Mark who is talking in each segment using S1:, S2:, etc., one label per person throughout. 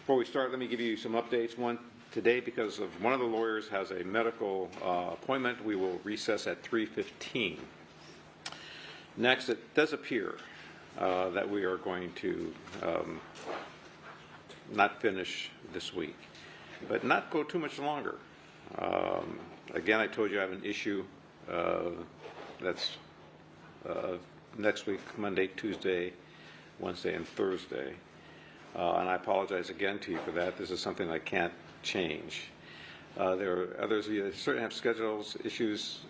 S1: Before we start, let me give you some updates. One, today, because of one of the lawyers has a medical appointment, we will recess at 3:15. Next, it does appear that we are going to not finish this week, but not go too much longer. Again, I told you I have an issue that's next week, Monday, Tuesday, Wednesday, and Thursday. And I apologize again to you for that. This is something I can't change. There are others of you that certainly have schedules, issues.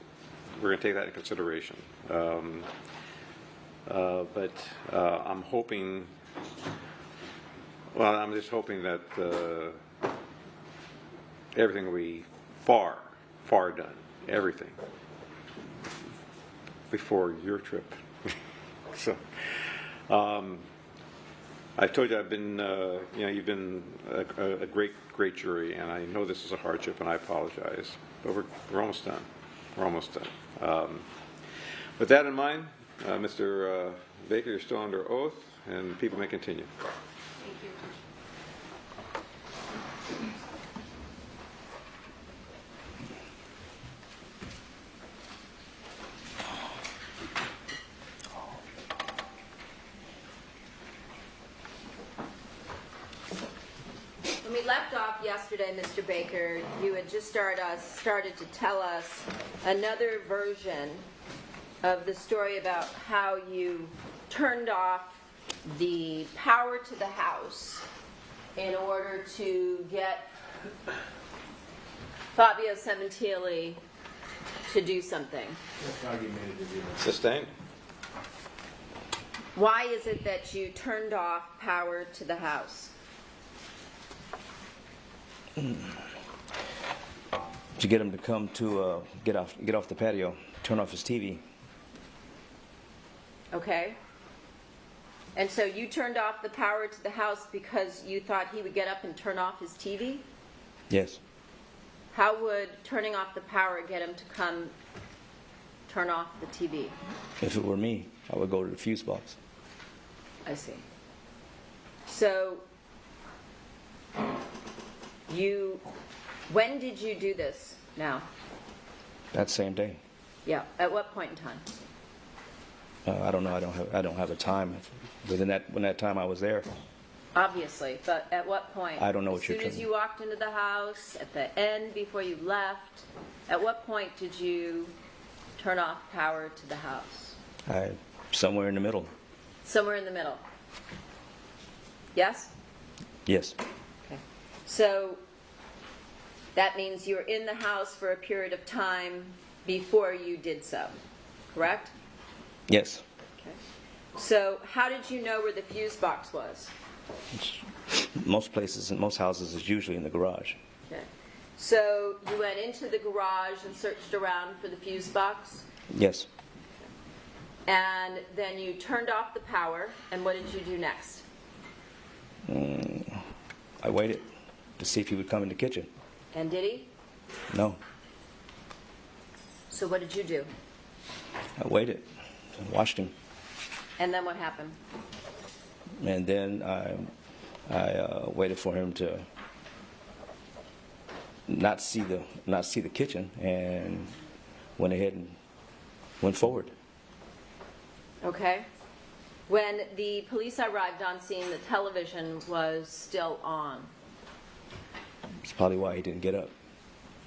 S1: We're going to take that into consideration. But I'm hoping, well, I'm just hoping that everything will be far done, everything, before your trip. So, I've told you I've been, you've been a great jury, and I know this is a hardship, and I apologize. But we're almost done. We're almost done. With that in mind, Mr. Baker, you're still under oath, and people may continue.
S2: Thank you. When we left off yesterday, Mr. Baker, you had just started to tell us another version of the story about how you turned off the power to the house in order to get Fabio Sementilli to do something.
S1: Sustained.
S2: Why is it that you turned off power to the house?
S3: To get him to come to get off the patio, turn off his TV.
S2: Okay. And so you turned off the power to the house because you thought he would get up and turn off his TV?
S3: Yes.
S2: How would turning off the power get him to come turn off the TV?
S3: If it were me, I would go to the fuse box.
S2: I see. So when did you do this now?
S3: That same day.
S2: Yeah. At what point in time?
S3: I don't know. I don't have a time. When that time I was there.
S2: Obviously, but at what point?
S3: I don't know what you're
S2: As soon as you walked into the house, at the end, before you left, at what point did you turn off power to the house?
S3: Somewhere in the middle.
S2: Somewhere in the middle. Yes?
S3: Yes.
S2: Okay. So that means you were in the house for a period of time before you did so, correct?
S3: Yes.
S2: Okay. So how did you know where the fuse box was?
S3: Most places, in most houses, is usually in the garage.
S2: Okay. So you went into the garage and searched around for the fuse box?
S3: Yes.
S2: And then you turned off the power, and what did you do next?
S3: I waited to see if he would come in the kitchen.
S2: And did he?
S3: No.
S2: So what did you do?
S3: I waited and watched him.
S2: And then what happened?
S3: And then I waited for him to not see the kitchen, and went ahead and went forward.
S2: Okay. When the police arrived on scene, the television was still on.
S3: That's probably why he didn't get up.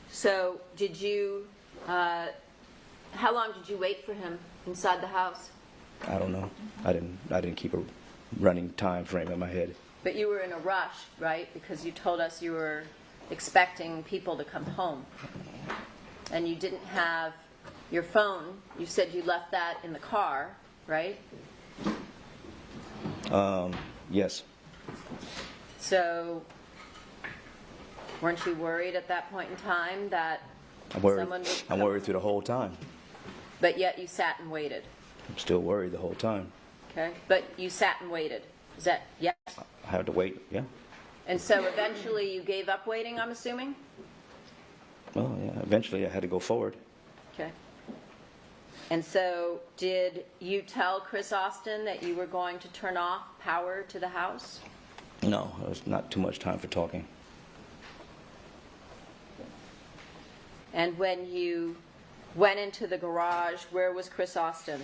S2: So did you, how long did you wait for him inside the house?
S3: I don't know. I didn't keep a running time frame in my head.
S2: But you were in a rush, right? Because you told us you were expecting people to come home. And you didn't have your phone. You said you left that in the car, right?
S3: Yes.
S2: So weren't you worried at that point in time that someone would come?
S3: I'm worried through the whole time.
S2: But yet you sat and waited.
S3: I'm still worried the whole time.
S2: Okay. But you sat and waited. Is that yes?
S3: I had to wait, yeah.
S2: And so eventually you gave up waiting, I'm assuming?
S3: Well, yeah, eventually I had to go forward.
S2: Okay. And so did you tell Chris Austin that you were going to turn off power to the house?
S3: No, it was not too much time for talking.
S2: And when you went into the garage, where was Chris Austin?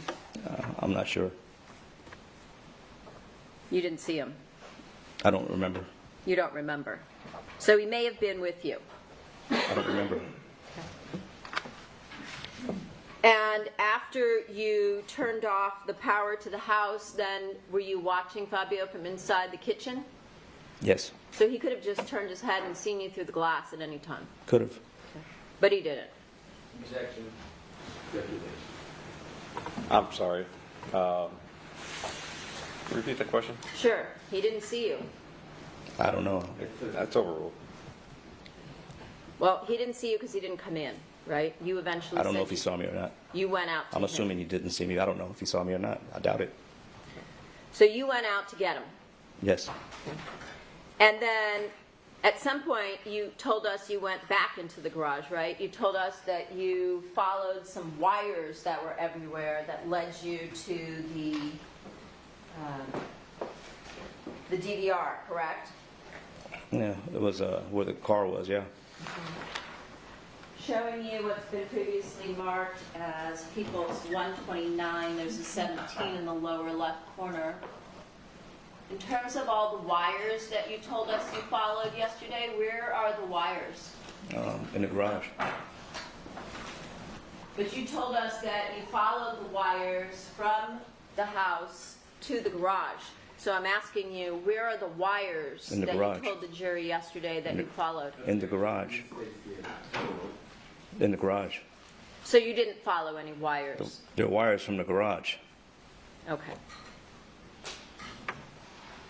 S3: I'm not sure.
S2: You didn't see him.
S3: I don't remember.
S2: You don't remember. So he may have been with you.
S3: I don't remember.
S2: And after you turned off the power to the house, then were you watching Fabio from inside the kitchen?
S3: Yes,
S2: So he could have just turned his head and seen you through the glass at any time.
S3: could have.
S2: But he didn't.
S1: I'm sorry. Repeat the question?
S2: Sure, he didn't see you.
S3: I don't know.
S1: That's overruled.
S2: Well, he didn't see you because he didn't come in, right? You eventually
S3: I don't know
S2: said
S3: if he saw me or not.
S2: you went out to
S3: I'm
S2: him.
S3: assuming he didn't see me. I don't know if he saw me or not. I doubt it.
S2: So you went out to get him.
S3: Yes.
S2: And then at some point you told us you went back into the garage, right? You told us that you followed some wires that were everywhere that led you to the DVR, correct?
S3: Yeah, it was where the car was, yeah.
S2: Showing you what's been previously marked as People's 129. There's a 17 in the lower left corner. In terms of all the wires that you told us you followed yesterday, where are the wires?
S3: In the garage.
S2: But you told us that you followed the wires from the house to the garage. So I'm asking you, where are the wires
S3: In the
S2: that
S3: garage.
S2: you told the jury yesterday that you followed?
S3: In the garage. In the garage.
S2: So you didn't follow any wires?
S3: There are wires from the garage.
S2: Okay.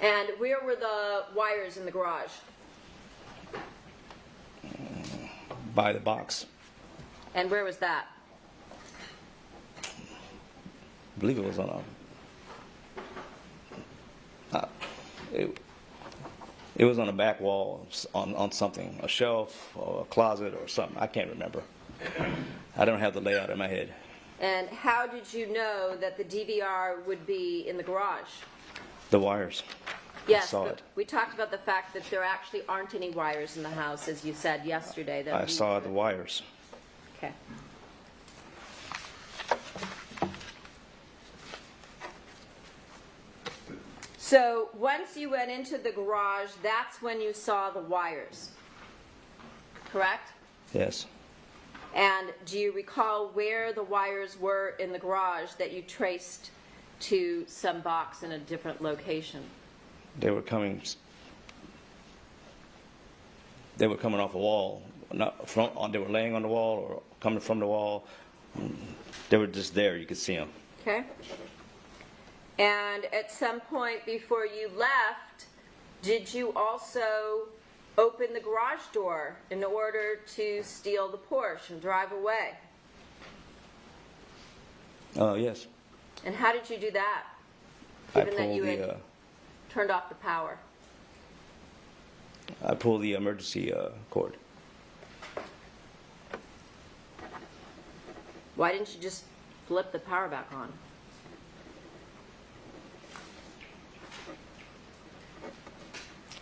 S2: And where were the wires in the garage?
S3: By the box.
S2: And where was that?
S3: I believe it was on it was on a back wall on something, a shelf or a closet or something. I can't remember. I don't have the layout in my head.
S2: And how did you know that the DVR would be in the garage?
S3: The wires.
S2: Yes,
S3: I saw
S2: but
S3: it.
S2: we talked about the fact that there actually aren't any wires in the house, as you said yesterday. That
S3: I saw the wires.
S2: Okay. So once you went into the garage, that's when you saw the wires, correct?
S3: Yes.
S2: And do you recall where the wires were in the garage that you traced to some box in a different location?
S3: They were coming off a wall. Not from, they were laying on the wall or coming from the wall. They were just there. You could see them.
S2: Okay. And at some point before you left, did you also open the garage door in order to steal the Porsche and drive away?
S3: Yes.
S2: And how did you do that,
S3: I
S2: given that
S3: pulled
S2: you had
S3: the
S2: turned off the power?
S3: I pulled the emergency cord.
S2: Why didn't you just flip the power back on?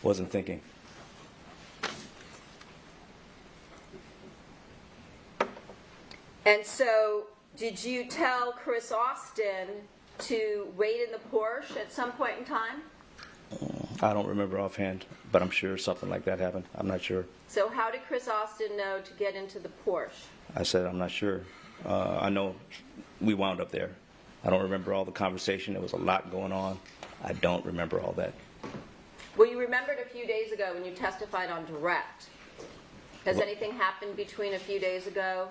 S3: Wasn't thinking.
S2: And so, did you tell Chris Austin to wait in the Porsche at some point in time?
S3: I don't remember offhand, but I'm sure something like that happened. I'm not sure.
S2: So how did Chris Austin know to get into the Porsche?
S3: I said I'm not sure. I know we wound up there. I don't remember all the conversation. There was a lot going on. I don't remember all that.
S2: Well, you remembered a few days ago when you testified on direct. Has anything happened between a few days ago?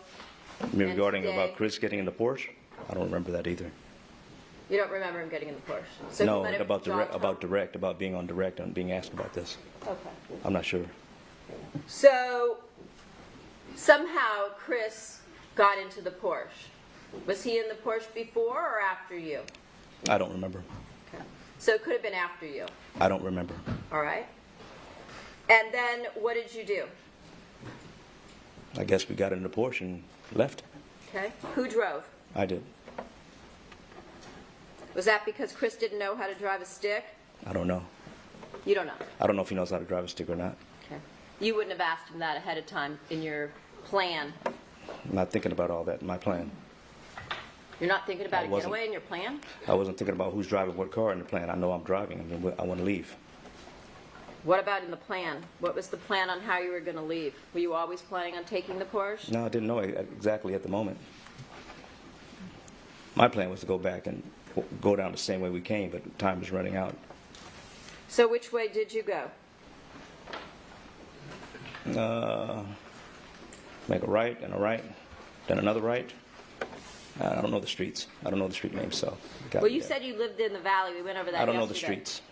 S3: Regarding
S2: today?
S3: about Chris getting in the Porsche, I don't remember that either.
S2: You don't remember him getting in the Porsche? So
S3: No,
S2: he might have
S3: about
S2: drawn
S3: direct, about being on direct and being asked about this.
S2: Okay.
S3: I'm not sure.
S2: So somehow Chris got into the Porsche. Was he in the Porsche before or after you?
S3: I don't remember.
S2: Okay. So it could have been after you.
S3: I don't remember.
S2: All right. And then what did you do?
S3: I guess we got in the Porsche and left.
S2: Okay. Who drove?
S3: I did.
S2: Was that because Chris didn't know how to drive a stick?
S3: I don't know.
S2: You don't know.
S3: I don't know if he knows how to drive a stick or not.
S2: Okay. You wouldn't have asked him that ahead of time in your plan.
S3: I'm not thinking about all that in my plan.
S2: You're not thinking about
S3: I
S2: a
S3: wasn't.
S2: getaway in your plan?
S3: I wasn't thinking about who's driving what car in the plan. I know I'm driving. I want to leave.
S2: What about in the plan? What was the plan on how you were going to leave? Were you always planning on taking the Porsche?
S3: No, I didn't know exactly at the moment. My plan was to go back and go down the same way we came, but time was running out.
S2: So which way did you go?
S3: Make a right and a right, then another right. I don't know the streets. I don't know the street names, so.
S2: Well, you said you lived in the valley. We went over that
S3: I don't know the
S2: yesterday.
S3: streets.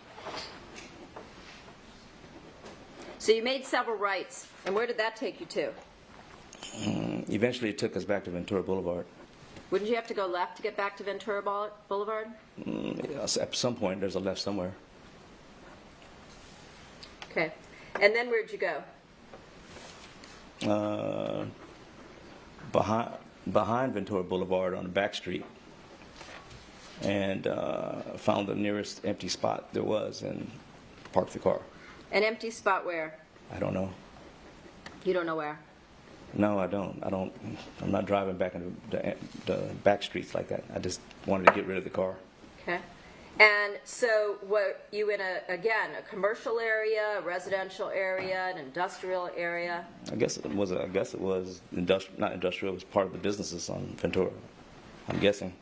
S2: So you made several rights. And where did that take you to?
S3: Eventually, it took us back to Ventura Boulevard.
S2: Wouldn't you have to go left to get back to Ventura Boulevard?
S3: At some point, there's a left somewhere.
S2: Okay. And then where'd you go?
S3: Behind Ventura Boulevard on the back street, and found the nearest empty spot there was and parked the car.
S2: An empty spot where?
S3: I don't know.
S2: You don't know where?
S3: No, I don't. I'm not driving back in the back streets like that. I just wanted to get rid of the car.
S2: Okay. And so were you in a commercial area, a residential area, an industrial area?
S3: I guess it was industrial, not industrial. It was part of the businesses on Ventura. I'm guessing.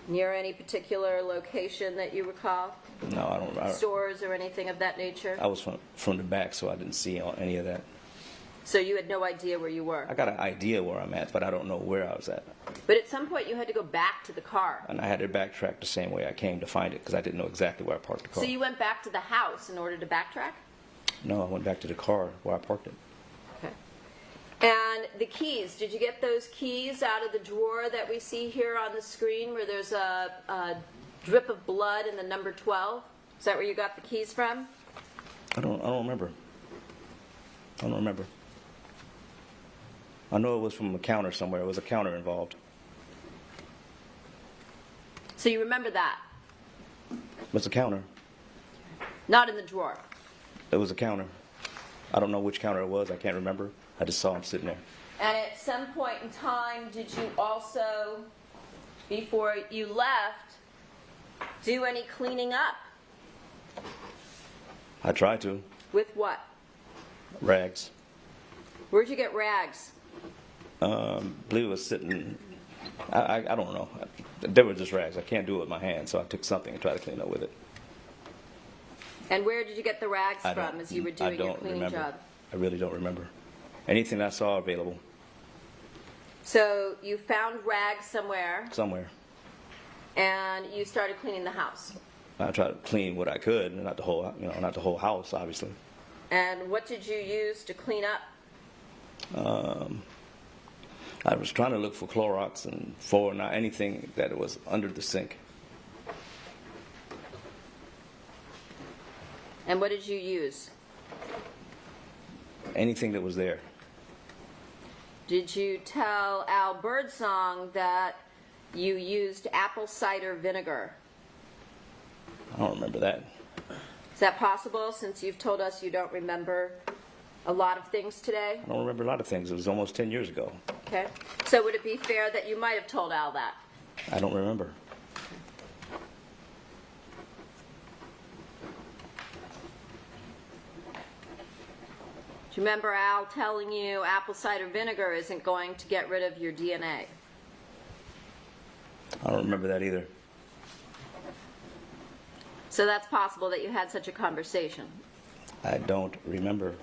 S2: Near any particular location that you recall?
S3: No, I don't.
S2: Stores or anything of that nature?
S3: I was from the back, so I didn't see any of that.
S2: So you had no idea where you were?
S3: I got an idea where I'm at, but I don't know where I was at.
S2: But at some point you had to go back to the car.
S3: And I had to backtrack the same way I came to find it because I didn't know exactly where I parked the car.
S2: So you went back to the house in order to backtrack?
S3: No, I went back to the car where I parked it.
S2: Okay. And the keys, did you get those keys out of the drawer that we see here on the screen where there's a drip of blood in the number 12? Is that where you got the keys from?
S3: I don't remember. I don't remember. I know it was from a counter somewhere. There was a counter involved.
S2: So you remember that?
S3: It was a counter.
S2: Not in the drawer.
S3: It was a counter. I don't know which counter it was. I can't remember. I just saw him sitting there.
S2: And at some point in time, did you also, before you left, do any cleaning up?
S3: I tried to.
S2: With what?
S3: Rags.
S2: Where'd you get rags?
S3: I believe it was sitting. I don't know. They were just rags. I can't do it with my hands, so I took something and tried to clean up with it.
S2: And where did you get the rags from as you were doing your cleaning job?
S3: I really don't remember. Anything I saw available.
S2: So you found rags somewhere,
S3: Somewhere.
S2: and you started cleaning the house.
S3: I tried to clean what I could, and not the whole house, obviously.
S2: And what did you use to clean up?
S3: I was trying to look for Clorox and anything that was under the sink.
S2: And what did you use?
S3: Anything that was there.
S2: Did you tell Al Birdsong that you used apple cider vinegar?
S3: I don't remember that.
S2: Is that possible, since you've told us you don't remember a lot of things today?
S3: I don't remember a lot of things. It was almost 10 years ago.
S2: Okay. So would it be fair that you might have told Al that?
S3: I don't remember.
S2: Do you remember Al telling you apple cider vinegar isn't going to get rid of your DNA?
S3: I don't remember that either.
S2: So that's possible that you had such a conversation.
S3: I don't remember.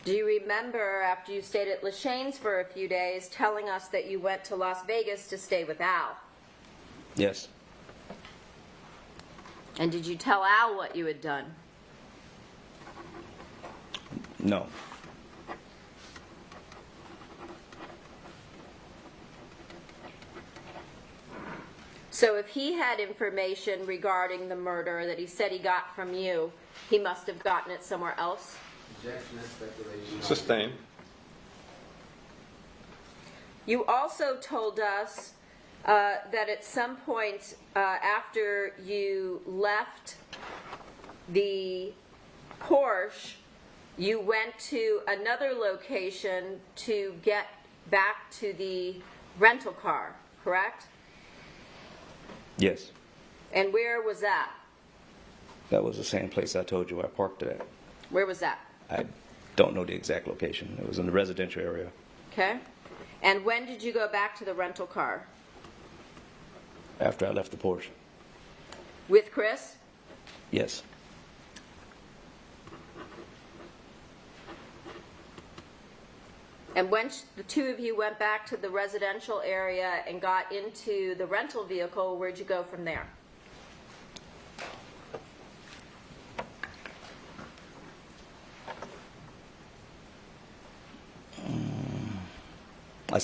S2: Do you remember, after you stayed at Lacheyne's for a few days, telling us that you went to Las Vegas to stay with Al?
S3: Yes.
S2: And did you tell Al what you had done?
S3: No.
S2: So if he had information regarding the murder that he said he got from you, he must have gotten it somewhere else?
S4: Objection and speculation.
S1: Sustained.
S2: You also told us that at some point after you left the Porsche, you went to another location to get back to the rental car, correct?
S3: Yes.
S2: And where was that?
S3: That was the same place I told you I parked it at.
S2: Where was that?
S3: I don't know the exact location. It was in the residential area.
S2: Okay. And when did you go back to the rental car?
S3: After I left the Porsche.
S2: With Chris?
S3: Yes.
S2: And when the two of you went back to the residential area and got into the rental vehicle, where'd you go from there?
S3: I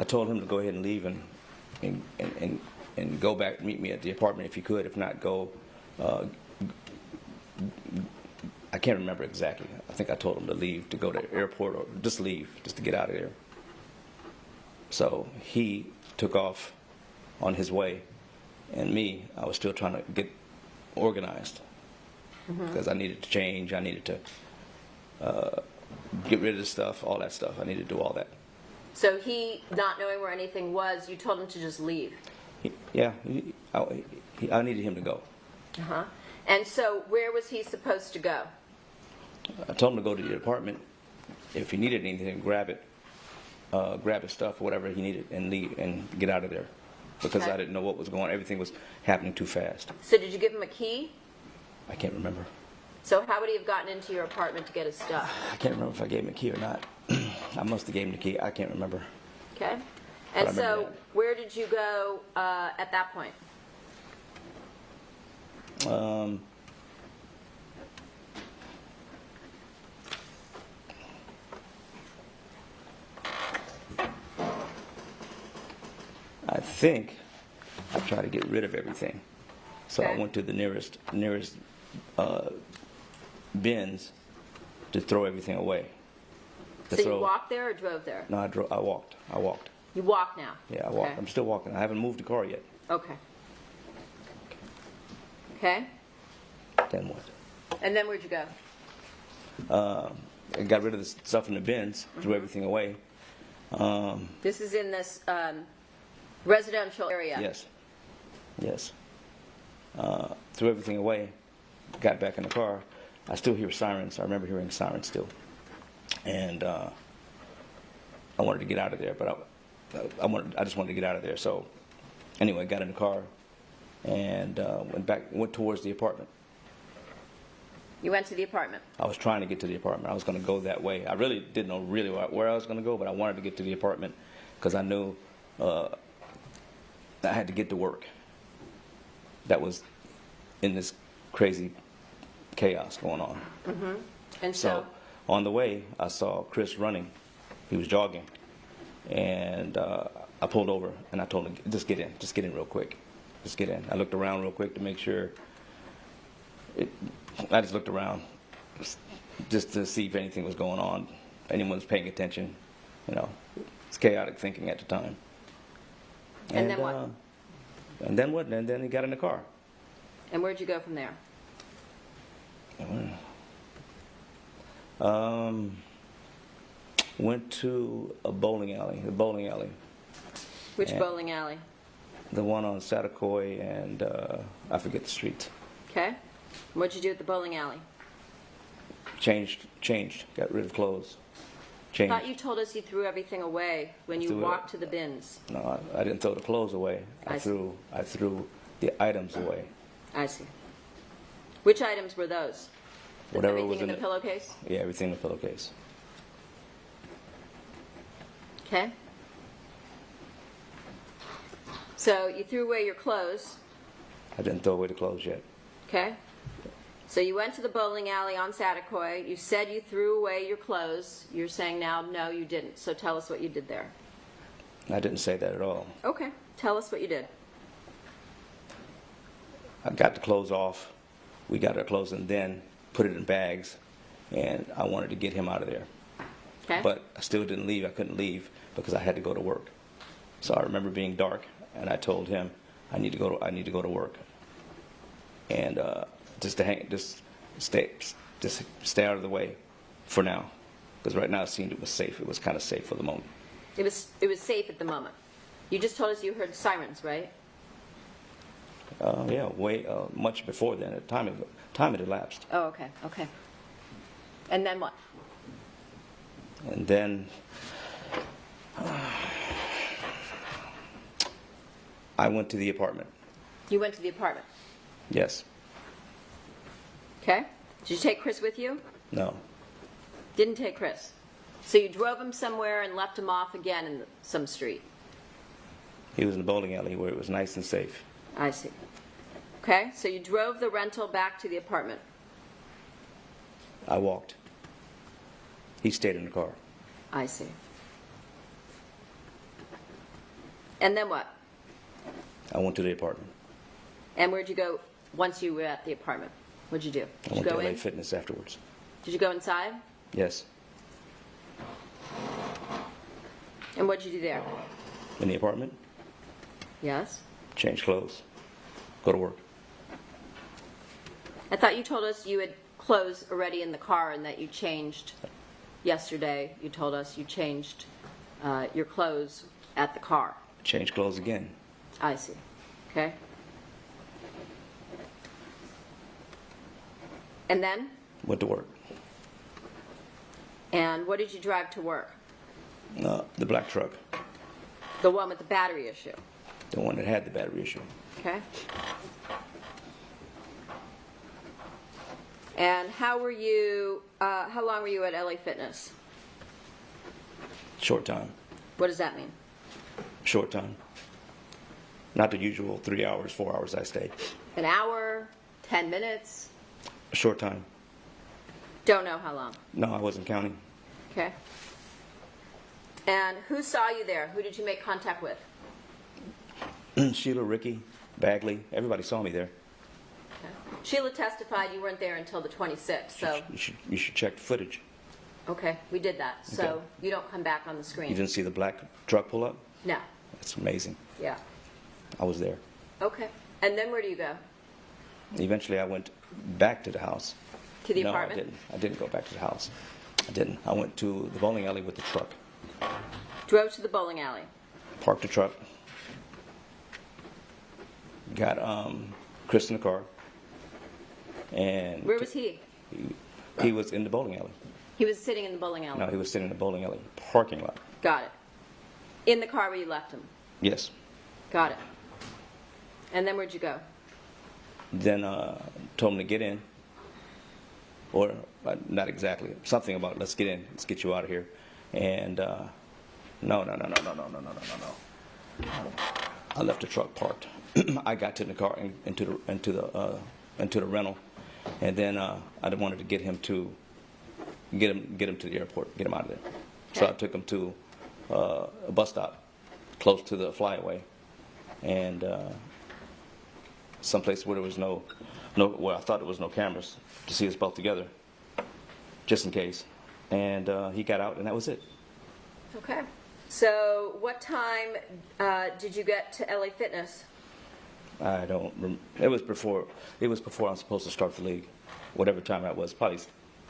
S3: told him to go ahead and leave and go back, meet me at the apartment if he could. If not, go, I can't remember exactly. I think I told him to leave, to go to the airport, or just leave, just to get out of there. So he took off on his way, and me, I was still trying to get organized because I needed to change. I needed to get rid of the stuff, all that stuff. I needed to do all that.
S2: So he, not knowing where anything was, you told him to just leave?
S3: I needed him to go.
S2: Uh-huh. And so where was he supposed to go?
S3: I told him to go to the apartment. If he needed anything, grab his stuff, whatever he needed, and leave and get out of there. Because
S2: Okay.
S3: I didn't know what was going on. Everything was happening too fast.
S2: So did you give him a key?
S3: I can't remember.
S2: So how would he have gotten into your apartment to get his stuff?
S3: I can't remember if I gave him a key or not. I must have gave him the key. I can't remember.
S2: Okay.
S3: I
S2: And
S3: remember
S2: so
S3: that.
S2: where did you go at that point?
S3: I think I tried to get rid of everything. So I
S2: Okay.
S3: went to the nearest bins to throw everything away. To
S2: So you
S3: throw-
S2: walked there or drove there?
S3: No, I walked.
S2: You walk now?
S3: Yeah, I walked.
S2: Okay.
S3: I'm still walking. I haven't moved the car yet.
S2: Okay. Okay.
S3: Then what?
S2: And then where'd you go?
S3: I got rid of the stuff in the bins, threw everything away.
S2: This is in this residential area?
S3: Yes. Threw everything away, got back in the car. I still hear sirens. I remember hearing sirens still. And I wanted to get out of there, but I just wanted to get out of there. So anyway, got in the car and went towards the apartment.
S2: You went to the apartment?
S3: I was trying to get to the apartment. I was going to go that way. I really didn't know really where I was going to go, but I wanted to get to the apartment because I knew I had to get to work. That was in this crazy chaos going on.
S2: And
S3: So on the way, I saw Chris running. He was jogging. And I pulled over and I told him, just get in real quick. Just get in. I looked around real quick to make sure. I just looked around just to see if anything was going on, anyone's paying attention. You know, it's chaotic thinking at the time.
S2: And then what?
S3: And then what? And then he got in the car.
S2: And where'd you go from there?
S3: Went to the bowling alley,
S2: Which
S3: Yeah.
S2: bowling alley?
S3: the one on Satakoy and I forget the street.
S2: Okay. What'd you do at the bowling alley?
S3: Changed, got rid of clothes.
S2: I
S3: Changed.
S2: thought you told us you threw everything away when you
S3: Threw it-
S2: walked to the bins.
S3: No, I didn't throw the clothes away.
S2: I
S3: I
S2: see.
S3: threw the items away.
S2: I see. Which items were those?
S3: Whatever
S2: Everything
S3: was
S2: in
S3: in
S2: the
S3: it.
S2: pillowcase?
S3: Yeah, everything in the pillowcase.
S2: Okay. So you threw away your clothes,
S3: I didn't throw away the clothes yet.
S2: okay? So you went to the bowling alley on Satakoy. You said you threw away your clothes. You're saying now, no, you didn't. So tell us what you did there.
S3: I didn't say that at all.
S2: Okay. Tell us what you did.
S3: I got the clothes off. We got our clothes and then put it in bags, and I wanted to get him out of there.
S2: Okay?
S3: But I still didn't leave. I couldn't leave because I had to go to work. So I remember being dark, and I told him I need to go to work. And just to hang, just stay out of the way for now, because right now it seemed it was safe. It was kind of safe for the moment.
S2: It was safe at the moment. You just told us you heard sirens, right?
S3: Yeah, way much before then. Time had elapsed,
S2: Oh, okay. And then what?
S3: and then I went to the apartment.
S2: You went to the apartment.
S3: Yes.
S2: Okay. Did you take Chris with you?
S3: No.
S2: Didn't take Chris. So you drove him somewhere and left him off again in some street.
S3: He was in the bowling alley where it was nice and safe.
S2: I see. Okay. So you drove the rental back to the apartment.
S3: I walked. He stayed in the car.
S2: I see. And then what?
S3: I went to the apartment.
S2: And where'd you go once you were at the apartment? What'd you do?
S3: I
S2: Did you
S3: went
S2: go
S3: to LA
S2: in?
S3: Fitness afterwards.
S2: Did you go inside?
S3: Yes.
S2: And what'd you do there?
S3: In the apartment,
S2: Yes.
S3: change clothes, go to work.
S2: I thought you told us you had clothes already in the car and that you changed yesterday. You told us you changed your clothes at the car.
S3: Change clothes again.
S2: I see. Okay. And then?
S3: Went to work.
S2: And what did you drive to work?
S3: The black truck,
S2: The one with the battery issue.
S3: the one that had the battery issue.
S2: Okay. And how were you, how long were you at LA Fitness?
S3: Short time.
S2: What does that mean?
S3: Short time. Not the usual 3 hours, 4 hours I stay.
S2: An hour? 10 minutes?
S3: Short time.
S2: Don't know how long.
S3: No, I wasn't counting.
S2: Okay. And who saw you there? Who did you make contact with?
S3: Sheila, Ricky, Bagley, everybody saw me there.
S2: Okay. Sheila testified you weren't there until the 26th, so,
S3: You should check the footage.
S2: okay, we did that. So
S3: Okay.
S2: you don't come back on the
S3: You
S2: screen.
S3: didn't see the black truck pull up?
S2: No.
S3: That's amazing.
S2: Yeah.
S3: I was there.
S2: Okay. And then where do you go?
S3: Eventually I went back to the house.
S2: To the
S3: No,
S2: apartment?
S3: I didn't. I didn't go back to the house. I didn't. I went to the bowling alley with the truck.
S2: Drove to the bowling alley.
S3: Parked the truck. Got Chris in the car. And
S2: Where was he?
S3: he was in the bowling alley.
S2: He was sitting in the bowling alley.
S3: No, he was sitting in the bowling alley parking lot.
S2: Got it. In the car where you left him.
S3: Yes.
S2: Got it. And then where'd you go?
S3: Then told him to get in. Or not exactly. Something about let's get in. Let's get you out of here. And no. I left the truck parked. I got to the car into the rental, and then I wanted to get him to the airport, get him out of there. So I
S2: Okay.
S3: took him to a bus stop close to the flyaway, and someplace where there was no where I thought there was no cameras to see us both together, just in case. And he got out, and that was it.
S2: Okay. So what time did you get to LA Fitness?
S3: I don't. It was before. I was supposed to start the league, whatever time that was. Probably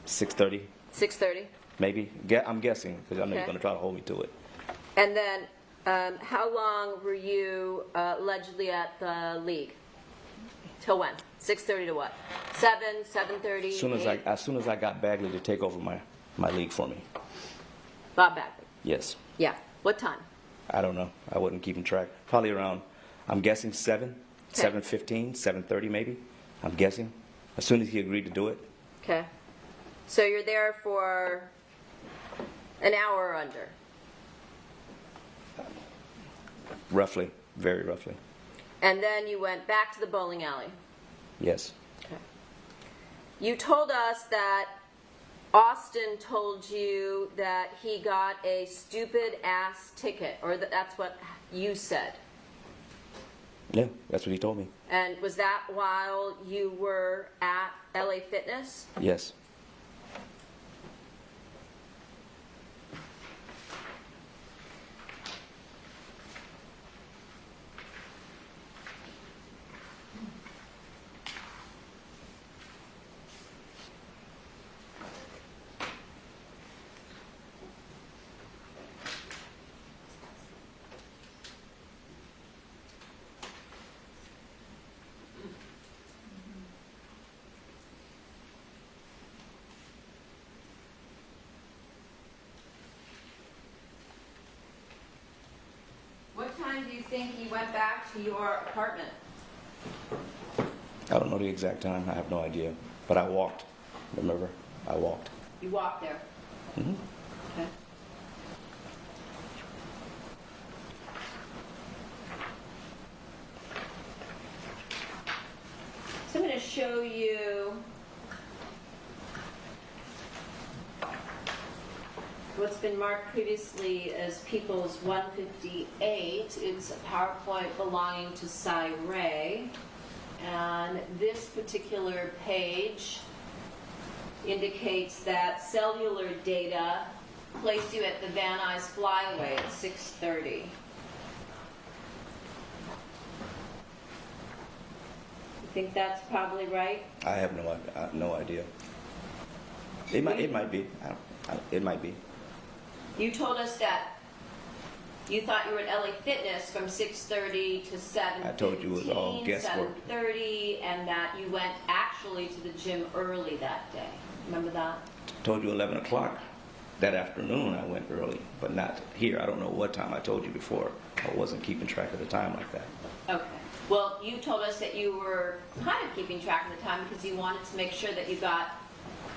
S3: 6:30,
S2: 6:30.
S3: maybe. I'm guessing because I know you're
S2: Okay.
S3: going to try to hold me to it.
S2: And then how long were you allegedly at the league? Till when? 6:30 to what? 7, 7:30?
S3: As soon as I got Bagley to take over my league for me.
S2: Bob Bagley.
S3: Yes.
S2: Yeah. What time?
S3: I don't know. I wasn't keeping track. Probably around. I'm guessing 7,
S2: Okay.
S3: 7:15, 7:30 maybe. I'm guessing. As soon as he agreed to do it.
S2: Okay. So you're there for an hour or under.
S3: Roughly. Very roughly.
S2: And then you went back to the bowling alley.
S3: Yes.
S2: Okay. You told us that Austin told you that he got a stupid ass ticket, or that's what you said.
S3: Yeah, that's what he told me.
S2: And was that while you were at LA Fitness?
S3: Yes.
S2: think you went back to your apartment?
S3: I don't know the exact time. I have no idea. But I walked. Remember? I walked.
S2: You walked there.
S3: Mm-hmm.
S2: Okay. So I'm going to show you what's been marked previously as People's 158. It's a PowerPoint belonging to Cy Ray. And this particular page indicates that cellular data placed you at the Van Nuys Flyaway at 6:30. You think that's probably right?
S3: I have no idea. It might be. It might be.
S2: You told us that you thought you were at LA Fitness from 6:30 to 7:15.
S3: I told you it was all guesswork.
S2: 7:30, and that you went actually to the gym early that day. Remember that?
S3: I told you 11 o'clock. That afternoon I went early, but not here. I don't know what time I told you before. I wasn't keeping track of the time like that.
S2: Okay. Well, you told us that you were kind of keeping track of the time because you wanted to make sure that you got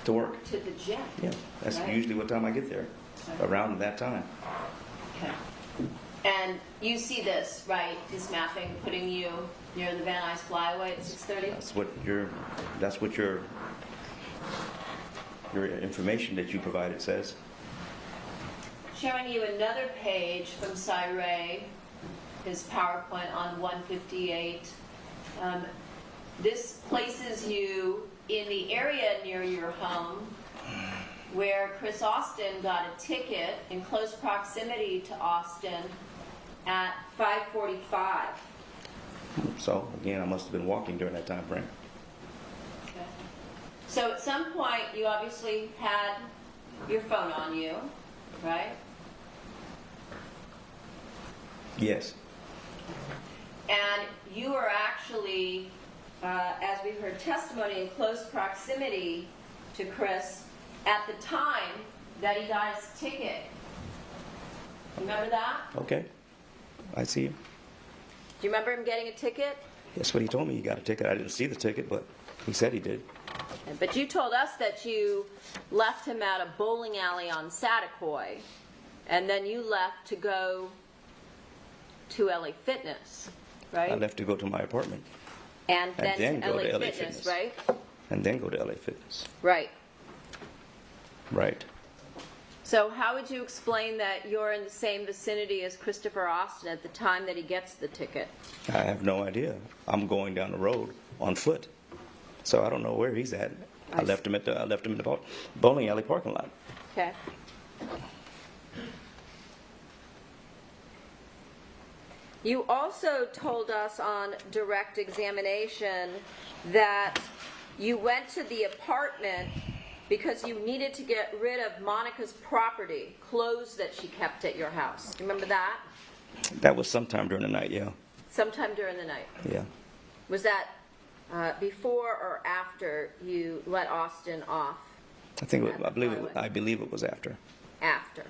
S3: To work.
S2: to the gym.
S3: Yeah, that's
S2: Right.
S3: usually what time I get there.
S2: Okay.
S3: Around that time.
S2: Okay. And you see this, right? This mapping putting you near the Van Nuys Flyaway at 6:30?
S3: That's what your information that you provided says.
S2: Showing you another page from Cy Ray, his PowerPoint on 158. This places you in the area near your home where Chris Austin got a ticket in close proximity to Austin at 5:45.
S3: So again, I must have been walking during that time frame.
S2: Okay. So at some point, you obviously had your phone on you, right?
S3: Yes.
S2: And you were actually, as we heard testimony, in close proximity to Chris at the time that he got his ticket. Remember that?
S3: Okay. I see you.
S2: Do you remember him getting a ticket?
S3: That's what he told me. He got a ticket. I didn't see the ticket, but he said he did.
S2: But you told us that you left him at a bowling alley on Satakoy, and then you left to go to LA Fitness, right?
S3: I left to go to my apartment
S2: And then
S3: then
S2: to
S3: go
S2: LA
S3: to LA
S2: Fitness,
S3: Fitness.
S2: right?
S3: and then go to LA Fitness.
S2: Right.
S3: Right.
S2: So how would you explain that you're in the same vicinity as Christopher Austin at the time that he gets the ticket?
S3: I have no idea. I'm going down the road on foot, so I don't know where he's at. I left him in the bowling alley parking lot.
S2: Okay. You also told us on direct examination that you went to the apartment because you needed to get rid of Monica's property, clothes that she kept at your house. Remember that?
S3: That was sometime during the night, yeah.
S2: Sometime during the night.
S3: Yeah.
S2: Was that before or after you let Austin off?
S3: I believe it was after.
S2: After.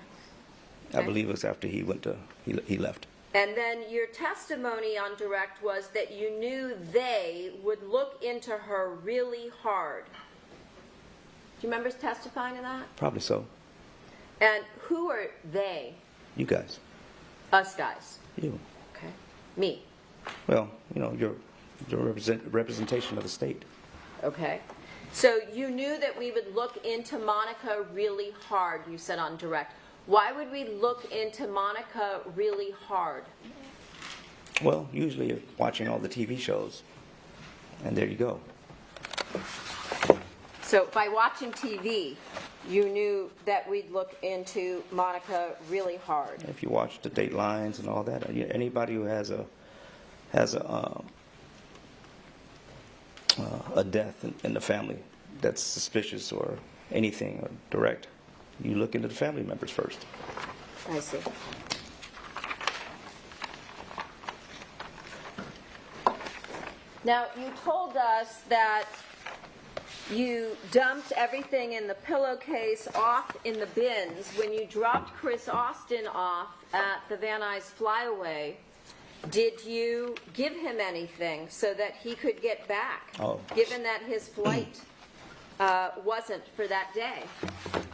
S3: I believe it was after he left.
S2: And then your testimony on direct was that you knew they would look into her really hard. Do you remember testifying to that?
S3: Probably so.
S2: And who are they?
S3: You guys.
S2: Us guys.
S3: You.
S2: Okay. Me.
S3: Well, you're representation of the state.
S2: Okay. So you knew that we would look into Monica really hard, you said on direct. Why would we look into Monica really hard?
S3: Well, usually you're watching all the TV shows, and there you go.
S2: So by watching TV, you knew that we'd look into Monica really hard.
S3: If you watch the Datelines and all that, anybody who has a death in the family that's suspicious or anything or direct, you look into the family members first.
S2: I see. Now, you told us that you dumped everything in the pillowcase off in the bins when you dropped Chris Austin off at the Van Nuys Flyaway. did you give him anything so that he could get back?
S3: Oh.
S2: Given that his flight wasn't for that day,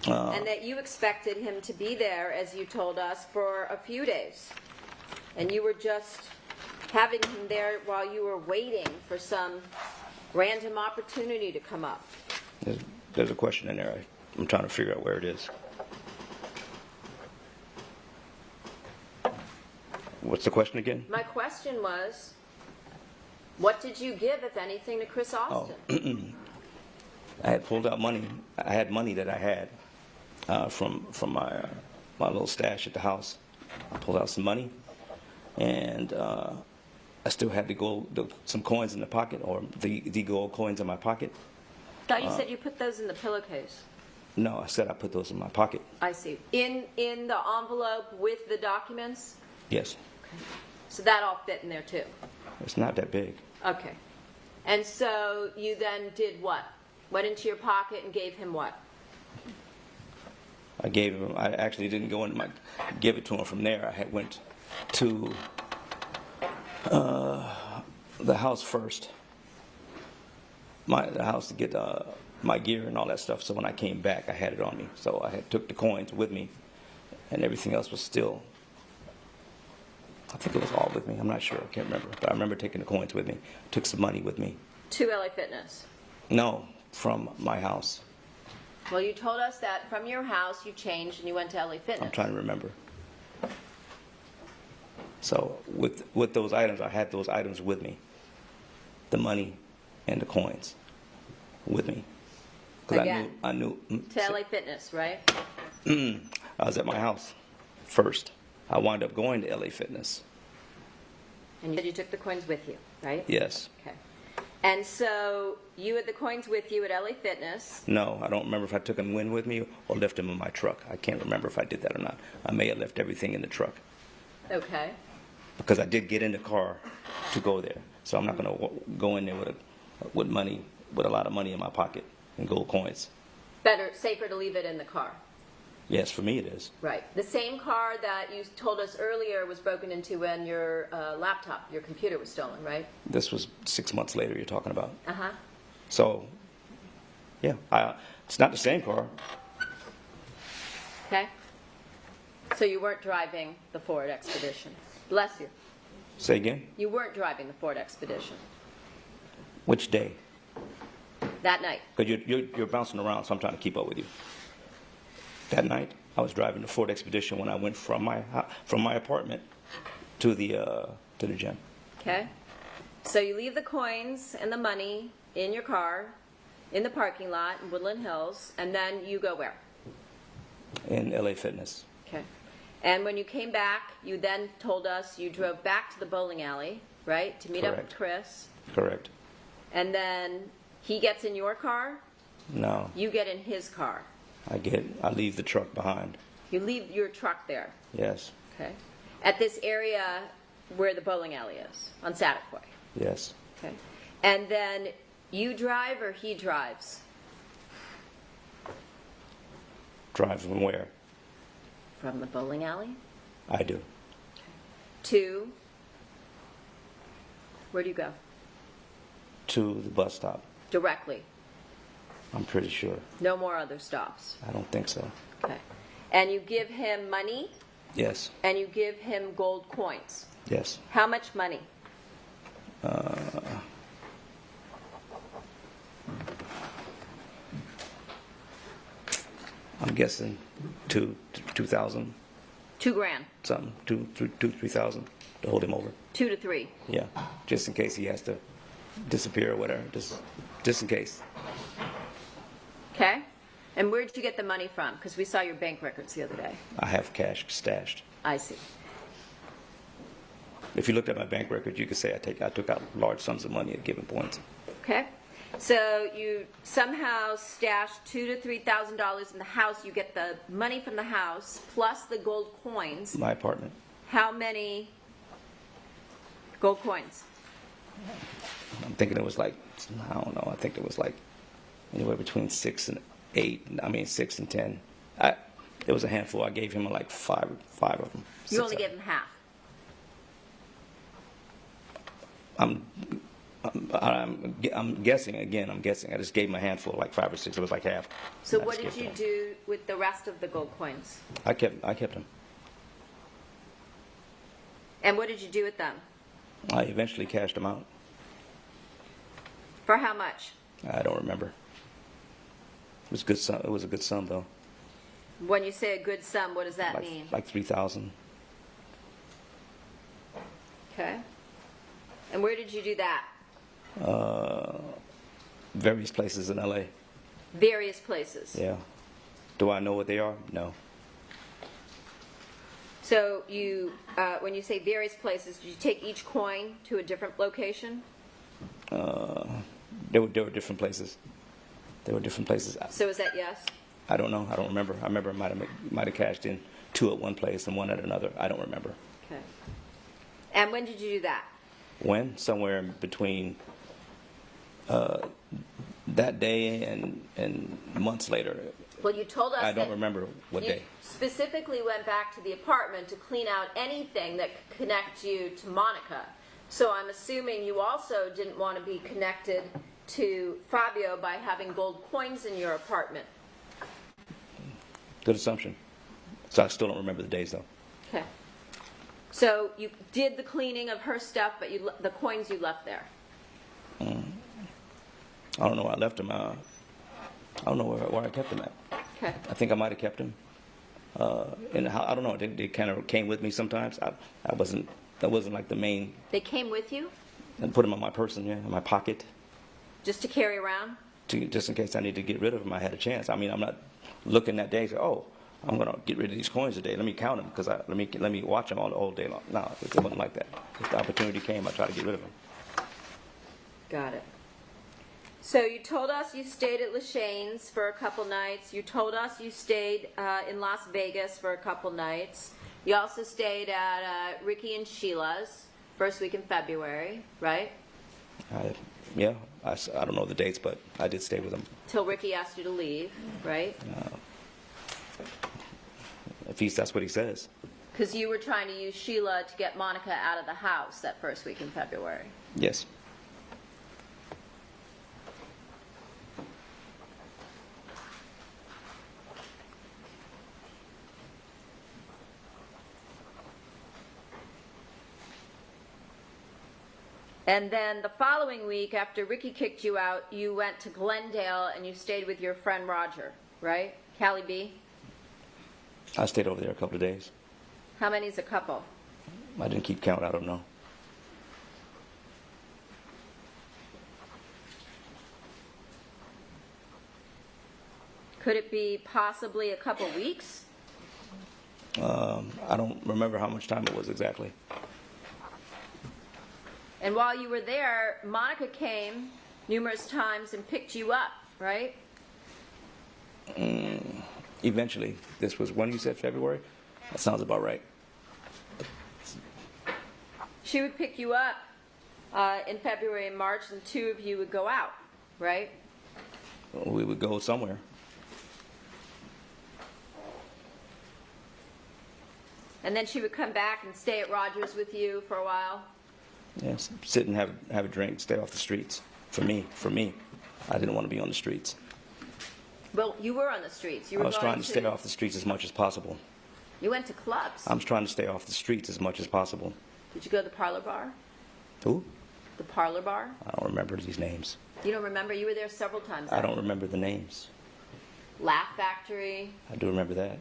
S2: and that you expected him to be there, as you told us, for a few days, and you were just having him there while you were waiting for some random opportunity to come up.
S3: There's a question in there. I'm trying to figure out where it is. What's the question again?
S2: My question was, what did you give, if anything, to Chris Austin?
S3: I had pulled out money. I had money that I had from my little stash at the house. I pulled out some money, and I still had some coins in the pocket, or the gold coins in my pocket.
S2: I thought you said you put those in the pillowcase.
S3: No, I said I put those in my pocket.
S2: I see. In the envelope with the documents?
S3: Yes.
S2: So that all fit in there too?
S3: It's not that big.
S2: Okay. And so you then did what? Went into your pocket and gave him what?
S3: I gave him. I actually didn't go into give it to him from there. I went to the house first. The house to get my gear and all that stuff. So when I came back, I had it on me. So I took the coins with me, and everything else was still. I think it was all with me. I'm not sure. I can't remember. But I remember taking the coins with me. Took some money with me.
S2: To LA Fitness?
S3: No, from my house.
S2: Well, you told us that from your house you changed and you went to LA Fitness.
S3: I'm trying to remember. So with those items, I had those items with me. The money and the coins with me.
S2: Again,
S3: I knew.
S2: to LA Fitness, right?
S3: I was at my house first. I wound up going to LA Fitness.
S2: And you said you took the coins with you, right?
S3: Yes.
S2: Okay. And so you had the coins with you at LA Fitness.
S3: No, I don't remember if I took them with me or left them in my truck. I can't remember if I did that or not. I may have left everything in the truck.
S2: Okay.
S3: Because I did get in the car to go there. So I'm not going to go in there with money, with a lot of money in my pocket and gold coins.
S2: Safer to leave it in the car.
S3: Yes, for me it is.
S2: Right. The same car that you told us earlier was broken into when your laptop, your computer was stolen, right?
S3: This was 6 months later you're talking about.
S2: Uh-huh.
S3: So, yeah, it's not the same car.
S2: Okay. So you weren't driving the Ford Expedition. Bless you.
S3: Say again?
S2: You weren't driving the Ford Expedition
S3: Which day?
S2: that night.
S3: Because you're bouncing around, so I'm trying to keep up with you. That night, I was driving the Ford Expedition when I went from my apartment to the gym.
S2: Okay. So you leave the coins and the money in your car, in the parking lot in Woodland Hills, and then you go where?
S3: In LA Fitness.
S2: Okay. And when you came back, you then told us you drove back to the bowling alley, right, to meet up with
S3: Correct.
S2: Chris.
S3: Correct.
S2: And then he gets in your car,
S3: No,
S2: you get in his car.
S3: I leave the truck behind.
S2: You leave your truck there,
S3: Yes.
S2: okay, at this area where the bowling alley is, on Satiquoy.
S3: Yes.
S2: Okay. And then you drive or he drives?
S3: Drive from where?
S2: From the bowling alley
S3: I do.
S2: to, where do you go?
S3: To the bus stop.
S2: Directly.
S3: I'm pretty sure.
S2: No more other stops.
S3: I don't think so.
S2: Okay. And you give him money
S3: Yes.
S2: and you give him gold coins.
S3: Yes.
S2: How much money?
S3: I'm guessing 2,000
S2: $2,000.
S3: something, 3,000 to hold him over.
S2: 2 to 3.
S3: Yeah, just in case he has to disappear or whatever. Just in case.
S2: Okay. And where did you get the money from? Because we saw your bank records the other day.
S3: I have cash stashed.
S2: I see.
S3: If you looked at my bank record, you could say I took out large sums of money at given points.
S2: Okay. So you somehow stashed $2,000 to $3,000 in the house. You get the money from the house plus the gold coins.
S3: My apartment.
S2: How many gold coins?
S3: I'm thinking it was like, I don't know, I think it was like anywhere between 6 and 10. It was a handful. I gave him like five of them.
S2: You only
S3: gave
S2: gave him half.
S3: I'm guessing again. I'm guessing. I just gave him a handful, like 5 or 6. It was like half.
S2: So
S3: I
S2: what
S3: just
S2: did
S3: gave
S2: you
S3: it to him.
S2: do with the rest of the gold coins?
S3: I kept them.
S2: And what did you do with them?
S3: I eventually cashed them out.
S2: For how much?
S3: I don't remember. It was good sum. It was a good sum though.
S2: When you say a good sum, what does that mean?
S3: Like 3,000.
S2: Okay. And where did you do that?
S3: Various places in LA.
S2: Various places.
S3: Yeah. Do I know what they are? No.
S2: So you, when you say various places, did you take each coin to a different location?
S3: There were different places. There were different places.
S2: So is that yes?
S3: I don't know. I don't remember. I remember I might have cashed in 2 at one place and 1 at another. I don't remember.
S2: Okay. And when did you do that?
S3: When? Somewhere in between that day and months later.
S2: Well, you told us
S3: I don't
S2: that
S3: remember what
S2: you
S3: day.
S2: specifically went back to the apartment to clean out anything that could connect you to Monica. So I'm assuming you also didn't want to be connected to Fabio by having gold coins in your apartment.
S3: Good assumption. So I still don't remember the days though.
S2: Okay. So you did the cleaning of her stuff, but the coins you left there.
S3: I don't know where I left them. I don't know where I kept them at.
S2: Okay.
S3: I think I might have kept them. And I don't know. They kind of came with me sometimes. That wasn't like the main.
S2: They came with you
S3: And put them in my person, yeah, in my pocket,
S2: just to carry around?
S3: just in case I need to get rid of them. I had a chance. I mean, I'm not looking that day and say, oh, I'm gonna get rid of these coins today. Let me count them because let me watch them all day long. No, it wasn't like that. If the opportunity came, I try to get rid of them.
S2: Got it. So you told us you stayed at Lacheyne's for a couple nights. You told us you stayed in Las Vegas for a couple nights. You also stayed at Ricky and Sheila's first week in February, right?
S3: Yeah, I don't know the dates, but I did stay with them.
S2: Till Ricky asked you to leave, right?
S3: At least that's what he says.
S2: Because you were trying to use Sheila to get Monica out of the house that first week in February.
S3: Yes.
S2: And then the following week, after Ricky kicked you out, you went to Glendale and you stayed with your friend Roger, right? Callie B?
S3: I stayed over there a couple of days.
S2: How many's a couple?
S3: I didn't keep count. I don't know.
S2: Could it be possibly a couple weeks?
S3: I don't remember how much time it was exactly.
S2: And while you were there, Monica came numerous times and picked you up, right?
S3: Eventually. This was when you said February? That sounds about right.
S2: She would pick you up in February and March, and the two of you would go out, right?
S3: We would go somewhere.
S2: And then she would come back and stay at Rogers with you for a while.
S3: Yes, sit and have a drink, stay off the streets. For me, I didn't want to be on the streets.
S2: Well, you were on the streets. You
S3: I
S2: were
S3: was trying to stay off the streets as much as possible.
S2: You went to clubs.
S3: I'm trying to stay off the streets as much as possible.
S2: Did you go to the parlor bar?
S3: Who?
S2: The parlor bar?
S3: I don't remember these names.
S2: You don't remember? You were there several times.
S3: I don't remember the names.
S2: Laugh Factory,
S3: I do remember that.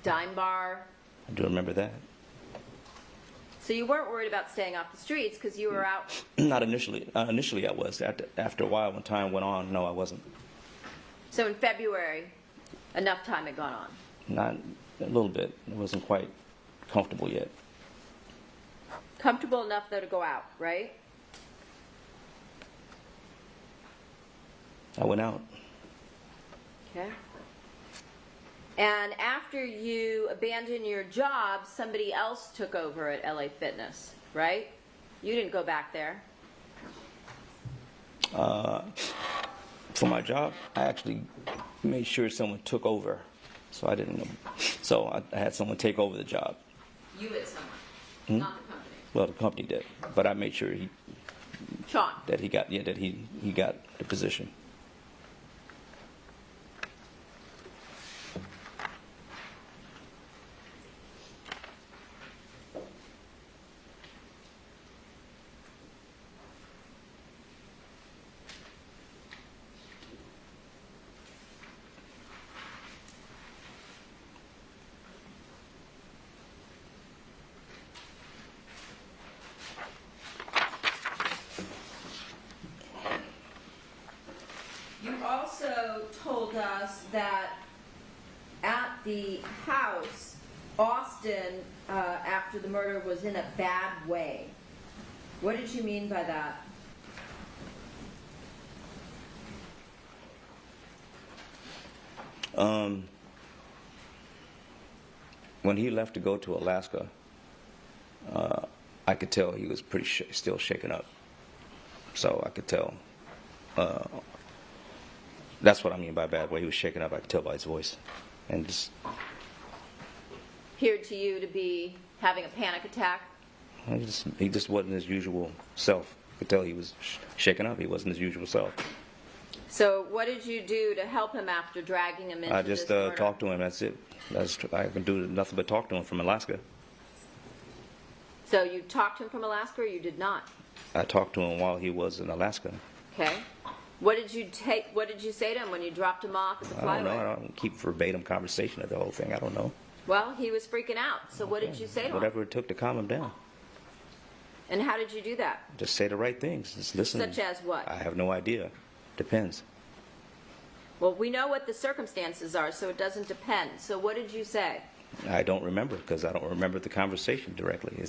S2: Dime Bar.
S3: I do remember that.
S2: So you weren't worried about staying off the streets because you were out.
S3: Not initially. Initially, I was. After a while, when time went on, no, I wasn't.
S2: So in February, enough time had gone on.
S3: Not a little bit. It wasn't quite comfortable yet.
S2: Comfortable enough, though, to go out, right?
S3: I went out.
S2: Okay. And after you abandoned your job, somebody else took over at LA Fitness, right? You didn't go back there.
S3: For my job, I actually made sure someone took over. So I didn't know. So I had someone take over the job.
S2: You had someone, not the company.
S3: Well, the company did, but I made sure
S2: Sean?
S3: that he got the position.
S2: You also told us that at the house, Austin, after the murder, was in a bad way. What did you mean by that?
S3: When he left to go to Alaska, I could tell he was still shaken up. So I could tell. That's what I mean by bad way. He was shaken up. I could tell by his voice, and just
S2: Appeared to you to be having a panic attack?
S3: he just wasn't his usual self. I could tell he was shaken up. He wasn't his usual self.
S2: So what did you do to help him after dragging him into
S3: I just
S2: this murder?
S3: talked to him. That's it. I can do nothing but talk to him from Alaska.
S2: So you talked to him from Alaska, or you did not?
S3: I talked to him while he was in Alaska.
S2: Okay. What did you say to him when you dropped him off at the
S3: I don't know.
S2: flyway?
S3: I don't keep verbatim conversation of the whole thing. I don't know.
S2: Well, he was freaking out. So what did you say to him?
S3: Whatever it took to calm him down.
S2: And how did you do that?
S3: Just say the right things. Just listen.
S2: Such as what?
S3: I have no idea. Depends.
S2: Well, we know what the circumstances are, so it doesn't depend. So what did you say?
S3: I don't remember because I don't remember the conversation directly.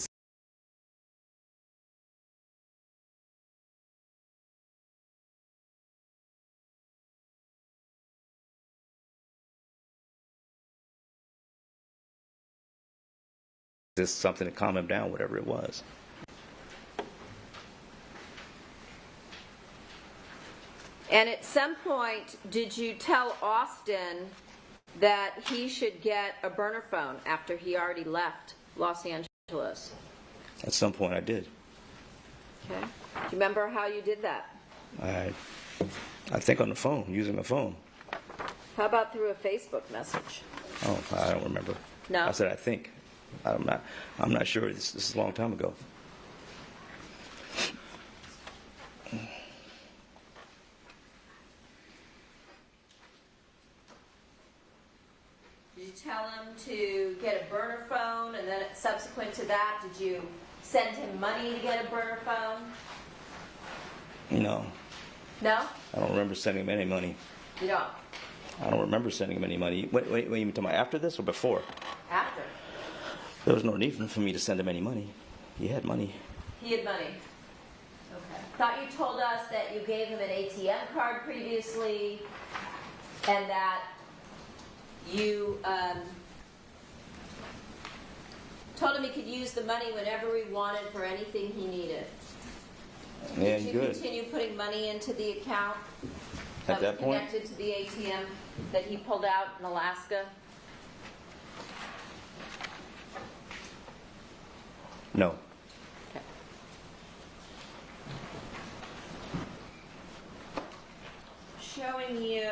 S3: Just something to calm him down, whatever it was.
S2: And at some point, did you tell Austin that he should get a burner phone after he already left Los Angeles?
S3: At some point I did.
S2: Okay. Do you remember how you did that?
S3: I think on the phone, using the phone.
S2: How about through a Facebook message?
S3: Oh, I don't remember.
S2: No?
S3: I said I think. I'm not sure. This is a long time ago.
S2: Did you tell him to get a burner phone, and then subsequent to that, did you send him money to get a burner phone?
S3: No,
S2: No?
S3: I don't remember sending him any money.
S2: You don't?
S3: I don't remember sending him any money. Wait, you talking about after this or before?
S2: After.
S3: There was no need for me to send him any money. He had money.
S2: He had money. Okay. Thought you told us that you gave him an ATM card previously, and that you told him he could use the money whenever he wanted for anything he needed.
S3: Yeah,
S2: Did you
S3: good.
S2: continue putting money into the account
S3: At that
S2: was
S3: point?
S2: connected to the ATM that he pulled out in Alaska?
S3: No.
S2: Okay. Showing you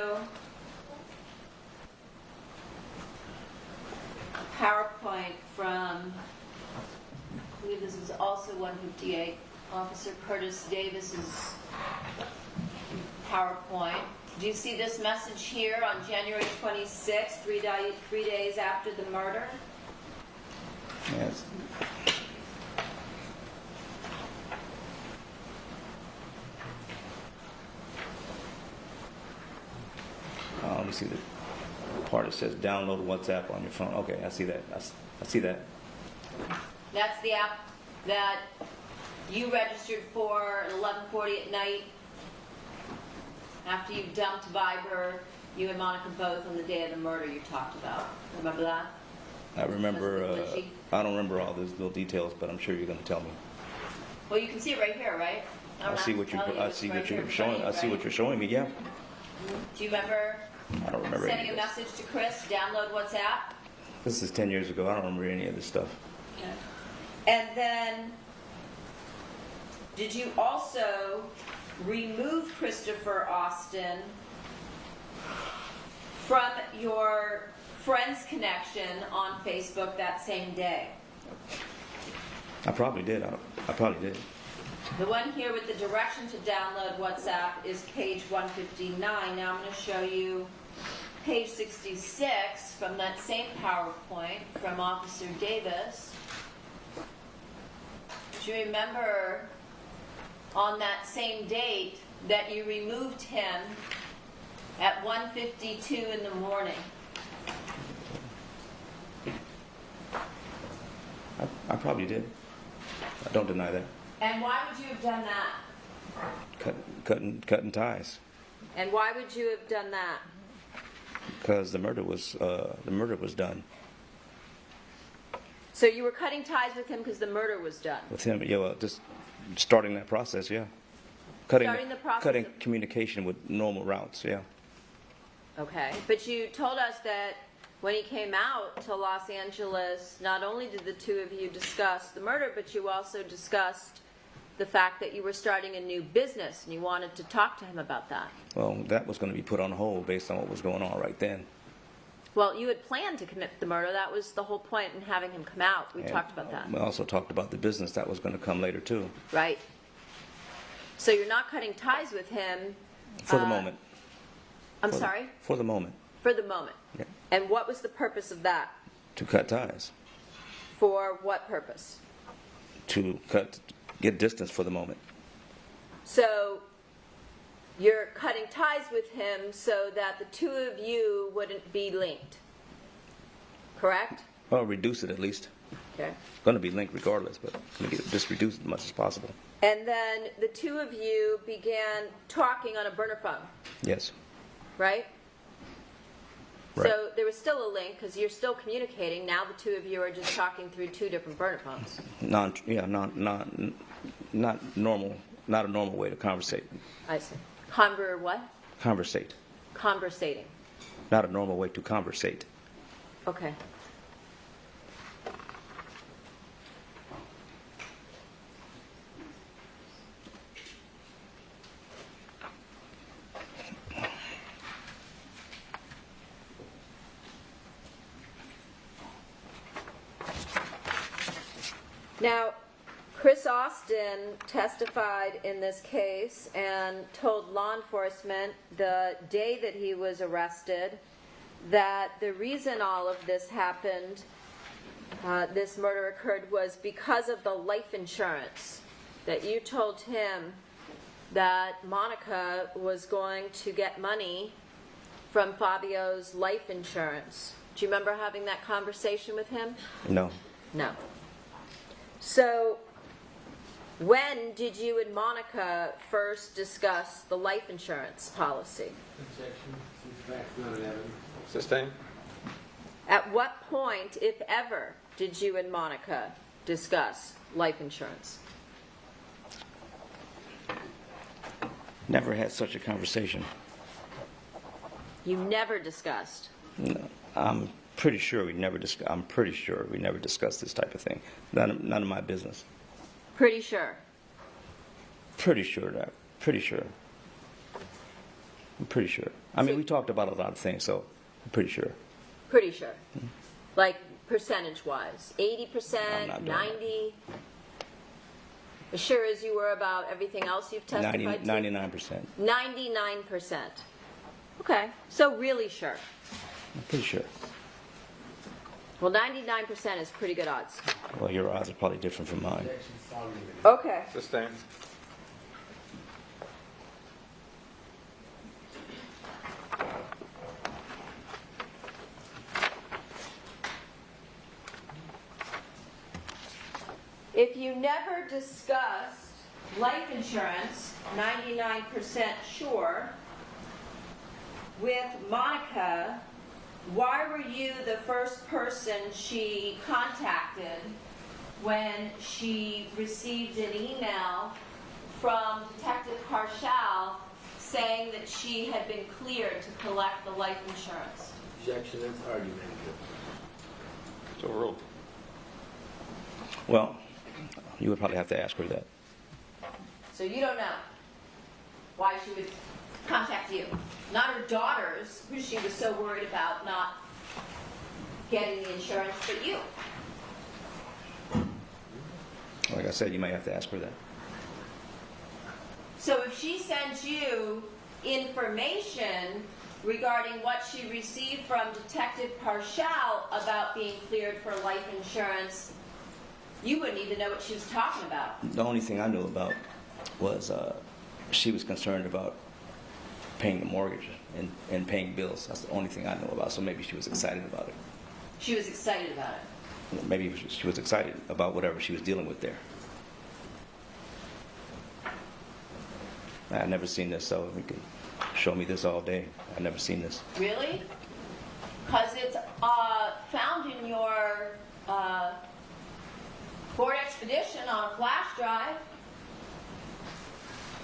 S2: a PowerPoint from, I believe this is also 158, Officer Curtis Davis's PowerPoint. Do you see this message here on January 26th, 3 days after the murder?
S3: Yes. Let me see the part that says download WhatsApp on your phone. Okay, I see that. I see that.
S2: That's the app that you registered for at 11:40 at night after you dumped Viber, you and Monica both on the day of the murder you talked about. Remember that?
S3: I remember.
S2: Was it glitchy?
S3: I don't remember all those little details, but I'm sure you're going to tell me.
S2: Well, you can see it right here, right?
S3: I see what you're showing. I see what you're showing me. Yeah.
S2: Do you remember
S3: I don't remember
S2: sending
S3: any
S2: a
S3: of this.
S2: message to Chris, download WhatsApp?
S3: This is 10 years ago. I don't remember any of this stuff.
S2: Okay. And then did you also remove Christopher Austin from your friends connection on Facebook that same day?
S3: I probably did. I probably did.
S2: The one here with the direction to download WhatsApp is page 159. Now I'm going to show you page 66 from that same PowerPoint from Officer Davis. Do you remember on that same date that you removed him at 1:52 in the morning?
S3: I probably did. I don't deny that.
S2: And why would you have done that?
S3: Cutting ties.
S2: And why would you have done that?
S3: Because the murder was done
S2: So you were cutting ties with him because the murder was done.
S3: with him. Yeah, well, just starting that process. Yeah,
S2: Starting the process
S3: cutting
S2: of-
S3: communication with normal routes. Yeah,
S2: Okay, but you told us that when he came out to Los Angeles, not only did the two of you discuss the murder, but you also discussed the fact that you were starting a new business and you wanted to talk to him about that.
S3: well, that was going to be put on hold based on what was going on right then.
S2: Well, you had planned to commit the murder. That was the whole point in having him come out. We
S3: And
S2: talked about that,
S3: We also talked about the business that was going to come later too.
S2: right? So you're not cutting ties with him.
S3: For the moment.
S2: I'm sorry?
S3: For the moment.
S2: For the moment.
S3: Yeah.
S2: And what was the purpose of that?
S3: To cut ties.
S2: For what purpose?
S3: To get distance for the moment.
S2: So you're cutting ties with him so that the two of you wouldn't be linked. Correct?
S3: Or reduce it at least.
S2: Okay.
S3: Going to be linked regardless, but just reduce it as much as possible.
S2: And then the two of you began talking on a burner phone,
S3: Yes.
S2: right?
S3: Right.
S2: So there was still a link because you're still communicating. Now the two of you are just talking through two different burner phones.
S3: Not normal. Not a normal way to conversate.
S2: I see. What?
S3: Conversate.
S2: Conversating.
S3: Not a normal way to conversate.
S2: Okay. Now, Chris Austin testified in this case and told law enforcement the day that he was arrested that the reason all of this happened, this murder occurred, was because of the life insurance. That you told him that Monica was going to get money from Fabio's life insurance. Do you remember having that conversation with him?
S3: No.
S2: No. So, when did you and Monica first discuss the life insurance policy?
S4: Objection, since facts not in evidence.
S1: Sustain?
S2: At what point, if ever, did you and Monica discuss life insurance?
S3: Never had such a conversation.
S2: You never discussed.
S3: No. I'm pretty sure we never discussed this type of thing. None of my business.
S2: Pretty sure.
S3: Pretty sure. I'm pretty sure. I mean, we talked about a lot of things, so I'm pretty sure.
S2: Pretty sure. Like percentage-wise, 80%,
S3: I'm not doing
S2: 90%. As sure as you were about everything else you've testified to?
S3: 99%.
S2: 99%. Okay, so really sure.
S3: I'm pretty sure.
S2: Well, 99% is pretty good odds.
S3: Well, your odds are probably different from mine.
S4: Objection, solid evidence.
S2: Okay.
S1: Sustain?
S2: If you never discussed life insurance, 99% sure, with Monica, why were you the first person she contacted when she received an email from Detective Harshal saying that she had been cleared to collect the life insurance?
S4: Objection, that's argumentative.
S1: It's overruled.
S3: Well, you would probably have to ask her that.
S2: So you don't know why she would contact you. Not her daughters, who she was so worried about not getting the insurance, but you.
S3: Like I said, you might have to ask her that.
S2: So if she sends you information regarding what she received from Detective Parshall about being cleared for life insurance, you wouldn't even know what she was talking about.
S3: The only thing I knew about was she was concerned about paying the mortgage and paying bills. That's the only thing I know about. So maybe she was excited about it.
S2: She was excited about it.
S3: Maybe she was excited about whatever she was dealing with there. I've never seen this, so we can show me this all day. I've never seen this.
S2: Really? Because it's found in your Ford Expedition on a flash drive.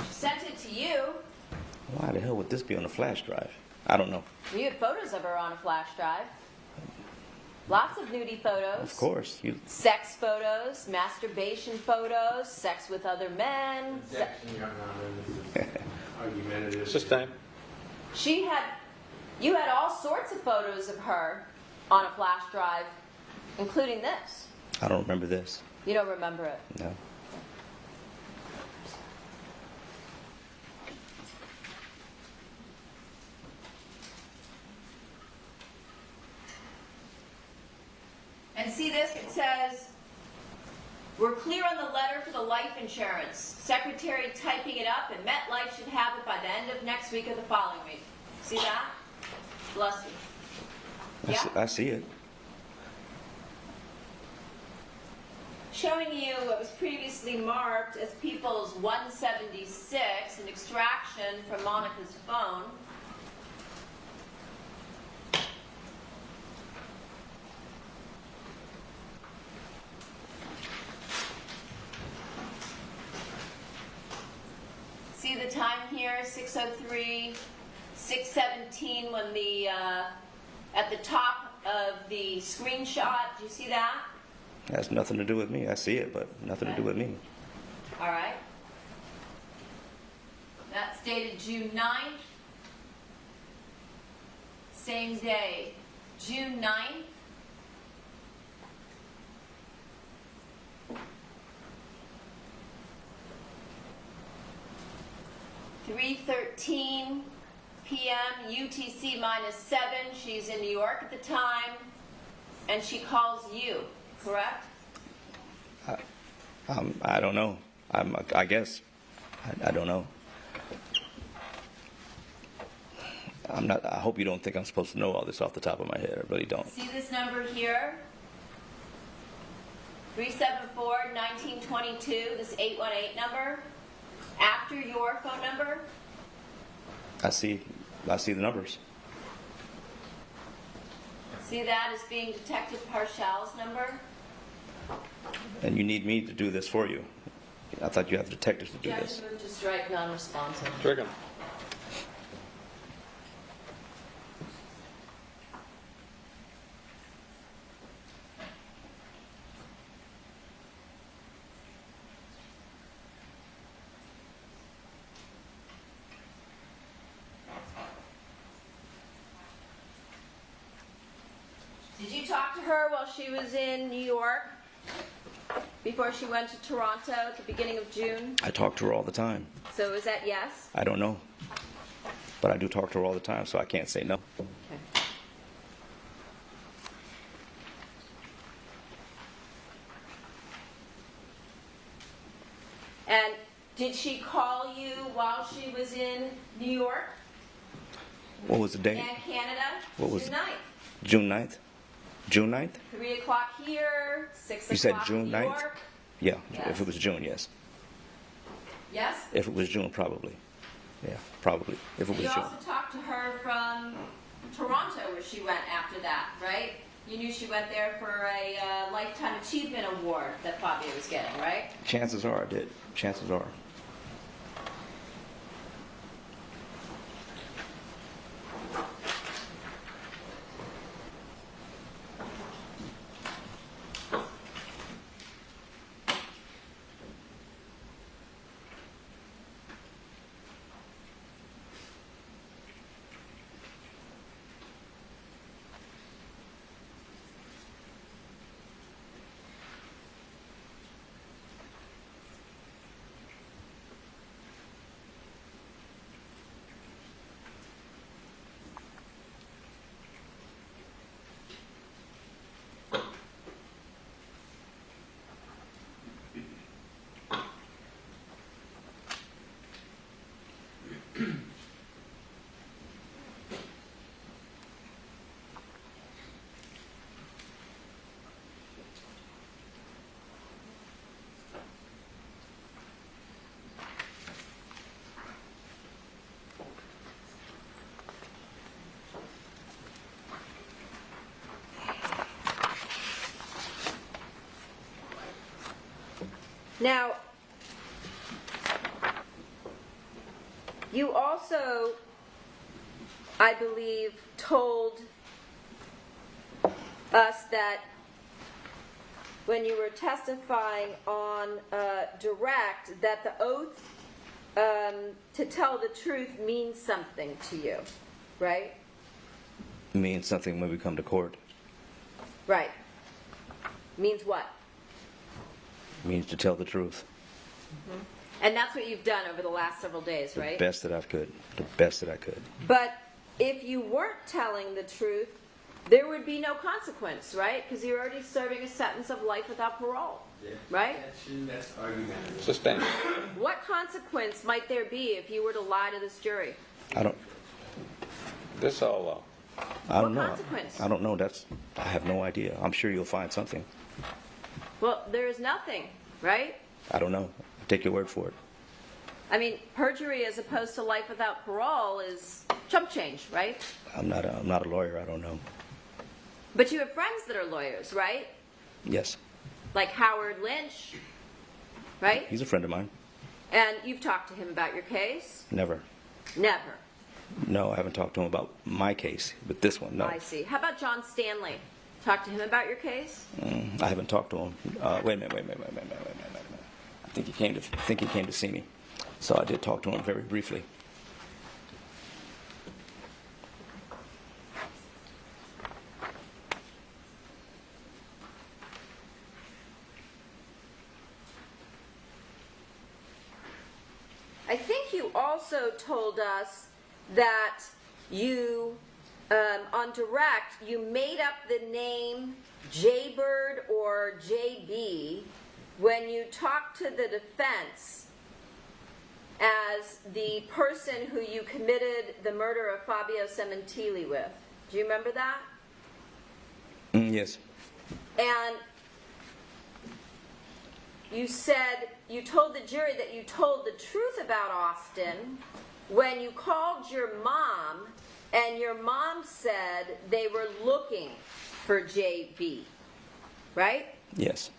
S2: She sent it to you.
S3: Why the hell would this be on a flash drive? I don't know.
S2: You had photos of her on a flash drive. Lots of nudie photos.
S3: Of course.
S2: Sex photos, masturbation photos, sex with other men.
S4: Objection, Your Honor. This is argumentative.
S1: It's just time.
S2: You had all sorts of photos of her on a flash drive, including this.
S3: I don't remember this.
S2: You don't remember it?
S3: No.
S2: And see this? It says, we're clear on the letter for the life insurance. Secretary typing it up, and MetLife should have it by the end of next week or the following week. See that? Bless you. Yeah?
S3: I see it.
S2: Showing you what was previously marked as People's 176, an extraction from Monica's phone. See the time here, 6:03, 6:17 when the, at the top of the screenshot, do you see that?
S3: It has nothing to do with me. I see it, but nothing to do with me.
S2: All right. That's dated June 9th. Same day, June 9th. (3:13 p.m. UTC -7). She's in New York at the time, and she calls you, correct?
S3: I don't know. I guess. I don't know. I'm not. I hope you don't think I'm supposed to know all this off the top of my head. I really don't.
S2: See this number here? 374-1922, this 818 number, after your phone number?
S3: I see the numbers.
S2: See that as being Detective Parshall's number?
S3: And you need me to do this for you. I thought you have detectives to do
S2: Judge
S3: this.
S2: moved to strike non-responsive.
S1: Trigger.
S2: Did you talk to her while she was in New York? Before she went to Toronto at the beginning of June?
S3: I talk to her all the time.
S2: So is that yes?
S3: I don't know. But I do talk to her all the time, so I can't say no.
S2: Okay. And did she call you while she was in New York
S3: What was the date?
S2: and Canada?
S3: What was
S2: June
S3: it?
S2: 9th.
S3: June 9th? June 9th?
S2: 3 o'clock here, 6
S3: You said
S2: o'clock
S3: June
S2: New
S3: 9th?
S2: York.
S3: Yeah,
S2: Yes.
S3: if it was June, yes.
S2: Yes?
S3: If it was June, probably. Yeah, probably. If it was
S2: You
S3: June.
S2: also talked to her from Toronto where she went after that, right? You knew she went there for a Lifetime Achievement Award that Fabio was getting, right?
S3: Chances are I did. Chances are.
S2: Now, you also, I believe, told us that when you were testifying on direct, that the oath to tell the truth means something to you, right?
S3: It means something when we come to court.
S2: Right. Means what?
S3: It means to tell the truth.
S2: And that's what you've done over the last several days,
S3: The
S2: right?
S3: best that I could. The best that I could.
S2: But if you weren't telling the truth, there would be no consequence, right? Because you're already serving a sentence of life without parole, right?
S4: That's argumentative.
S1: Sustained.
S2: What consequence might there be if you were to lie to this jury?
S3: I don't
S2: What
S3: know.
S2: consequence?
S3: I don't know. I have no idea. I'm sure you'll find something.
S2: Well, there is nothing, right?
S3: I don't know. Take your word for it.
S2: I mean, perjury as opposed to life without parole is chump change, right?
S3: I'm not a lawyer. I don't know.
S2: But you have friends that are lawyers, right?
S3: Yes.
S2: Like Howard Lynch, right?
S3: He's a friend of mine.
S2: And you've talked to him about your case?
S3: Never.
S2: Never.
S3: No, I haven't talked to him about my case, but this one, no.
S2: I see. How about John Stanley? Talk to him about your case?
S3: I haven't talked to him. Wait a minute. I think he came to see me. So I did talk to him very briefly.
S2: I think you also told us that you, on direct, you made up the name Jaybird or JB when you talked to the defense as the person who you committed the murder of Fabio Sementilli with. Do you remember that?
S3: Yes.
S2: And you said, you told the jury that you told the truth about Austin when you called your mom, and your mom said they were looking for JB, right?
S3: Yes.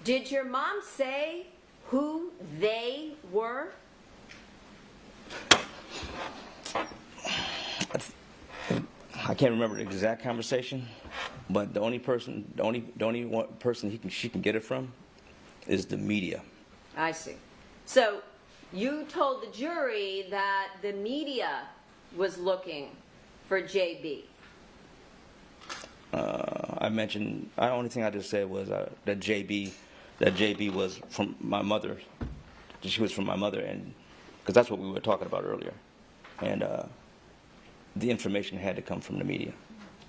S2: Did your mom say who they were?
S3: I can't remember the exact conversation, but the only person she can get it from is the media.
S2: I see. So you told the jury that the media was looking for JB.
S3: I mentioned, the only thing I just said was that JB was from my mother. She was from my mother, and because that's what we were talking about earlier, and the information had to come from the media.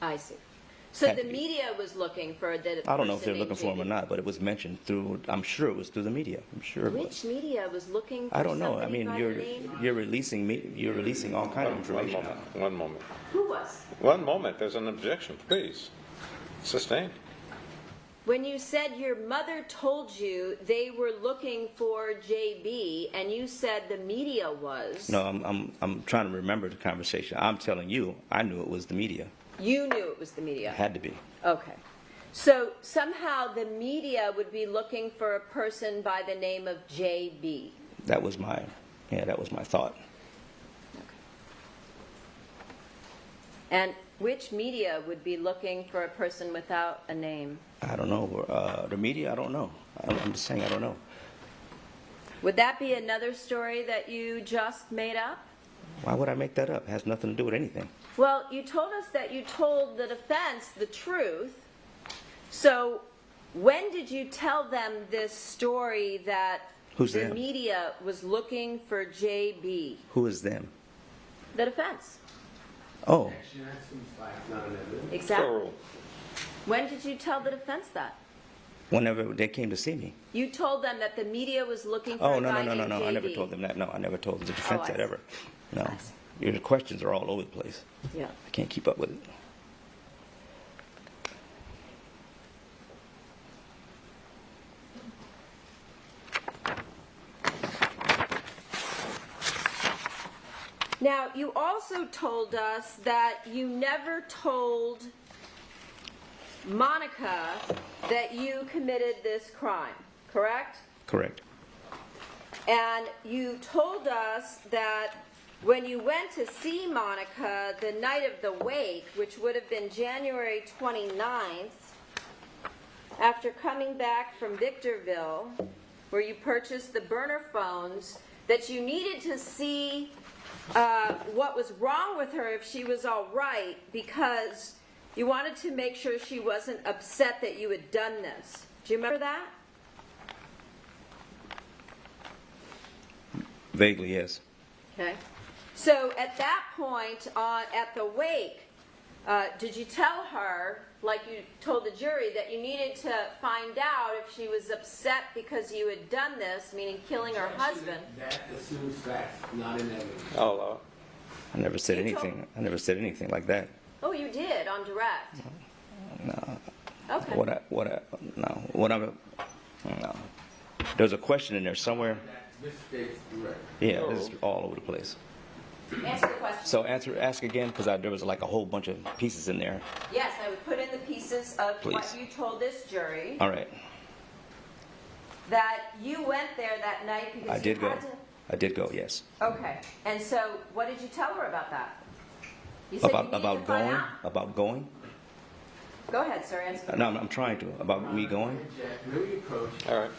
S2: I see. So
S3: Had
S2: the
S3: to be.
S2: media was looking for the
S3: I don't know if
S2: person
S3: they're looking
S2: named
S3: for him or
S2: JB.
S3: not, but it was mentioned through. I'm sure it was through the media. I'm sure it was.
S2: Which media was looking for
S3: I don't know. I
S2: somebody
S3: mean,
S2: by the name?
S3: you're releasing all kind of information.
S1: One moment.
S2: Who was?
S1: One moment. There's an objection, please. Sustained.
S2: When you said your mother told you they were looking for JB, and you said the media was.
S3: No, I'm trying to remember the conversation. I'm telling you, I knew it was the media.
S2: You knew it was the media.
S3: It had to be.
S2: Okay. So somehow the media would be looking for a person by the name of JB.
S3: That was my thought.
S2: And which media would be looking for a person without a name?
S3: I don't know. The media, I don't know. I'm just saying I don't know.
S2: Would that be another story that you just made up?
S3: Why would I make that up? It has nothing to do with anything.
S2: Well, you told us that you told the defense the truth. So when did you tell them this story that
S3: Who's
S2: the
S3: them?
S2: media was looking for JB?
S3: Who is them?
S2: The defense.
S3: Oh,
S4: Action, that seems like it's not an evidence.
S2: Exactly.
S1: Plural.
S2: When did you tell the defense that?
S3: whenever they came to see me.
S2: You told them that the media was looking for
S3: Oh,
S2: a
S3: no,
S2: guy
S3: no, no, no,
S2: named
S3: no. I never
S2: JB.
S3: told them that. No, I never told the defense
S2: I
S3: that
S2: see.
S3: ever. No.
S2: I see.
S3: Your questions are all over the place.
S2: Yeah.
S3: I can't keep up with it.
S2: Now, you also told us that you never told Monica that you committed this crime, correct?
S3: Correct.
S2: And you told us that when you went to see Monica the night of the wake, which would have been January 29th, after coming back from Victorville, where you purchased the burner phones, that you needed to see what was wrong with her, if she was all right, because you wanted to make sure she wasn't upset that you had done this. Do you remember that?
S3: Vaguely, yes.
S2: Okay. So at that point, at the wake, did you tell her, like you told the jury, that you needed to find out if she was upset because you had done this, meaning killing her husband?
S4: That assumes facts, not in evidence.
S1: Oh,
S3: I never said
S2: You told-
S3: anything. I never said anything like that.
S2: Oh, you did on direct.
S3: No.
S2: Okay.
S3: No. There's a question in there somewhere.
S4: This states correct.
S3: Yeah, this is all over the place.
S2: Answer the question.
S3: So ask again, because there was like a whole bunch of pieces in there.
S2: Yes, I would put in the pieces of what
S3: Please.
S2: you told this jury,
S3: All right.
S2: that you went there that night because
S3: I
S2: you
S3: did go.
S2: had to.
S3: I did go, yes.
S2: Okay. And so what did you tell her about that? You said you needed to
S3: About
S2: find
S3: going?
S2: out.
S3: About going?
S2: Go ahead, sir. Answer the
S3: No, I'm trying to. About me going?
S4: Jack, really approach.
S1: all right.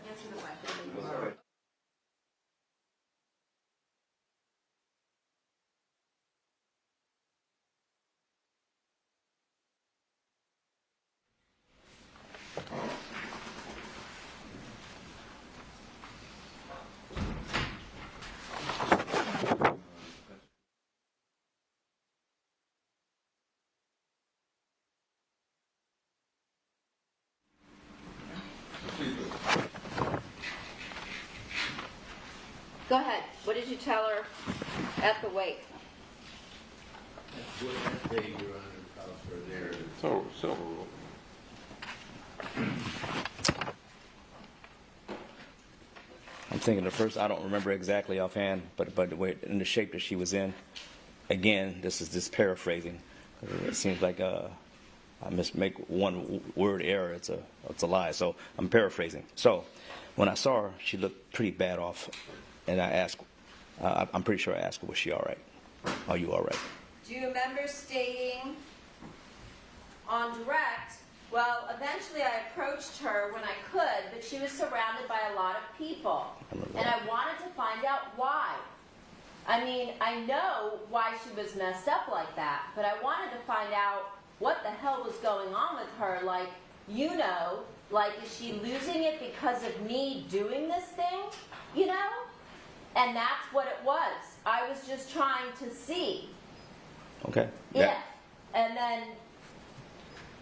S2: Answer the question. Go ahead. What did you tell her at the wake?
S4: That's what that day you're under house for there.
S1: So, silver rule.
S3: I'm thinking the first, I don't remember exactly offhand, but the way, in the shape that she was in, again, this is just paraphrasing. It seems like I I make one word error, it's a lie. So I'm paraphrasing. So when I saw her, she looked pretty bad off, and I asked, I'm pretty sure I asked her, was she all right? Are you all right?
S2: Do you remember stating on direct, well, eventually I approached her when I could, but she was surrounded by a lot of people, and I wanted to find out why. I mean, I know why she was messed up like that, but I wanted to find out what the hell was going on with her. Like, you know, like, is she losing it because of me doing this thing? You know? And that's what it was. I was just trying to see
S3: Okay.
S2: if. And then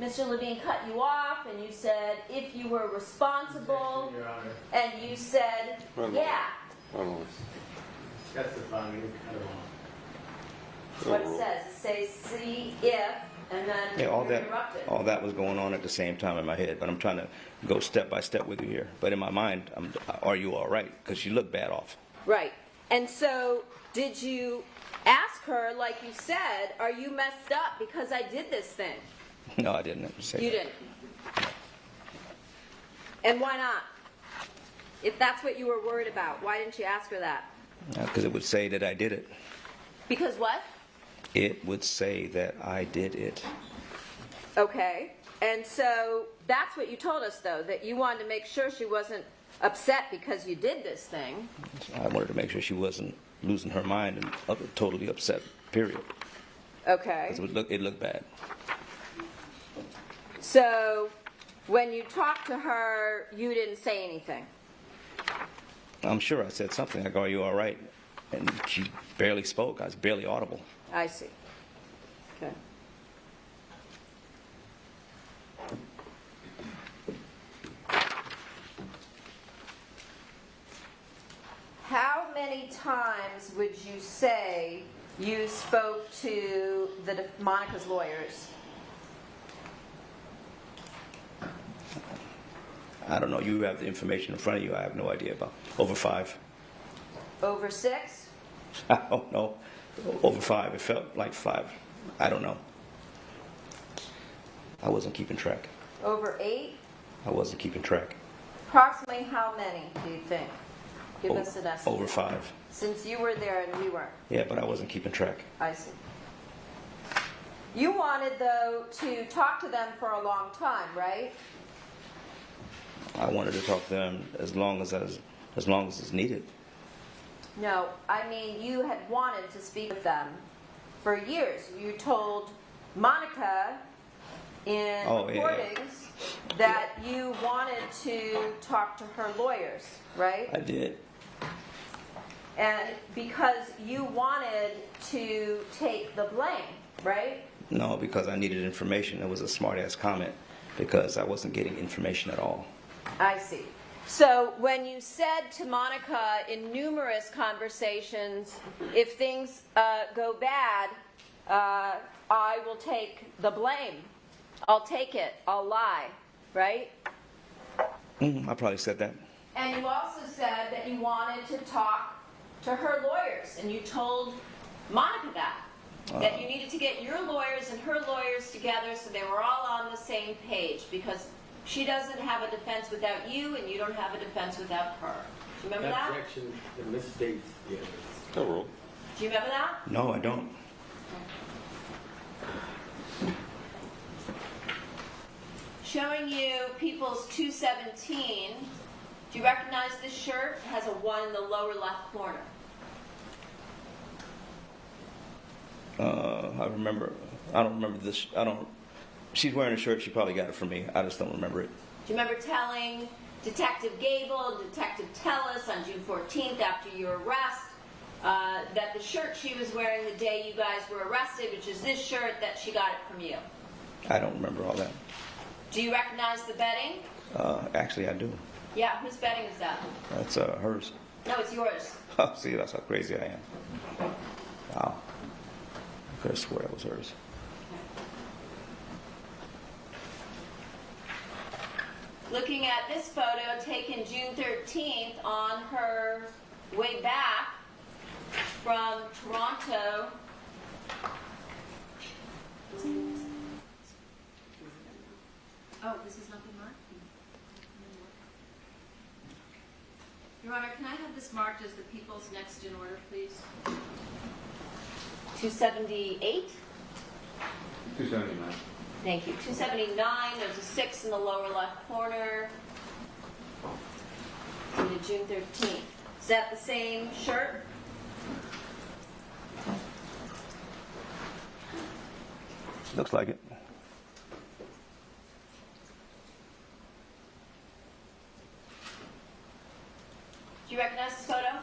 S2: Mr. Levine cut you off, and you said if you were responsible,
S4: Your Honor,
S2: and you said,
S1: One
S2: yeah.
S1: moment.
S4: that's the finding, cut it off.
S2: That's what it says. It says see if, and then
S3: Yeah,
S2: you're interrupted.
S3: all that was going on at the same time in my head, but I'm trying to go step by step with you here. But in my mind, are you all right? Because you look bad off.
S2: Right. And so, did you ask her, like you said, are you messed up because I did this thing?
S3: No, I didn't say
S2: You
S3: that.
S2: didn't. And why not? If that's what you were worried about, why didn't you ask her that?
S3: Because it would say that I did it.
S2: Because what?
S3: It would say that I did it.
S2: Okay. And so that's what you told us, though, that you wanted to make sure she wasn't upset because you did this thing.
S3: I wanted to make sure she wasn't losing her mind and totally upset, period.
S2: Okay.
S3: 'Cause it looked bad.
S2: So when you talked to her, you didn't say anything.
S3: I'm sure I said something like, are you all right? And she barely spoke. I was barely audible.
S2: I see. Okay. How many times would you say you spoke to Monica's lawyers?
S3: I don't know. You have the information in front of you. I have no idea about. Over 5.
S2: Over 6?
S3: I don't know. Over 5. It felt like 5. I don't know. I wasn't keeping track.
S2: Over 8?
S3: I wasn't keeping track.
S2: Approximately how many do you think? Give us an estimate.
S3: Over 5.
S2: Since you were there and we weren't.
S3: Yeah, but I wasn't keeping track.
S2: I see. You wanted, though, to talk to them for a long time, right?
S3: I wanted to talk to them as long as it's needed.
S2: No, I mean, you had wanted to speak with them for years. You told Monica in
S3: Oh, yeah.
S2: recordings that you wanted to talk to her lawyers, right?
S3: I did.
S2: And because you wanted to take the blame, right?
S3: No, because I needed information. It was a smart-ass comment because I wasn't getting information at all.
S2: I see. So when you said to Monica in numerous conversations, if things go bad, I will take the blame. I'll take it. I'll lie, right?
S3: I probably said that.
S2: And you also said that you wanted to talk to her lawyers, and you told Monica that you needed to get your lawyers and her lawyers together so they were all on the same page, because she doesn't have a defense without you, and you don't have a defense without her. Do you remember that?
S4: Objection, the misstates the evidence.
S1: No rule.
S2: Do you remember that?
S3: No, I don't.
S2: Showing you People's 217. Do you recognize this shirt? It has a 1 in the lower left corner.
S3: I remember. I don't remember this. She's wearing a shirt. She probably got it from me. I just don't remember it.
S2: Do you remember telling Detective Gable and Detective Tellis on June 14th after your arrest that the shirt she was wearing the day you guys were arrested, which is this shirt, that she got it from you?
S3: I don't remember all that.
S2: Do you recognize the bedding?
S3: Actually, I do.
S2: Yeah, whose bedding is that?
S3: That's hers.
S2: No, it's yours.
S3: Oh, see, that's how crazy I am. Wow. I could have swore it was hers.
S2: Looking at this photo taken June 13th on her way back from Toronto. this is nothing marked? Your Honor, can I have this marked as the people's next in order, please? 278?
S1: 279.
S2: Thank you. 279, there's a 6 in the lower left corner. Dated June 13th. Is that the same shirt?
S3: Looks like it.
S2: Do you recognize this photo?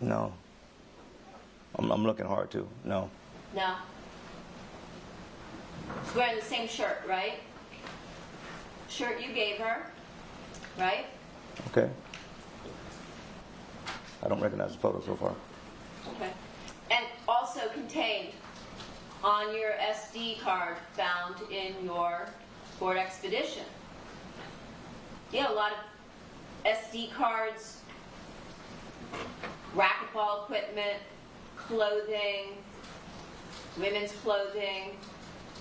S3: No. I'm looking hard too. No.
S2: No. She's wearing the same shirt, right? Shirt you gave her, right?
S3: Okay. I don't recognize the photo so far.
S2: Okay. And also contained on your SD card found in your Ford Expedition. You have a lot of SD cards, racquetball equipment, clothing, women's clothing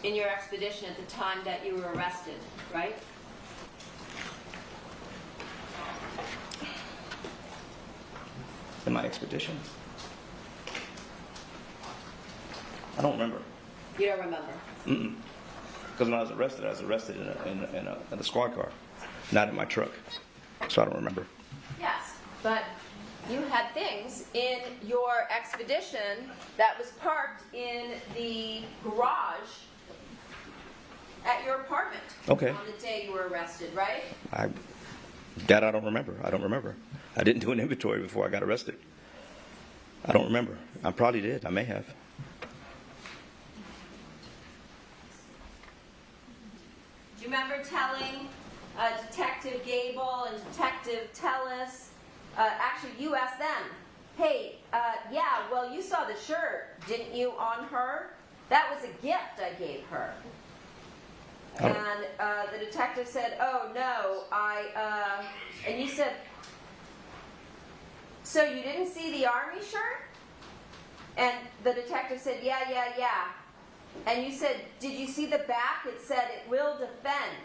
S2: in your Expedition at the time that you were arrested, right?
S3: In my Expedition? I don't remember.
S2: You don't remember?
S3: Because when I was arrested in a squad car, not in my truck. So I don't remember.
S2: Yes, but you had things in your Expedition that was parked in the garage at your apartment.
S3: Okay.
S2: On the day you were arrested, right?
S3: I don't remember. I don't remember. I didn't do an inventory before I got arrested. I don't remember. I probably did. I may have.
S2: Do you remember telling Detective Gable and Detective Tellis, actually you asked them, hey, yeah, well you saw the shirt, didn't you, on her? That was a gift I gave her.
S3: Oh.
S2: And the detective said, oh no, and you said, so you didn't see the army shirt? And the detective said, yeah. And you said, did you see the back? It said, it will defend.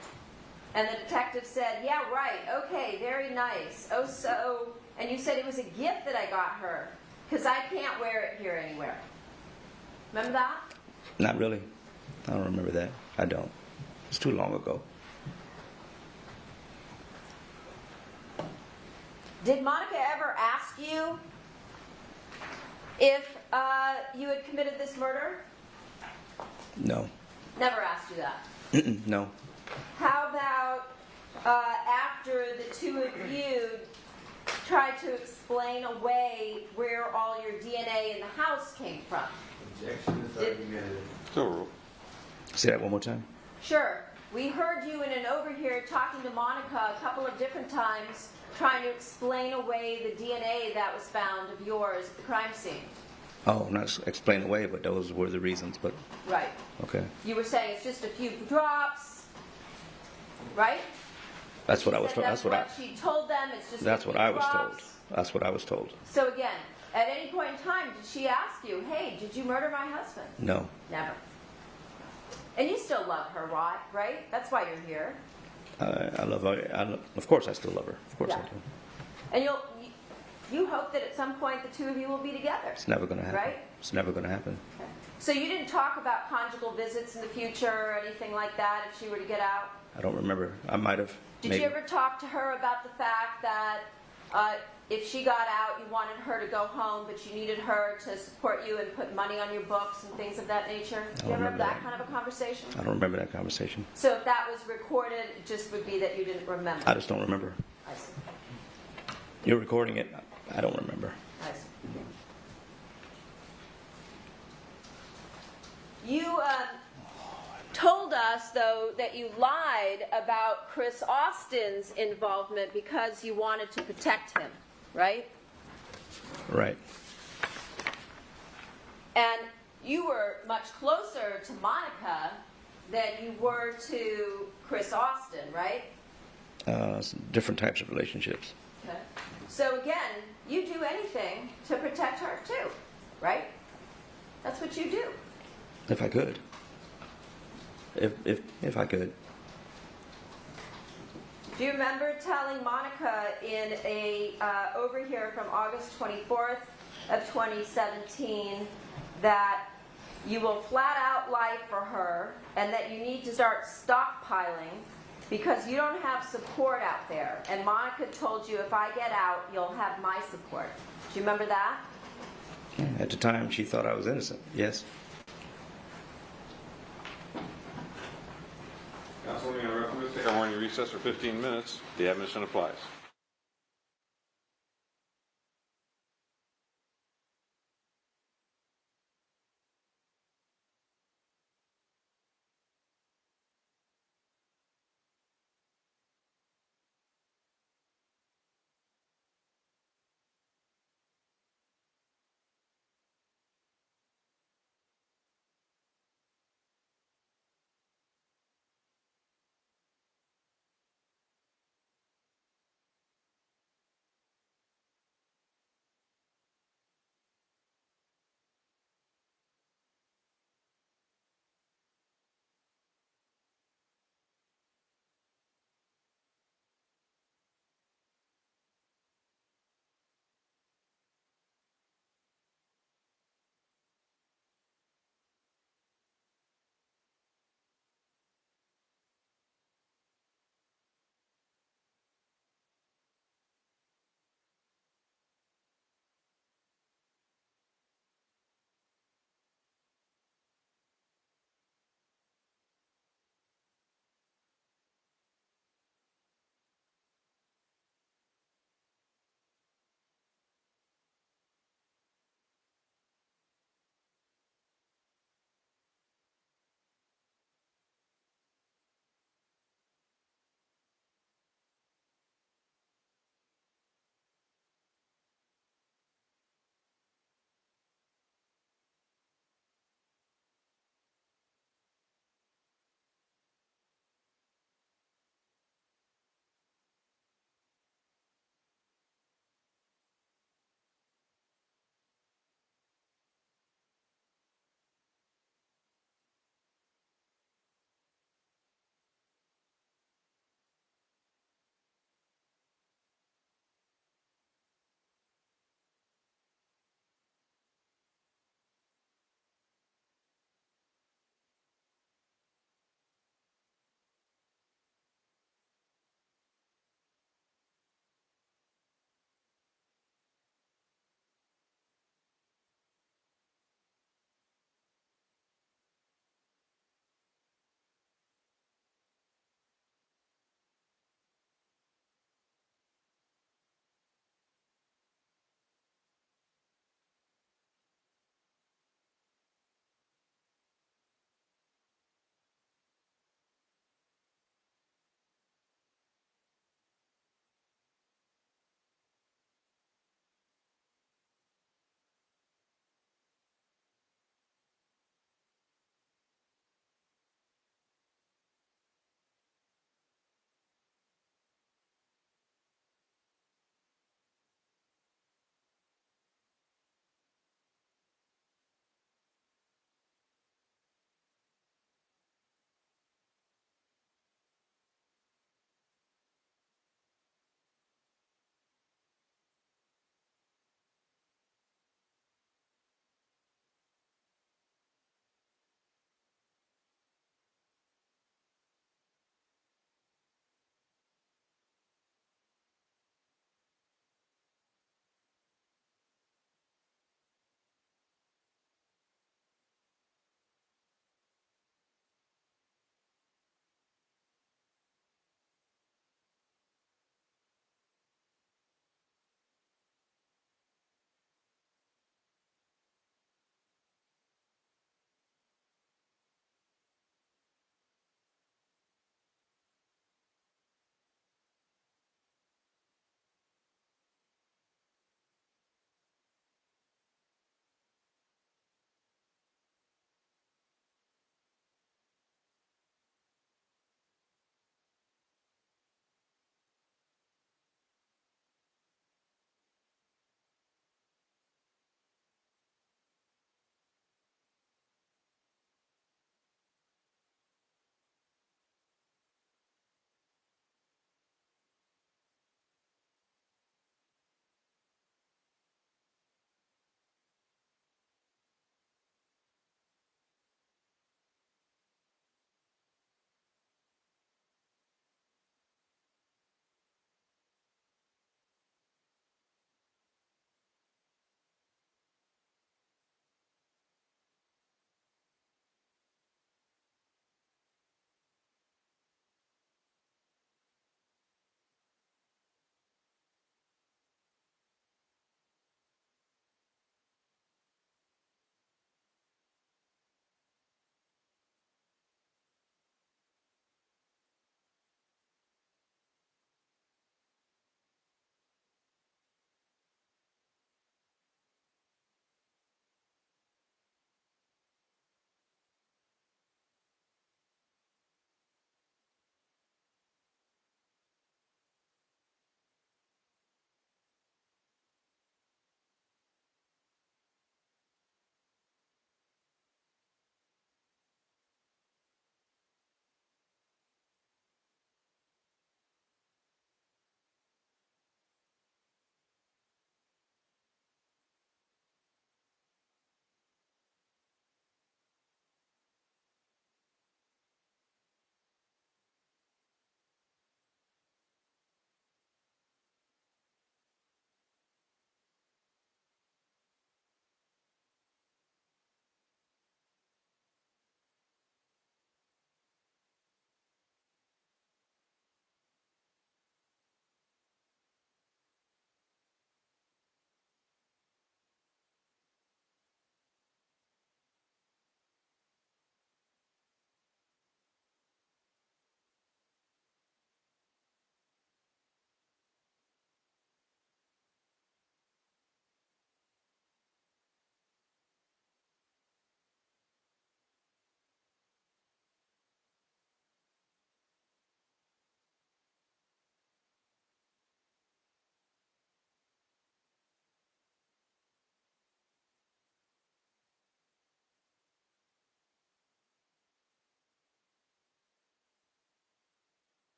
S2: And the detective said, yeah, right, okay, very nice. Oh, so, and you said it was a gift that I got her, because I can't wear it here anywhere. Remember that?
S3: Not really. I don't remember that. I don't. It's too long ago.
S2: Did Monica ever ask you if you had committed this murder?
S3: No.
S2: Never asked you that.
S3: No.
S2: How about after the two of you tried to explain away where all your DNA in the house came from?
S4: Objection is argumentative.
S1: So rule.
S3: Say that one more time.
S2: Sure. We heard you in an overhear talking to Monica a couple of different times, trying to explain away the DNA that was found of yours at the crime scene.
S3: Oh, not explain away, but those were the reasons. But
S2: Right.
S3: okay,
S2: You were saying it's just a few drops, right?
S3: that's what I was
S2: Said
S3: told.
S2: that's what she told them. It's just
S3: That's
S2: a
S3: what
S2: few
S3: I was told.
S2: drops.
S3: That's what I was told.
S2: So again, at any point in time, did she ask you, hey, did you murder my husband?
S3: No.
S2: Never. And you still love her, right? That's why you're here.
S3: I love her. Of course, I still love her. Of course,
S2: Yeah.
S3: I do.
S2: And you hope that at some point the two of you will be together.
S3: It's never going to happen.
S2: Right?
S3: It's never going to happen.
S2: Okay. So you didn't talk about conjugal visits in the future or anything like that if she were to get out?
S3: I don't remember. I might have.
S2: Did
S3: maybe.
S2: you ever talk to her about the fact that if she got out, you wanted her to go home, but you needed her to support you and put money on your books and things of that nature? Did you ever have
S3: remember
S2: that
S3: that.
S2: kind of a conversation?
S3: I don't remember that conversation.
S2: So if that was recorded, it just would be that you didn't remember.
S3: I just don't remember.
S2: I see.
S3: You're recording it. I don't remember.
S2: I see. You told us, though, that you lied about Chris Austin's involvement because you wanted to protect him, right?
S3: Right.
S2: And you were much closer to Monica than you were to Chris Austin, right?
S3: Different types of relationships.
S2: Okay. So again, you do anything to protect her too, right? That's what you do.
S3: If I could. If I could.
S2: Do you remember telling Monica in a overhear from August 24th of 2017 that you will flat out lie for her and that you need to start stockpiling because you don't have support out there? And Monica told you, if I get out, you'll have my support. Do you remember that?
S3: Yeah, at the time, she thought I was innocent. Yes.
S1: Counsel, let's take a morning recess for 15 minutes. The admonition applies.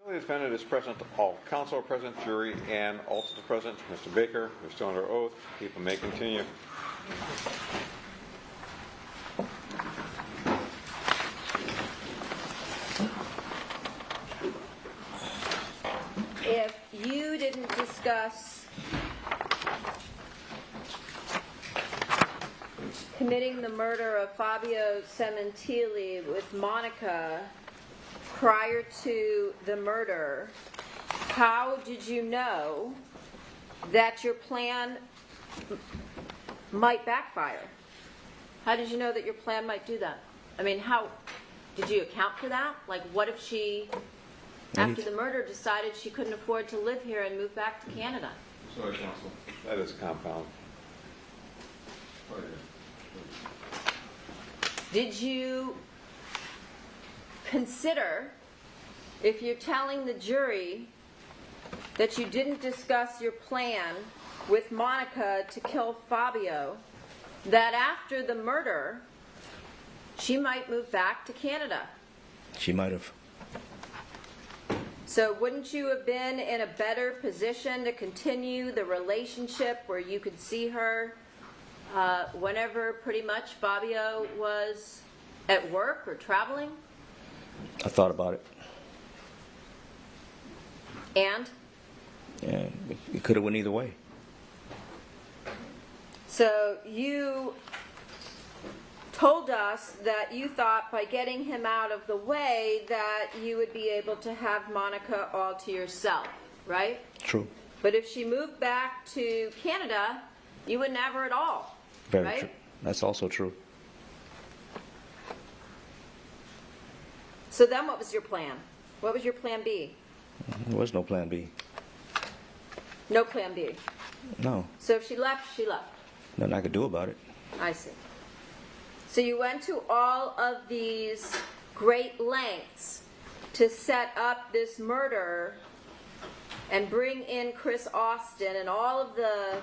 S1: The defendant is present. All counsel are present, jury and also present. Mr. Baker, you're still under oath. People may continue.
S2: If you didn't discuss committing the murder of Fabio Sementilli with Monica prior to the murder, how did you know that your plan might backfire? How did you know that your plan might do that? I mean, how did you account for that? Like, what if she, after the murder, decided she couldn't afford to live here and move back to Canada?
S1: Sorry, counsel. That is a compound.
S2: Did you consider, if you're telling the jury that you didn't discuss your plan with Monica to kill Fabio, that after the murder, she might move back to Canada?
S3: She might have.
S2: So wouldn't you have been in a better position to continue the relationship where you could see her whenever pretty much Fabio was at work or traveling?
S3: I thought about it.
S2: And?
S3: Yeah, it could have went either way.
S2: So you told us that you thought by getting him out of the way that you would be able to have Monica all to yourself, right?
S3: True.
S2: But if she moved back to Canada, you wouldn't have her at all,
S3: Very
S2: right?
S3: true. That's also true.
S2: So then what was your plan? What was your plan B?
S3: There was no plan B.
S2: No plan B.
S3: No.
S2: So if she left, she left.
S3: Nothing I could do about it.
S2: I see. So you went to all of these great lengths to set up this murder and bring in Chris Austin and all of the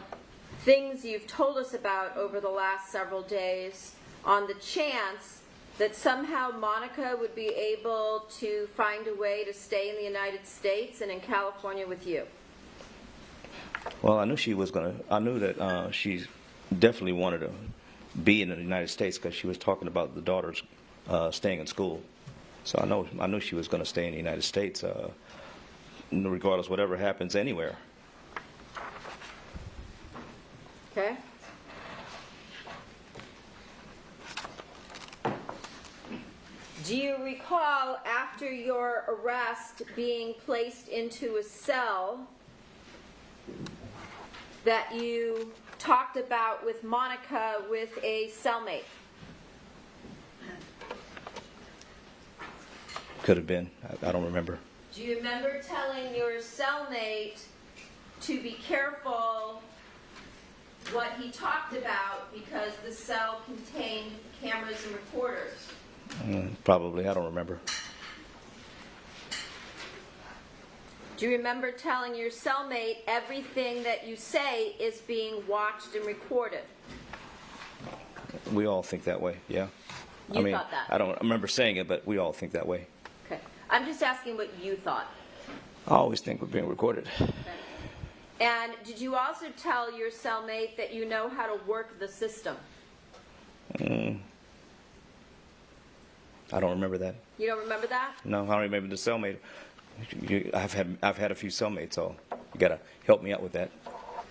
S2: things you've told us about over the last several days on the chance that somehow Monica would be able to find a way to stay in the United States and in California with you.
S3: Well, I knew she was gonna. I knew that she definitely wanted to be in the United States because she was talking about the daughters staying in school. So I knew she was going to stay in the United States, regardless whatever happens anywhere.
S2: Okay? Do you recall, after your arrest, being placed into a cell that you talked about with Monica with a cellmate?
S3: Could have been. I don't remember.
S2: Do you remember telling your cellmate to be careful what he talked about because the cell contained cameras and recorders?
S3: Probably. I don't remember.
S2: Do you remember telling your cellmate everything that you say is being watched and recorded?
S3: We all think that way, yeah.
S2: You thought that?
S3: I don't remember saying it, but we all think that way.
S2: Okay. I'm just asking what you thought.
S3: I always think we're being recorded.
S2: Okay. And did you also tell your cellmate that you know how to work the system?
S3: I don't remember that.
S2: You don't remember that?
S3: No, I don't remember the cellmate. I've had a few cellmates, so you gotta help me out with that.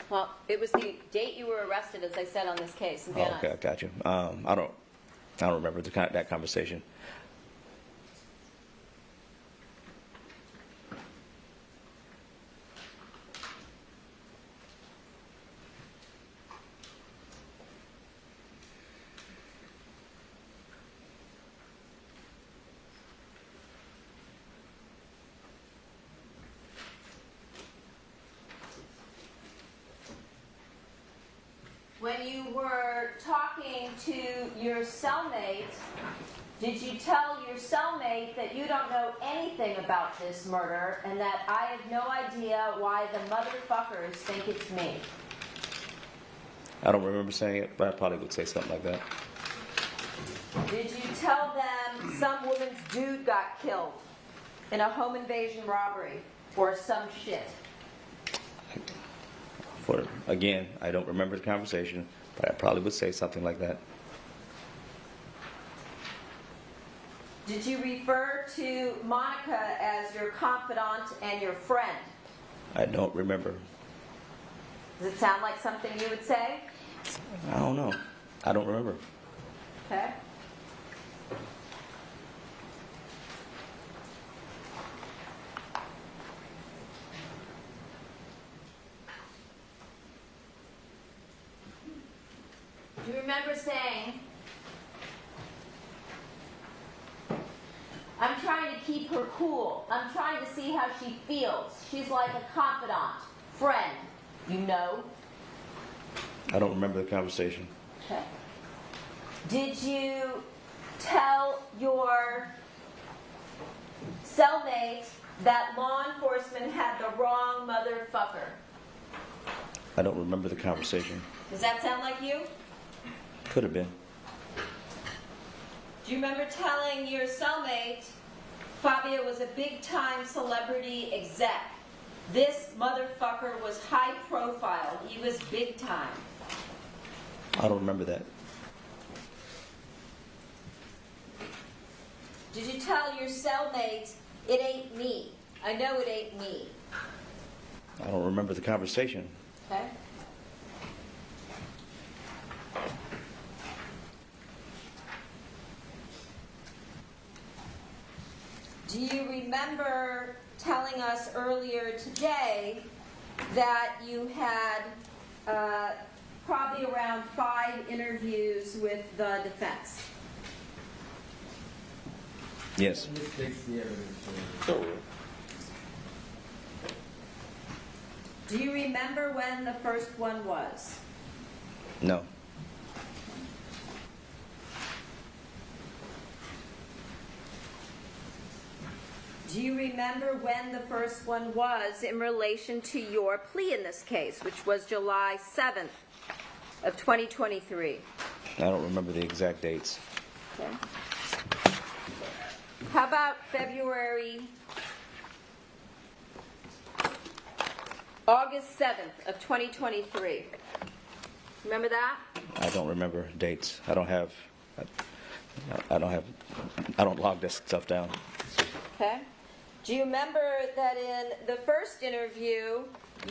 S2: Well, it was the date you were arrested, as I said on this case. In Van
S3: Oh, okay, I got you. I don't remember that conversation.
S2: When you were talking to your cellmate, did you tell your cellmate that you don't know anything about this murder and that I have no idea why the motherfuckers think it's me?
S3: I don't remember saying it, but I probably would say something like that.
S2: Did you tell them some woman's dude got killed? in a home invasion robbery or some shit?
S3: Again, I don't remember the conversation, but I probably would say something like that.
S2: Did you refer to Monica as your confidant and your friend?
S3: I don't remember.
S2: Does it sound like something you would say?
S3: I don't know. I don't remember.
S2: Okay. Do you remember saying, I'm trying to keep her cool. I'm trying to see how she feels. She's like a confidant, friend, you know?
S3: I don't remember the conversation.
S2: Okay. Did you tell your cellmate that law enforcement had the wrong motherfucker?
S3: I don't remember the conversation.
S2: Does that sound like you?
S3: Could have been.
S2: Do you remember telling your cellmate Fabio was a big-time celebrity exec? This motherfucker was high profile. He was big time.
S3: I don't remember that.
S2: Did you tell your cellmate, it ain't me? I know it ain't me.
S3: I don't remember the conversation.
S2: Okay. Do you remember telling us earlier today that you had probably around 5 interviews with the defense?
S3: Yes.
S4: This takes the evidence.
S1: So,
S2: Do you remember when the first one was?
S3: No.
S2: Do you remember when the first one was in relation to your plea in this case, which was July 7th of 2023?
S3: I don't remember the exact dates.
S2: Okay. How about August 7th of 2023? Remember that?
S3: I don't remember dates. I don't log this stuff down.
S2: Okay. Do you remember that in the first interview,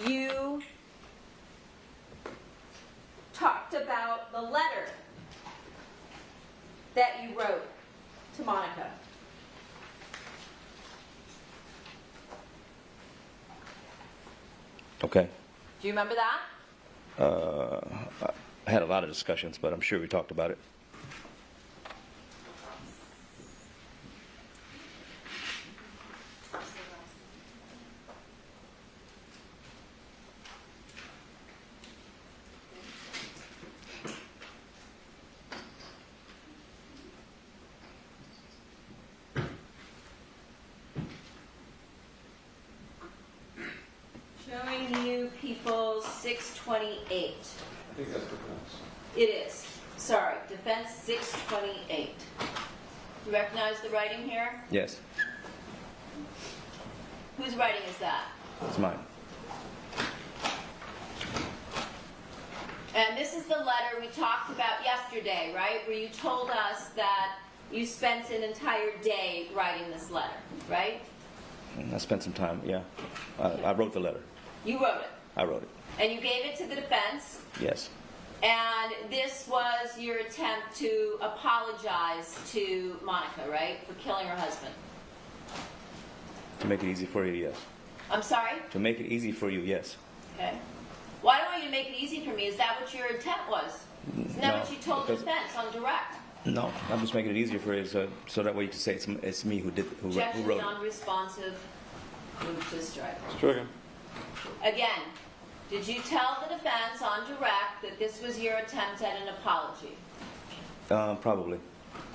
S2: you talked about the letter that you wrote to Monica?
S3: Okay.
S2: Do you remember that?
S3: I had a lot of discussions, but I'm sure we talked about it.
S2: Showing you people 628.
S1: I think that's defense.
S2: It is. Sorry, defense 628. Do you recognize the writing here?
S3: Yes.
S2: Whose writing is that?
S3: It's mine.
S2: And this is the letter we talked about yesterday, right? Where you told us that you spent an entire day writing this letter, right?
S3: I spent some time, yeah. I wrote the letter.
S2: You wrote it.
S3: I wrote it.
S2: And you gave it to the defense.
S3: Yes.
S2: And this was your attempt to apologize to Monica, right? For killing her husband.
S3: To make it easy for you, yes.
S2: I'm sorry?
S3: To make it easy for you, yes.
S2: Okay. Well, I don't want you to make it easy for me. Is that what your intent was? Isn't that
S3: No,
S2: what you told the
S3: because-
S2: defense on direct?
S3: No, I'm just making it easier for you, so that way you can say it's me who
S2: Objection,
S3: wrote it.
S2: non-responsive. Move to strike.
S1: Stricken.
S2: Again, did you tell the defense on direct that this was your attempt at an apology?
S3: Probably.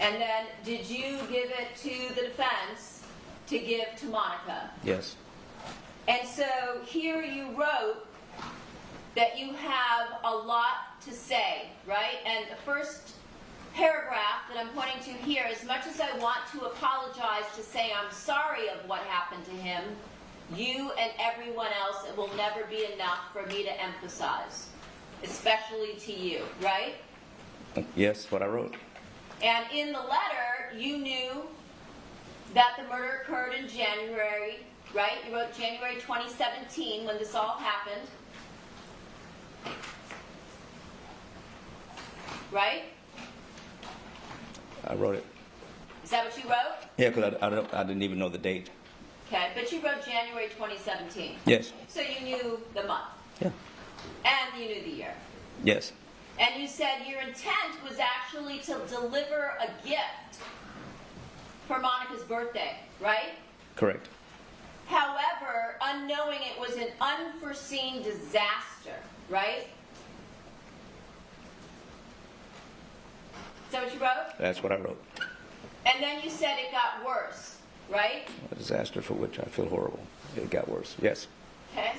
S2: And then did you give it to the defense to give to Monica?
S3: Yes.
S2: And so here you wrote that you have a lot to say, right? And the first paragraph that I'm pointing to here, as much as I want to apologize to say I'm sorry of what happened to him, you and everyone else, it will never be enough for me to emphasize, especially to you, right?
S3: Yes, what I wrote.
S2: And in the letter, you knew that the murder occurred in January, right? You wrote January 2017 when this all happened. Right?
S3: I wrote it.
S2: Is that what you wrote?
S3: Yeah, because I didn't even know the date.
S2: Okay, but you wrote January 2017.
S3: Yes.
S2: So you knew the month.
S3: Yeah.
S2: And you knew the year.
S3: Yes.
S2: And you said your intent was actually to deliver a gift for Monica's birthday, right?
S3: Correct.
S2: However, unknowing it was an unforeseen disaster, right? Is that what you wrote?
S3: That's what I wrote.
S2: And then you said it got worse, right?
S3: A disaster for which I feel horrible. It got worse. Yes.
S2: Okay.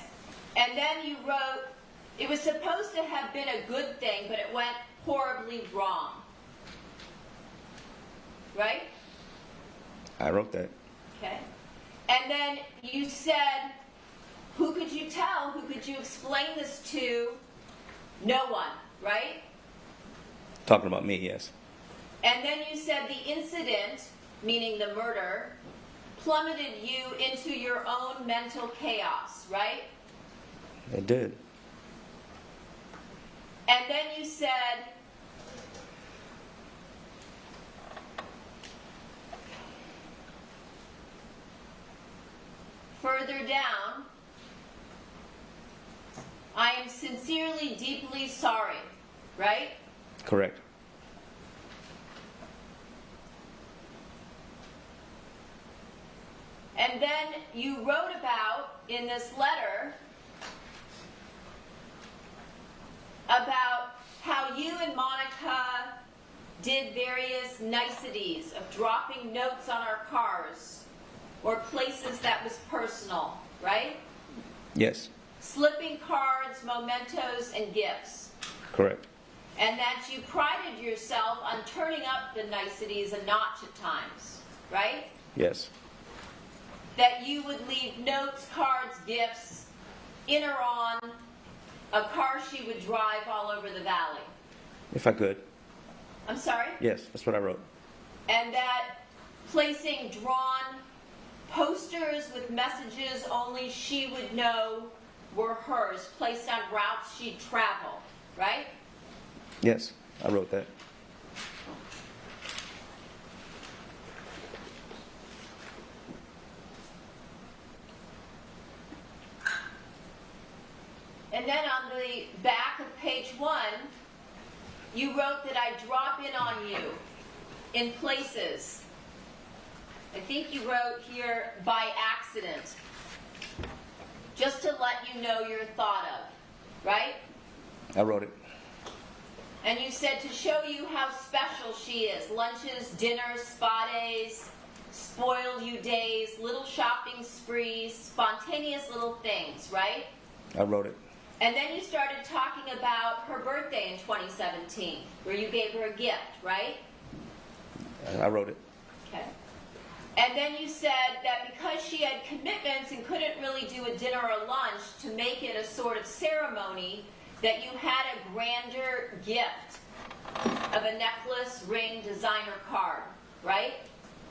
S2: And then you wrote, it was supposed to have been a good thing, but it went horribly wrong. Right?
S3: I wrote that.
S2: Okay. And then you said, who could you tell? Who could you explain this to? No one, right?
S3: Talking about me, yes.
S2: And then you said the incident, meaning the murder, plummeted you into your own mental chaos, right?
S3: It did.
S2: And then you said, further down, I am sincerely, deeply sorry, right?
S3: Correct.
S2: And then you wrote about, in this letter, about how you and Monica did various niceties of dropping notes on our cars or places that was personal, right?
S3: Yes.
S2: Slipping cards, mementos, and gifts.
S3: Correct.
S2: And that you prided yourself on turning up the niceties a notch at times, right?
S3: Yes.
S2: That you would leave notes, cards, gifts in or on a car she would drive all over the valley.
S3: If I could.
S2: I'm sorry?
S3: Yes, that's what I wrote.
S2: And that placing drawn posters with messages only she would know were hers, placed on routes she'd travel, right?
S3: Yes, I wrote that.
S2: And then on the back of page 1, you wrote that I drop in on you in places. I think you wrote here, by accident. Just to let you know you're thought of, right?
S3: I wrote it.
S2: And you said to show you how special she is. Lunches, dinners, spa days, spoil you days, little shopping sprees, spontaneous little things, right?
S3: I wrote it.
S2: And then you started talking about her birthday in 2017, where you gave her a gift, right?
S3: I wrote it.
S2: Okay. And then you said that because she had commitments and couldn't really do a dinner or lunch to make it a sort of ceremony, that you had a grander gift of a necklace, ring, designer card, right?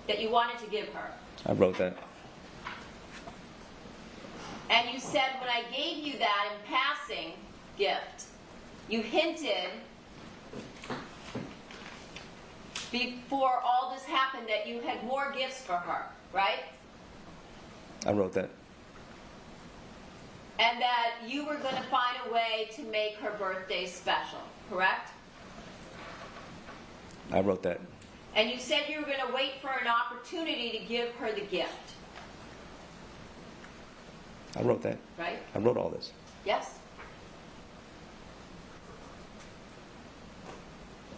S2: That you wanted to give her.
S3: I wrote that.
S2: And you said when I gave you that in passing gift, you hinted before all this happened that you had more gifts for her, right?
S3: I wrote that.
S2: And that you were going to find a way to make her birthday special, correct?
S3: I wrote that.
S2: And you said you were going to wait for an opportunity to give her the gift,
S3: I wrote that.
S2: right?
S3: I wrote all this.
S2: Yes?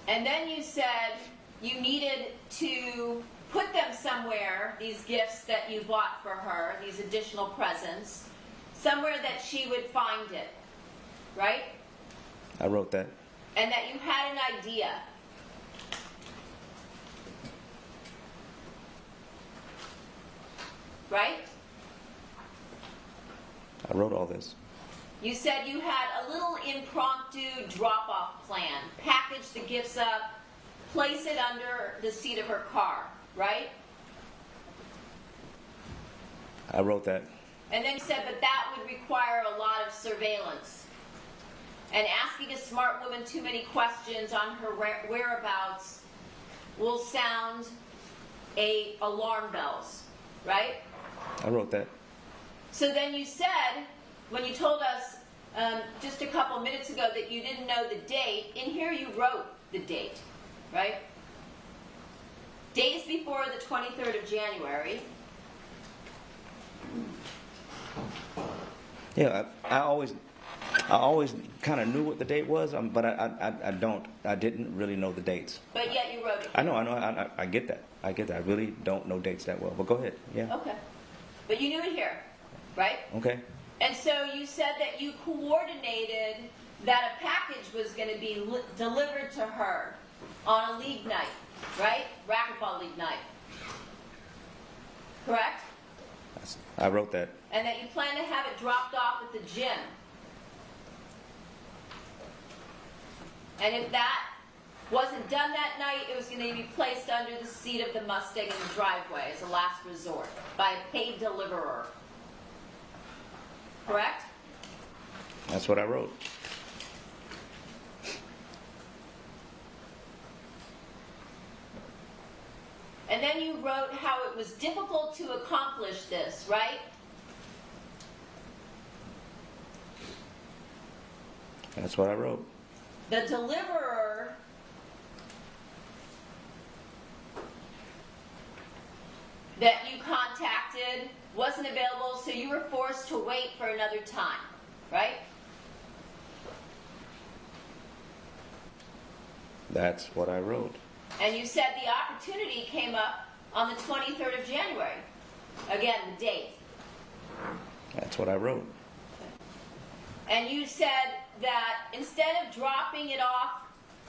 S2: And then you said you needed to put them somewhere, these gifts that you bought for her, these additional presents, somewhere that she would find it, right?
S3: I wrote that.
S2: And that you had an idea. right?
S3: I wrote all this.
S2: You said you had a little impromptu drop-off plan. Package the gifts up, place it under the seat of her car, right?
S3: I wrote that.
S2: And then you said, but that would require a lot of surveillance. And asking a smart woman too many questions on her whereabouts will sound alarm bells, right?
S3: I wrote that.
S2: So then you said, when you told us just a couple minutes ago that you didn't know the date, in here you wrote the date, right? Days before the 23rd of January.
S3: Yeah, I always kind of knew what the date was, but I didn't really know the dates.
S2: But yet you wrote it.
S3: I know, I get that. I get that. I really don't know dates that well, but go ahead. Yeah.
S2: Okay. But you knew it here, right?
S3: Okay.
S2: And so you said that you coordinated that a package was going to be delivered to her on a league night, right? Racquetball league night. Correct?
S3: I wrote that.
S2: And that you plan to have it dropped off at the gym. And if that wasn't done that night, it was going to be placed under the seat of the Mustang in the driveway as a last resort by a paid deliverer. Correct?
S3: That's what I wrote.
S2: And then you wrote how it was difficult to accomplish this, right?
S3: That's what I wrote.
S2: The deliverer that you contacted wasn't available, so you were forced to wait for another time, right?
S3: That's what I wrote.
S2: And you said the opportunity came up on the 23rd of January. Again, the date.
S3: That's what I wrote.
S2: And you said that instead of dropping it off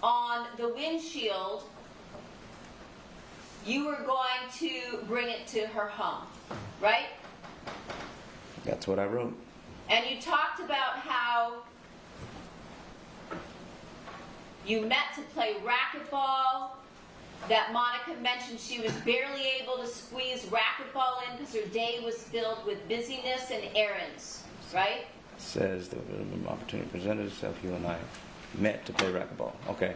S2: on the windshield, you were going to bring it to her home, right?
S3: That's what I wrote.
S2: And you talked about how you met to play racquetball, that Monica mentioned she was barely able to squeeze racquetball in because her day was filled with busyness and errands, right?
S3: Says the opportunity presented itself, you and I met to play racquetball. Okay.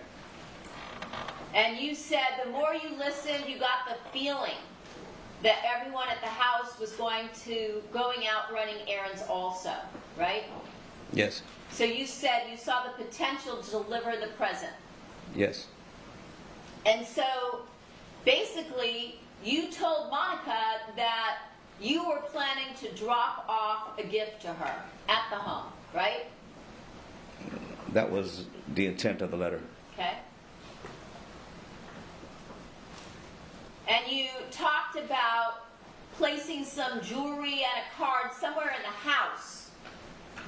S2: And you said the more you listened, you got the feeling that everyone at the house was going out running errands also, right?
S3: Yes.
S2: So you said you saw the potential to deliver the present.
S3: Yes.
S2: And so basically you told Monica that you were planning to drop off a gift to her at the home, right?
S3: That was the intent of the letter.
S2: Okay. And you talked about placing some jewelry and a card somewhere in the house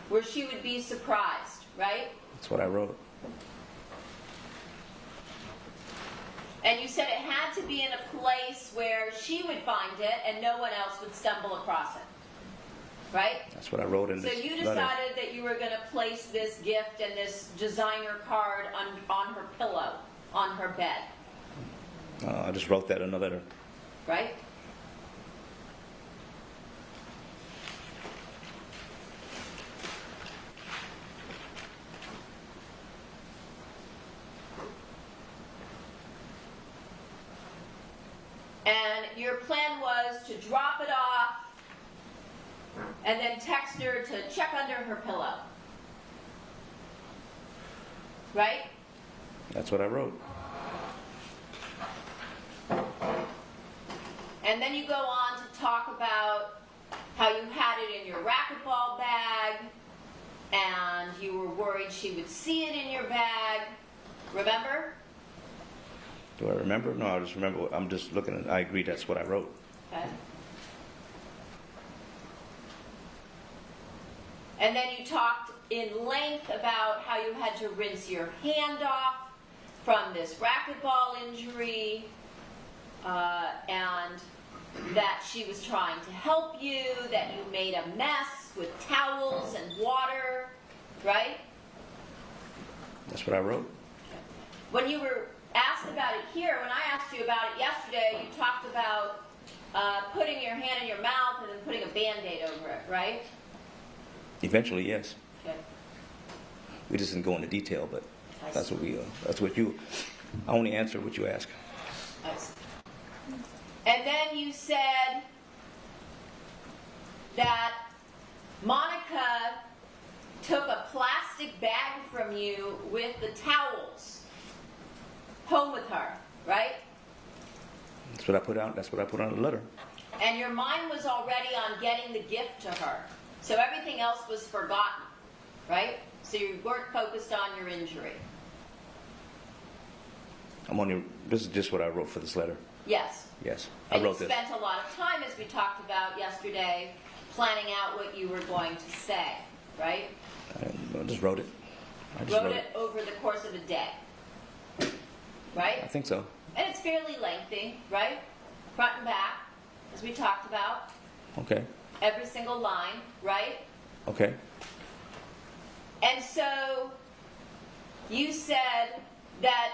S2: where she would be surprised, right?
S3: That's what I wrote.
S2: And you said it had to be in a place where she would find it and no one else would stumble across it, right?
S3: That's what I wrote in
S2: So
S3: this
S2: you
S3: letter.
S2: decided that you were going to place this gift and this designer card on her pillow, on her bed,
S3: I just wrote that in the letter.
S2: right? And your plan was to drop it off and then text her to check under her pillow. Right?
S3: That's what I wrote.
S2: And then you go on to talk about how you had it in your racquetball bag and you were worried she would see it in your bag. Remember?
S3: Do I remember? No, I just remember. I'm just looking at. I agree. That's what I wrote.
S2: Okay. And then you talked in length about how you had to rinse your hand off from this racquetball injury. and that she was trying to help you, that you made a mess with towels and water, right?
S3: That's what I wrote.
S2: When you were asked about it here, when I asked you about it yesterday, you talked about putting your hand in your mouth and then putting a Band-Aid over it, right?
S3: Eventually, yes.
S2: Okay.
S3: We just didn't go into detail, but
S2: I
S3: that's
S2: see.
S3: what you. I only answer what you ask.
S2: I see. And then you said that Monica took a plastic bag from you with the towels home with her, right?
S3: That's what I put out. That's what I put on the letter.
S2: And your mind was already on getting the gift to her. So everything else was forgotten, right? So you weren't focused on your injury.
S3: This is just what I wrote for this letter.
S2: Yes.
S3: Yes, I
S2: And you
S3: wrote this.
S2: spent a lot of time, as we talked about yesterday, planning out what you were going to say, right?
S3: I just wrote it. I just
S2: Wrote it over the course of a day, right?
S3: I think so.
S2: And it's fairly lengthy, right? Front and back, as we talked about.
S3: Okay.
S2: Every single line, right?
S3: Okay.
S2: And so you said that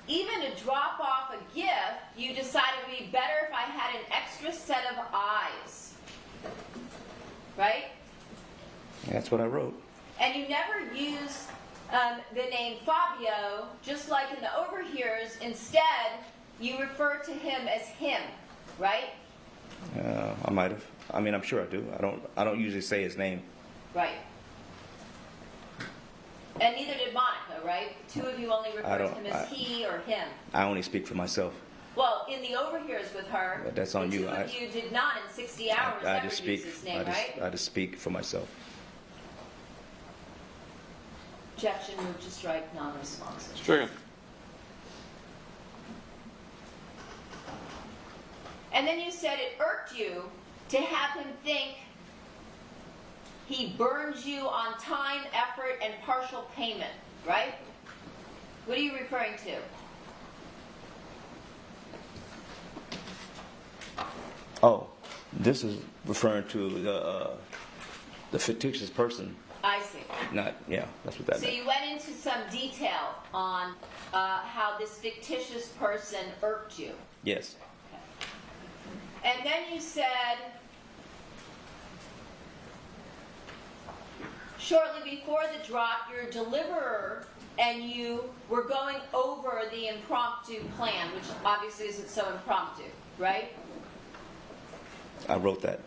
S2: even to drop off a gift, you decided it would be better if I had an extra set of eyes, right?
S3: That's what I wrote.
S2: And you never use the name Fabio, just like in the overhears. Instead, you refer to him as him, right?
S3: I might have. I mean, I'm sure I do. I don't usually say his name.
S2: Right. And neither did Monica, right? Two of you only refer to him as he or him.
S3: I only speak for myself.
S2: Well, in the overhears with her,
S3: But that's on
S2: the
S3: you.
S2: two of you did not in 60 hours
S3: I
S2: ever
S3: just
S2: use
S3: speak.
S2: his name, right?
S3: I just speak for myself.
S2: Objection, move to strike, non-responsive.
S1: Stricken.
S2: And then you said it irked you to have him think he burns you on time, effort, and partial payment, right? What are you referring to?
S3: Oh, this is referring to the fictitious person.
S2: I see.
S3: That's what that
S2: So
S3: meant.
S2: you went into some detail on how this fictitious person irked you.
S3: Yes.
S2: And then you said, shortly before the drop, your deliverer and you were going over the impromptu plan, which obviously isn't so impromptu, right?
S3: I wrote that.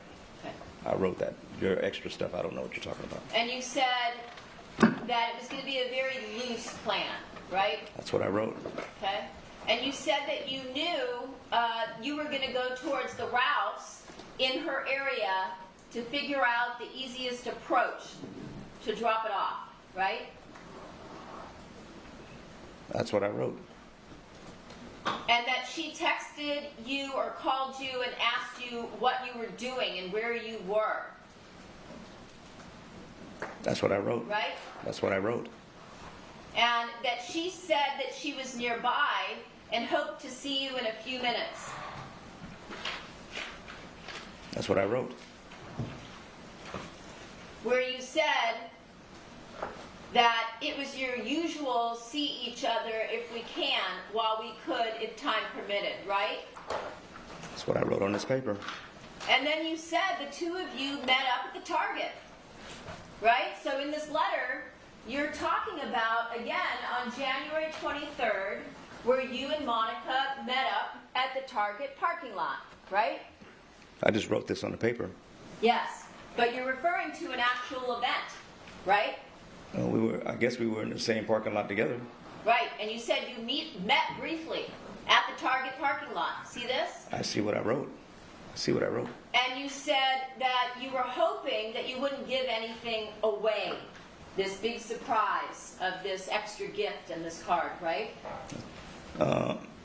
S2: Okay.
S3: I wrote that. Your extra stuff, I don't know what you're talking about.
S2: And you said that it was going to be a very loose plan, right?
S3: That's what I wrote.
S2: Okay. And you said that you knew you were going to go towards the Ralphs in her area to figure out the easiest approach to drop it off, right?
S3: That's what I wrote.
S2: And that she texted you or called you and asked you what you were doing and where you were,
S3: That's what I wrote.
S2: right?
S3: That's what I wrote.
S2: And that she said that she was nearby and hoped to see you in a few minutes.
S3: That's what I wrote.
S2: Where you said that it was your usual see each other if we can, while we could, if time permitted, right?
S3: That's what I wrote on this paper.
S2: And then you said the two of you met up at the Target, right? So in this letter, you're talking about, again, on January 23rd, where you and Monica met up at the Target parking lot, right?
S3: I just wrote this on the paper.
S2: Yes, but you're referring to an actual event, right?
S3: I guess we were in the same parking lot together.
S2: Right, and you said you met briefly at the Target parking lot. See this?
S3: I see what I wrote. I see what I wrote.
S2: And you said that you were hoping that you wouldn't give anything away. This big surprise of this extra gift and this card, right?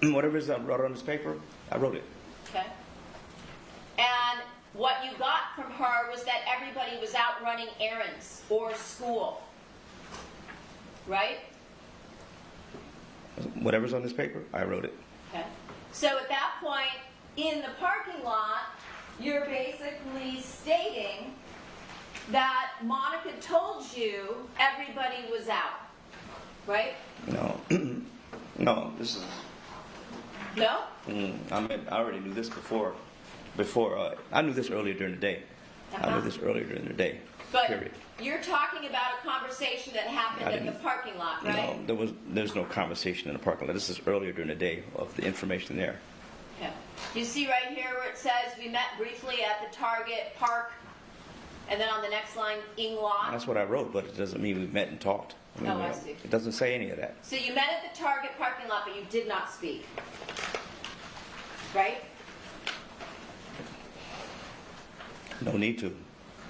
S3: Whatever it is I wrote on this paper, I wrote it.
S2: Okay. And what you got from her was that everybody was out running errands or school. Right?
S3: Whatever's on this paper, I wrote it.
S2: Okay. So at that point, in the parking lot, you're basically stating that Monica told you everybody was out, right?
S3: No, no, this is,
S2: No?
S3: I mean, I already knew this before, I knew this earlier during the day. I knew this earlier during the day,
S2: But
S3: period.
S2: you're talking about a conversation that happened in the parking lot, right?
S3: No, there's no conversation in the parking lot. This is earlier during the day of the information there.
S2: Okay. You see right here where it says we met briefly at the Target Park, and then on the next line, Ing Lot.
S3: That's what I wrote, but it doesn't mean we met and talked.
S2: Oh, I see.
S3: It doesn't say any of that.
S2: So you met at the Target parking lot, but you did not speak, right?
S3: No need to.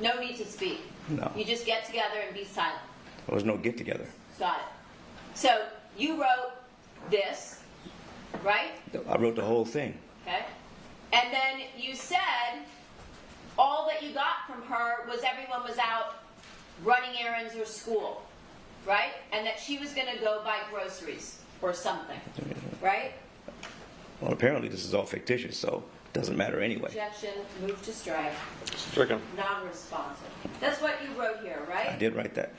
S2: No need to speak.
S3: No.
S2: You just get together and be silent.
S3: There was no get together.
S2: Got it. So you wrote this, right?
S3: I wrote the whole thing.
S2: Okay. And then you said all that you got from her was everyone was out running errands or school, right? And that she was going to go buy groceries or something, right?
S3: Well, apparently this is all fictitious, so it doesn't matter anyway.
S2: Objection, move to strike,
S1: Stricken.
S2: non-responsive. That's what you wrote here, right?
S3: I did write that.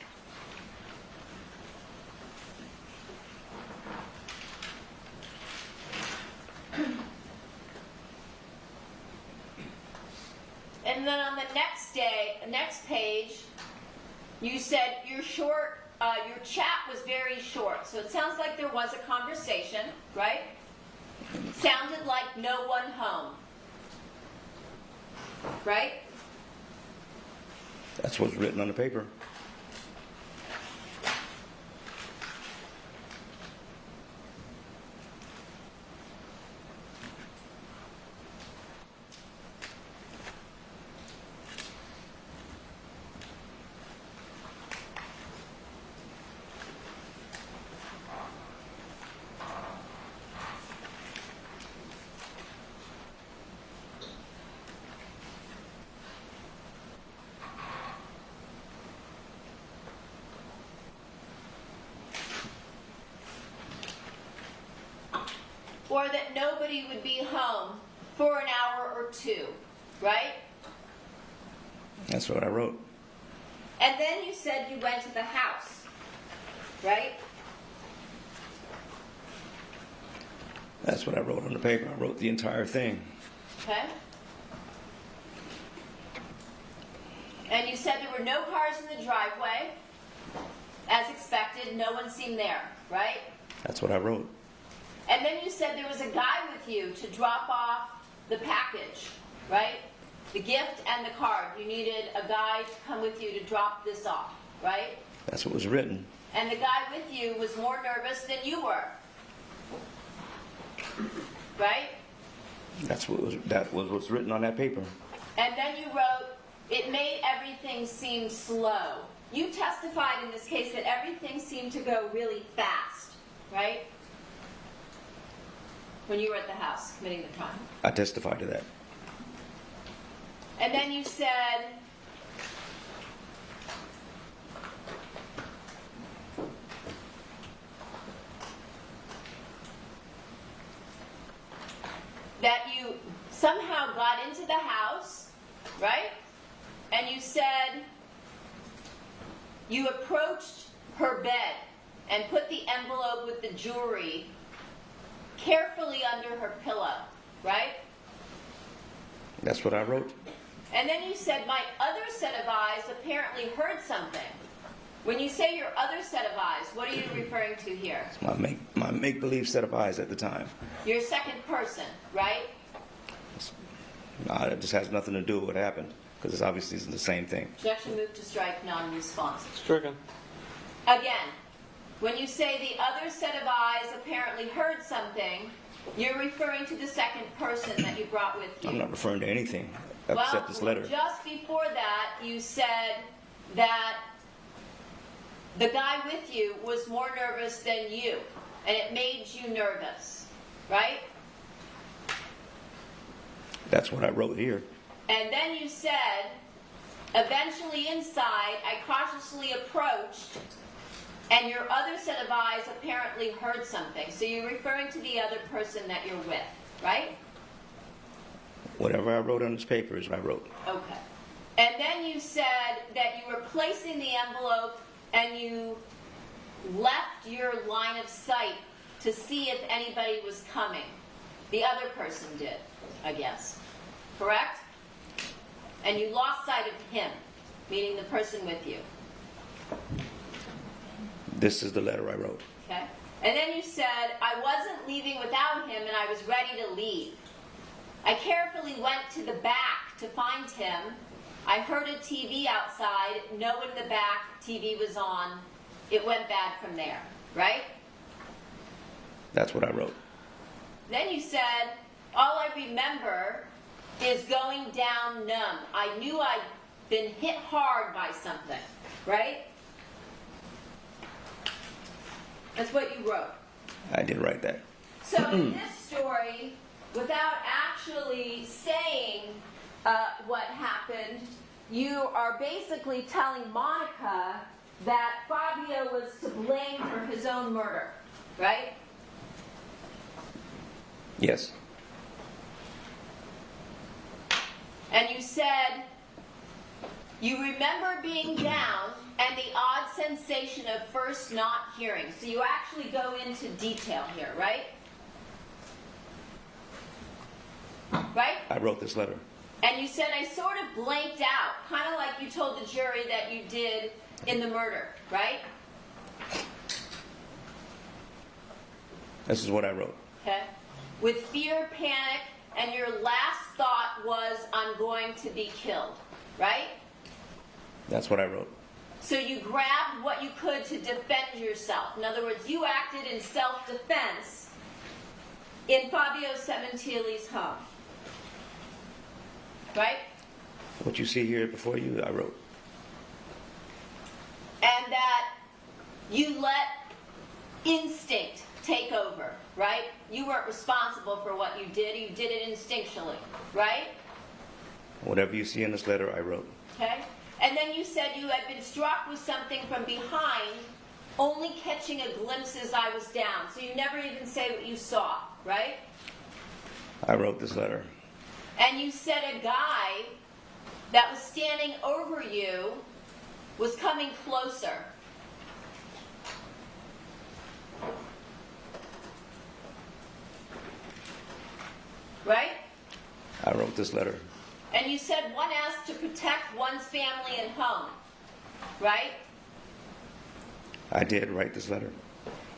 S2: And then on the next page, you said your chat was very short. So it sounds like there was a conversation, right? Sounded like no one home, right?
S3: That's what's written on the paper.
S2: Or that nobody would be home for an hour or two, right?
S3: That's what I wrote.
S2: And then you said you went to the house, right?
S3: That's what I wrote on the paper. I wrote the entire thing.
S2: Okay. And you said there were no cars in the driveway. As expected, no one seemed there, right?
S3: That's what I wrote.
S2: And then you said there was a guy with you to drop off the package, right? The gift and the card. You needed a guy to come with you to drop this off, right?
S3: That's what was written.
S2: And the guy with you was more nervous than you were, right?
S3: That was what's written on that paper.
S2: And then you wrote, it made everything seem slow. You testified in this case that everything seemed to go really fast, right? When you were at the house committing the crime.
S3: I testified to that.
S2: And then you said, that you somehow got into the house, right? And you said you approached her bed and put the envelope with the jewelry carefully under her pillow, right?
S3: That's what I wrote.
S2: And then you said, my other set of eyes apparently heard something. When you say your other set of eyes, what are you referring to here?
S3: My make-believe set of eyes at the time.
S2: Your second person, right?
S3: Nah, it just has nothing to do with what happened, because it's obviously the same thing.
S2: Objection, move to strike, non-responsive.
S1: Stricken.
S2: Again, when you say the other set of eyes apparently heard something, you're referring to the second person that you brought with you.
S3: I'm not referring to anything except this letter.
S2: Just before that, you said that the guy with you was more nervous than you, and it made you nervous, right?
S3: That's what I wrote here.
S2: And then you said, eventually inside, I cautiously approached, and your other set of eyes apparently heard something. So you're referring to the other person that you're with. right?
S3: Whatever I wrote on this paper is what I wrote.
S2: Okay. And then you said that you were placing the envelope and you left your line of sight to see if anybody was coming. The other person did, I guess. Correct? And you lost sight of him, meaning the person with you.
S3: This is the letter I wrote.
S2: Okay? And then you said, I wasn't leaving without him and I was ready to leave. I carefully went to the back to find him. I heard a TV outside. No one in the back. TV was on. It went bad from there. Right?
S3: That's what I wrote.
S2: Then you said, all I remember is going down numb. I knew I'd been hit hard by something. Right? That's what you wrote.
S3: I did write that.
S2: So in this story, without actually saying what happened, you are basically telling Monica that Fabio was to blame for his own murder, right?
S3: Yes.
S2: And you said you remember being down and the odd sensation of first not hearing. So you actually go into detail here, right? Right?
S3: I wrote this letter.
S2: And you said I sort of blanked out, kind of like you told the jury that you did in the murder, right?
S3: This is what I wrote.
S2: Okay. With fear, panic, and your last thought was, I'm going to be killed, right?
S3: That's what I wrote.
S2: So you grabbed what you could to defend yourself. In other words, you acted in self-defense in Fabio Sementilli's home. Right?
S3: What you see here before you, I wrote.
S2: And that you let instinct take over, right? You weren't responsible for what you did it instinctually, right?
S3: Whatever you see in this letter, I wrote.
S2: Okay? And then you said you had been struck with something from behind, only catching a glimpse as I was down. So you never even say what you saw, right?
S3: I wrote this letter.
S2: And you said a guy that was standing over you was coming closer. Right?
S3: I wrote this letter.
S2: And you said one asked to protect one's family and home. Right?
S3: I did write this letter.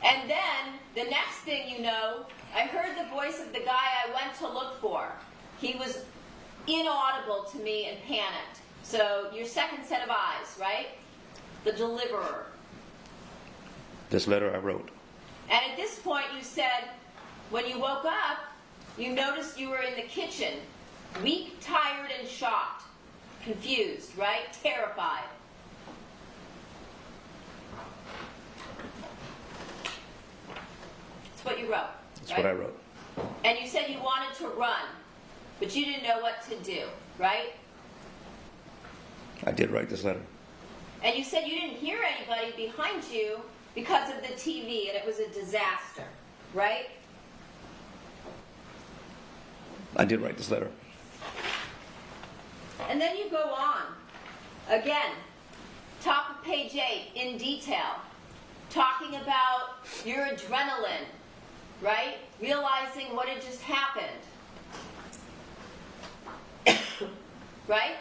S2: And then, the next thing you know, I heard the voice of the guy I went to look for. He was inaudible to me and panicked. So, your second set of eyes, right? The deliverer.
S3: This letter I wrote.
S2: And at this point you said, when you woke up, you noticed you were in the kitchen, weak, tired, and shocked. Confused, right? Terrified. That's what you wrote.
S3: That's what I wrote.
S2: And you said you wanted to run, but you didn't know what to do, right?
S3: I did write this letter.
S2: And you said you didn't hear anybody behind you because of the TV, and it was a disaster, right?
S3: I did write this letter.
S2: And then you go on. Again, top of page 8, in detail, talking about your adrenaline, right? Realizing what had just happened. Right?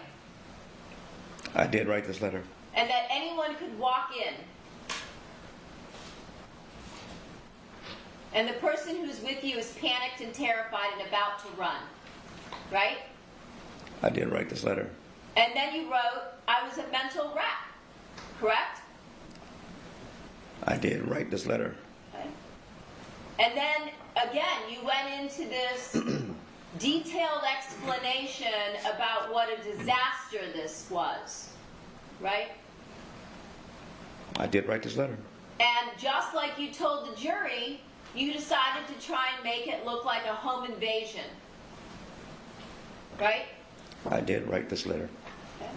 S3: I did write this letter.
S2: And that anyone could walk in. And the person who's with you is panicked and terrified and about to run. Right?
S3: I did write this letter.
S2: And then you wrote, I was a mental wreck. Correct?
S3: I did write this letter.
S2: Okay. And then, again, you went into this detailed explanation about what a disaster this was. Right?
S3: I did write this letter.
S2: And just like you told the jury, you decided to try and make it look like a home invasion. Right?
S3: I did write this letter.
S2: Okay.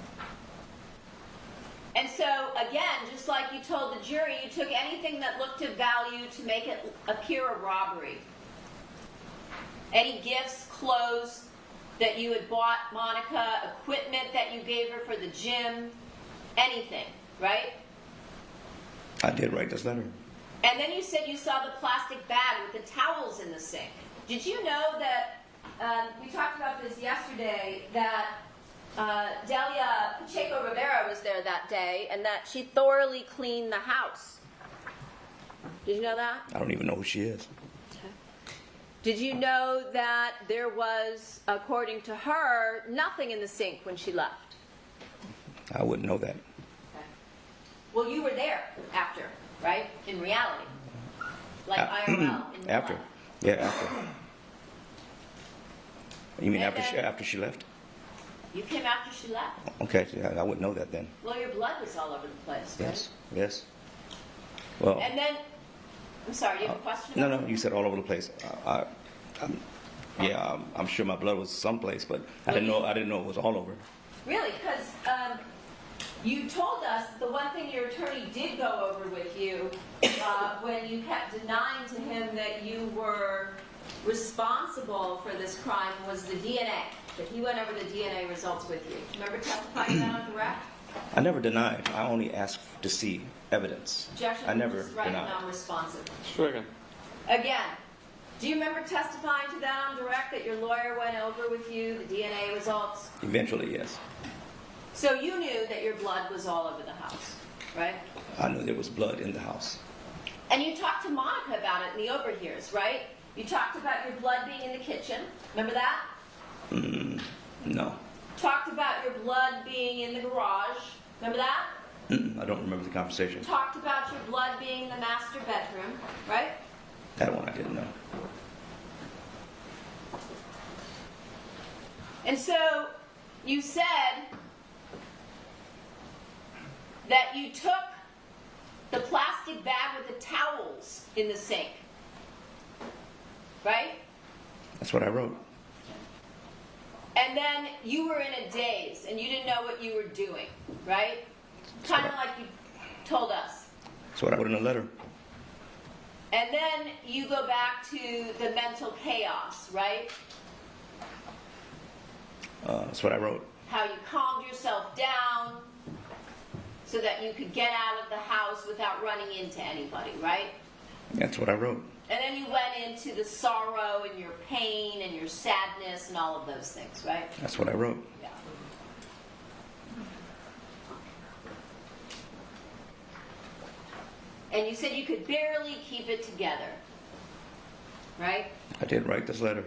S2: And so, again, just like you told the jury, you took anything that looked of value to make it appear a robbery. Any gifts, clothes that you had bought Monica, equipment that you gave her for the gym, anything, right?
S3: I did write this letter.
S2: And then you said you saw the plastic bag with the towels in the sink. Did you know that, we talked about this yesterday, that Delia Pacheco Rivera was there that day and that she thoroughly cleaned the house? Did you know that?
S3: I don't even know who she is.
S2: Did you know that there was, according to her, nothing in the sink when she left?
S3: I wouldn't know that.
S2: Okay. Well, you were there after, right? In reality. Like IRL. In real
S3: After.
S2: life.
S3: Yeah, after. You mean
S2: And then-
S3: after she left?
S2: You came after she left.
S3: Okay, yeah, I wouldn't know that then.
S2: Well, your blood was all over the place, right?
S3: Yes, yes. Well,
S2: And then, I'm sorry, do you have a question?
S3: no,
S2: about
S3: no, you said all over the place. I'm sure my blood was someplace, but I didn't know it was all over.
S2: Really? Because you told us the one thing your attorney did go over with you when you kept denying to him that you were responsible for this crime was the DNA. That he went over the DNA results with you. Remember testifying to that on direct?
S3: I never denied. I only asked to see evidence.
S2: Objection,
S3: I never
S2: just right,
S3: denied.
S2: non-responsive.
S1: Stricken.
S2: Again, do you remember testifying to that on direct, that your lawyer went over with you the DNA results?
S3: Eventually, yes.
S2: So you knew that your blood was all over the house, right?
S3: I knew there was blood in the house.
S2: And you talked to Monica about it in the overhears, right? You talked about your blood being in the kitchen. Remember that?
S3: No.
S2: Talked about your blood being in the garage. Remember that?
S3: I don't remember the conversation.
S2: Talked about your blood being in the master bedroom, right?
S3: That one I didn't know.
S2: And so you said that you took the plastic bag with the towels in the sink, right?
S3: That's what I wrote.
S2: And then you were in a daze and you didn't know what you were doing, right? Kind of like you told us.
S3: That's what I wrote in the letter.
S2: And then you go back to the mental chaos, right?
S3: That's what I wrote.
S2: How you calmed yourself down so that you could get out of the house without running into anybody, right?
S3: That's what I wrote.
S2: And then you went into the sorrow and your pain and your sadness and all of those things, right?
S3: That's what I wrote.
S2: Yeah. And you said you could barely keep it together, right?
S3: I did write this letter.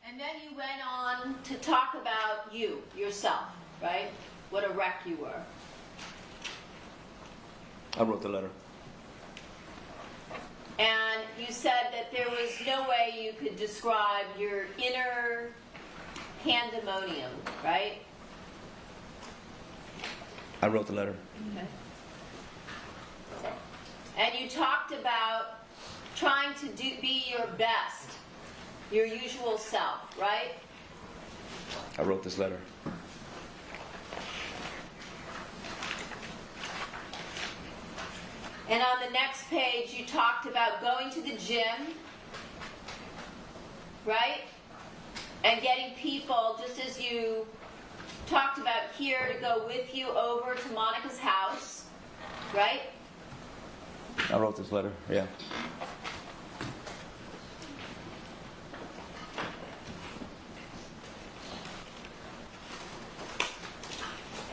S2: And then you went on to talk about you, yourself, right? What a wreck you were.
S3: I wrote the letter.
S2: And you said that there was no way you could describe your inner pandemonium, right?
S3: I wrote the letter.
S2: Okay. And you talked about trying to be your best, your usual self, right?
S3: I wrote this letter.
S2: And on the next page, you talked about going to the gym, right? And getting people, just as you talked about here, to go with you over to Monica's house, right?
S3: I wrote this letter, yeah.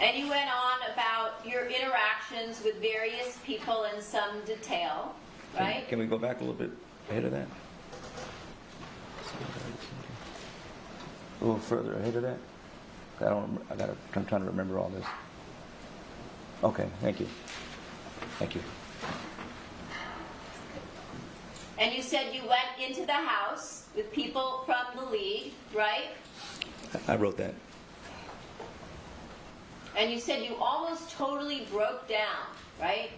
S2: And you went on about your interactions with various people in some detail, right?
S3: Can we go back a little bit ahead of that? A little further ahead of that? I'm trying to remember all this. Okay, thank you. Thank you.
S2: And you said you went into the house with people from the league, right?
S3: I wrote that.
S2: And you said you almost totally broke down, right?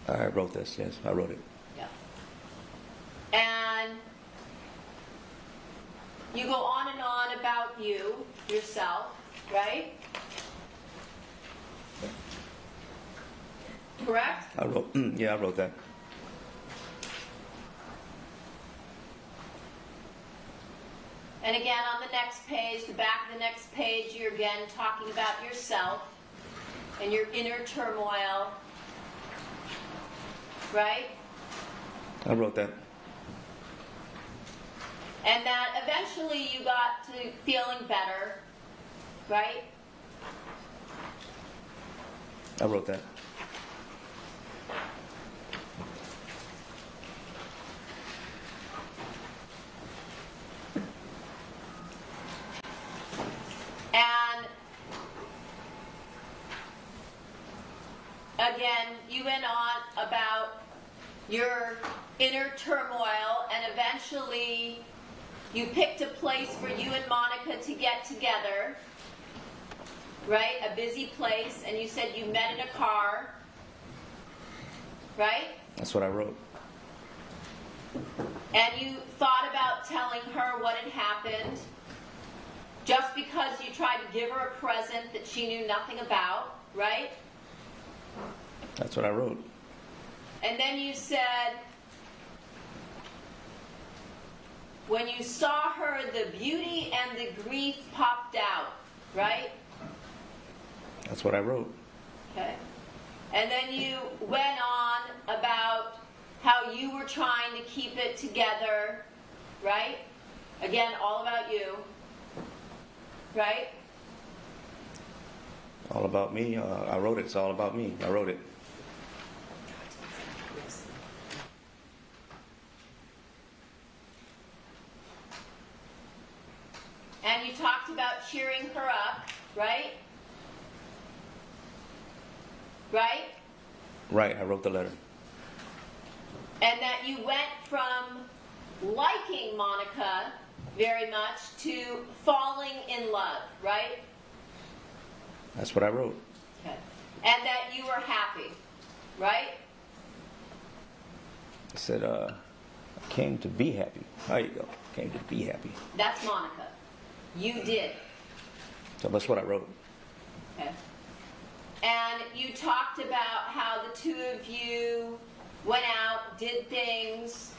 S3: I wrote this, yes, I wrote it.
S2: Yeah. And you go on and on about you, yourself, right? Correct?
S3: I wrote, yeah, I wrote that.
S2: And again, on the next page, the back of the next page, you're again talking about yourself and your inner turmoil, right?
S3: I wrote that.
S2: And that eventually you got to feeling better, right?
S3: I wrote that.
S2: And again, you went on about your inner turmoil, and eventually you picked a place for you and Monica to get together, right? A busy place, and you said you met in a car, right?
S3: That's what I wrote.
S2: And you thought about telling her what had happened, just because you tried to give her a present that she knew nothing about, right?
S3: That's what I wrote.
S2: And then you said, when you saw her, the beauty and the grief popped out, right?
S3: That's what I wrote.
S2: Okay. And then you went on about how you were trying to keep it together, right? Again, all about you, right?
S3: All about me. I wrote it. It's all about me. I wrote it.
S2: And you talked about cheering her up, right? Right?
S3: Right. I wrote the letter.
S2: And that you went from liking Monica very much to falling in love, right?
S3: That's what I wrote.
S2: Okay. And that you were happy, right?
S3: I said, I came to be happy. There you go. Came to be happy.
S2: That's Monica. You did.
S3: So that's what I wrote.
S2: Okay. And you talked about how the two of you went out, did things,